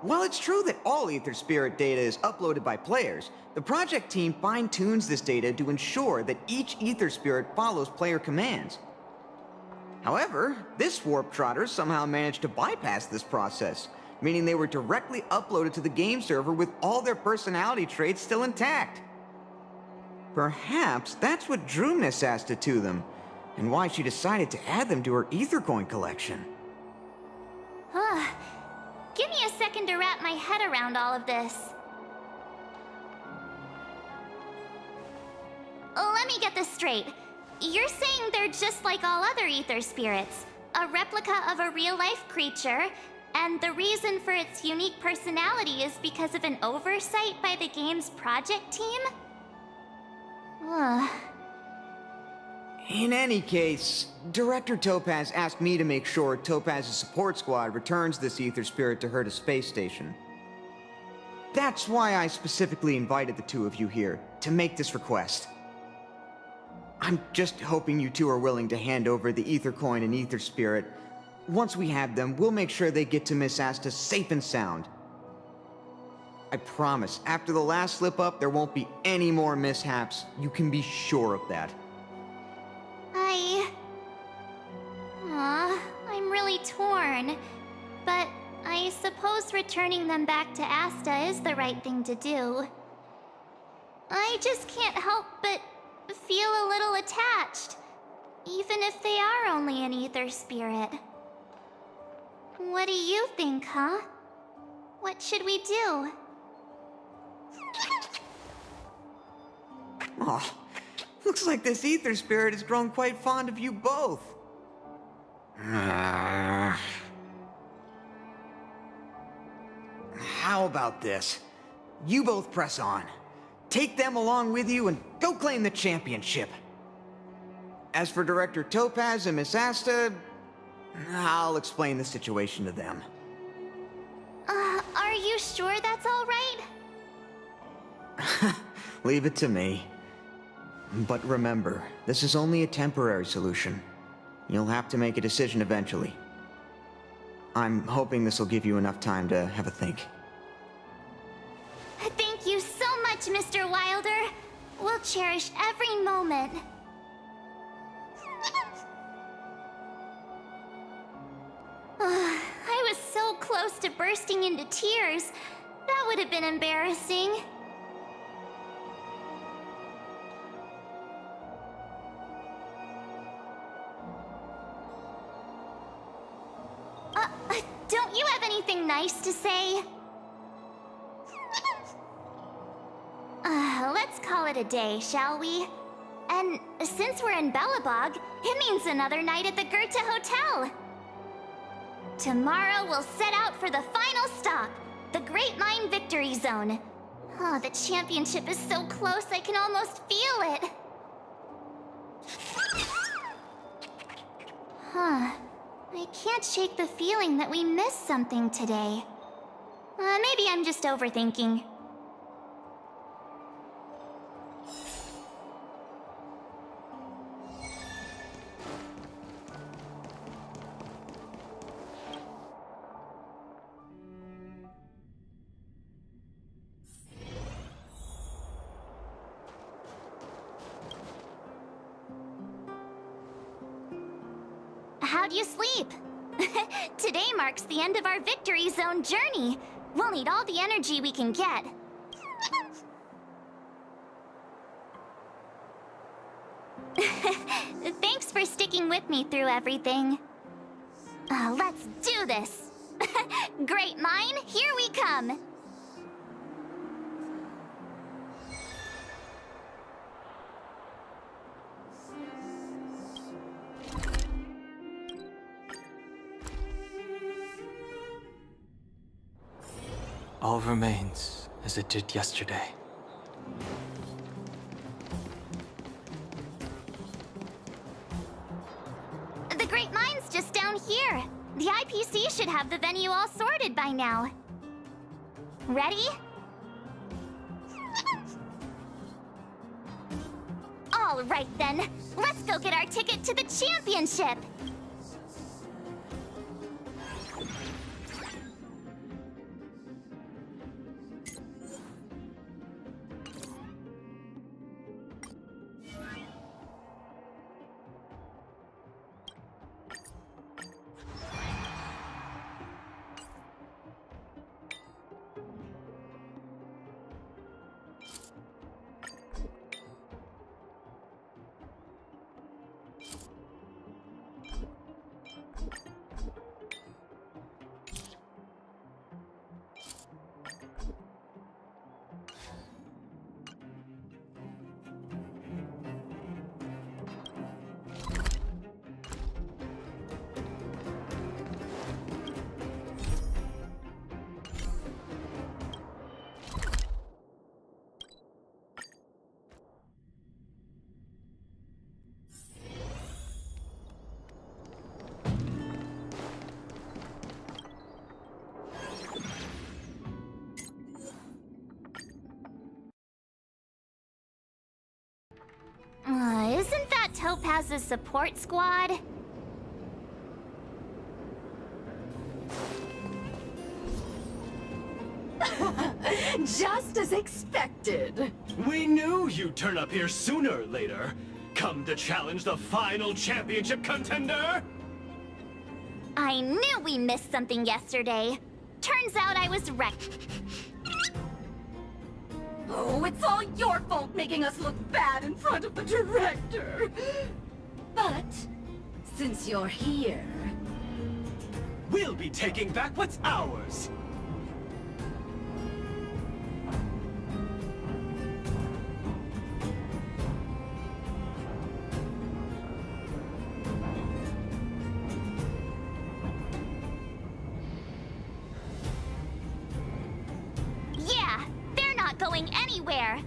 While it's true that all Ether Spirit data is uploaded by players, the project team fine-tunes this data to ensure that each Ether Spirit follows player commands. However, this Warp Trotter somehow managed to bypass this process, meaning they were directly uploaded to the game server with all their personality traits still intact. Perhaps that's what drew Miss Asta to them, and why she decided to add them to her Ether Coin collection. Give me a second to wrap my head around all of this. Let me get this straight. You're saying they're just like all other Ether Spirits, a replica of a real-life creature, and the reason for its unique personality is because of an oversight by the game's project team? In any case, Director Topaz asked me to make sure Topaz's support squad returns this Ether Spirit to Herta Space Station. That's why I specifically invited the two of you here, to make this request. I'm just hoping you two are willing to hand over the Ether Coin and Ether Spirit. Once we have them, we'll make sure they get to Miss Asta safe and sound. I promise, after the last slip-up, there won't be any more mishaps. You can be sure of that. I'm really torn. But I suppose returning them back to Asta is the right thing to do. I just can't help but feel a little attached, even if they are only an ether spirit. What do you think, huh? What should we do? Oh, looks like this ether spirit has grown quite fond of you both. How about this? You both press on. Take them along with you and go claim the championship. As for Director Topaz and Miss Asta, I'll explain the situation to them. Are you sure that's all right? Leave it to me. But remember, this is only a temporary solution. You'll have to make a decision eventually. I'm hoping this will give you enough time to have a think. Thank you so much, Mr. Wilder. We'll cherish every moment. I was so close to bursting into tears. That would have been embarrassing. Don't you have anything nice to say? Let's call it a day, shall we? And since we're in Belobog, it means another night at the Goethe Hotel. Tomorrow we'll set out for the final stop, the Great Mine Victory Zone. Oh, the championship is so close I can almost feel it. Huh. I can't shake the feeling that we missed something today. Maybe I'm just overthinking. How'd you sleep? Today marks the end of our Victory Zone journey. We'll need all the energy we can get. Thanks for sticking with me through everything. Let's do this. Great Mine, here we come. All remains as it did yesterday. The Great Mine's just down here. The IPC should have the venue all sorted by now. Ready? All right then, let's go get our ticket to the championship. Isn't that Topaz's support squad? Just as expected. We knew you'd turn up here sooner or later. Come to challenge the final championship contender? I knew we missed something yesterday. Turns out I was wrecked. Oh, it's all your fault making us look bad in front of the director. But since you're here, We'll be taking back what's ours. Yeah, they're not going anywhere.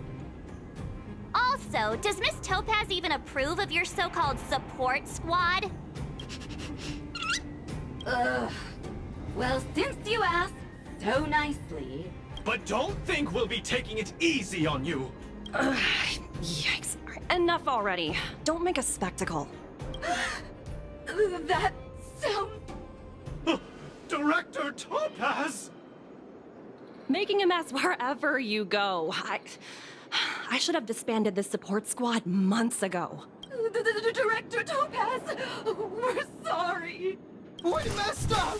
Also, does Miss Topaz even approve of your so-called support squad? ugh. Well, since you asked so nicely... But don't think we'll be taking it easy on you. Yikes. Enough already. Don't make a spectacle. That sounds... Director Topaz! Making a mess wherever you go. I should have disbanded this support squad months ago. Director Topaz, we're sorry. We messed up!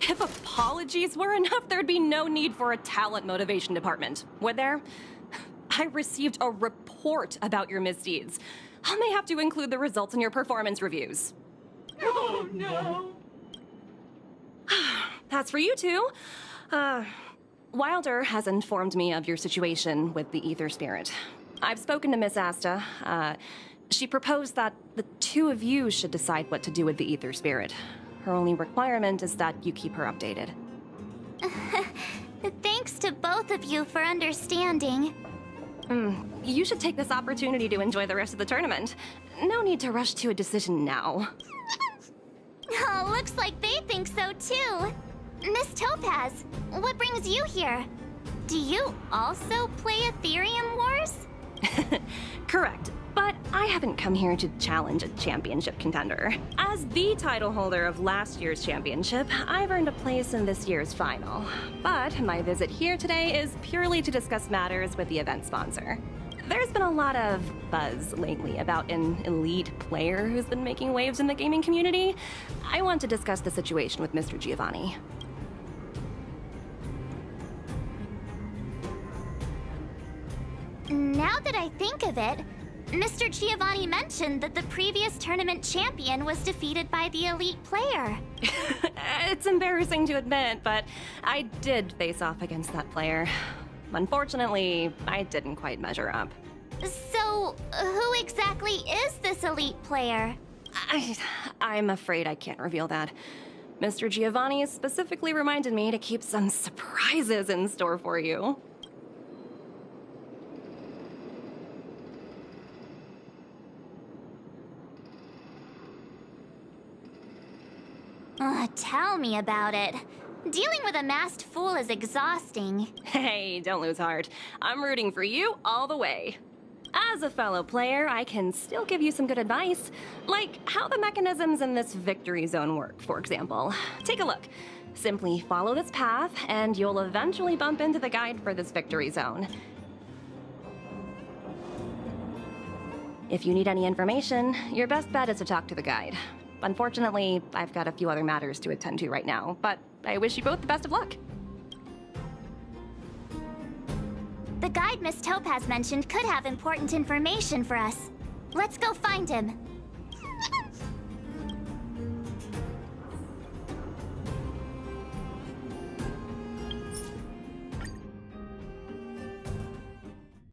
If apologies were enough, there'd be no need for a talent motivation department, would there? I received a report about your misdeeds. I may have to include the results in your performance reviews. Oh, no. That's for you two. Wilder has informed me of your situation with the Ether Spirit. I've spoken to Miss Asta. She proposed that the two of you should decide what to do with the Ether Spirit. Her only requirement is that you keep her updated. Thanks to both of you for understanding. You should take this opportunity to enjoy the rest of the tournament. No need to rush to a decision now. Oh, looks like they think so too. Miss Topaz, what brings you here? Do you also play Aetherium Wars? Correct, but I haven't come here to challenge a championship contender. As the title holder of last year's championship, I've earned a place in this year's final. But my visit here today is purely to discuss matters with the event sponsor. There's been a lot of buzz lately about an elite player who's been making waves in the gaming community. I want to discuss the situation with Mr. Giovanni. Now that I think of it, Mr. Giovanni mentioned that the previous tournament champion was defeated by the elite player. It's embarrassing to admit, but I did face off against that player. Unfortunately, I didn't quite measure up. So, who exactly is this elite player? I'm afraid I can't reveal that. Mr. Giovanni specifically reminded me to keep some surprises in store for you. Tell me about it. Dealing with a masked fool is exhausting. Hey, don't lose heart. I'm rooting for you all the way. As a fellow player, I can still give you some good advice, like how the mechanisms in this victory zone work, for example. Take a look. Simply follow this path, and you'll eventually bump into the guide for this victory zone. If you need any information, your best bet is to talk to the guide. Unfortunately, I've got a few other matters to attend to right now, but I wish you both the best of luck. The guide Miss Topaz mentioned could have important information for us. Let's go find him.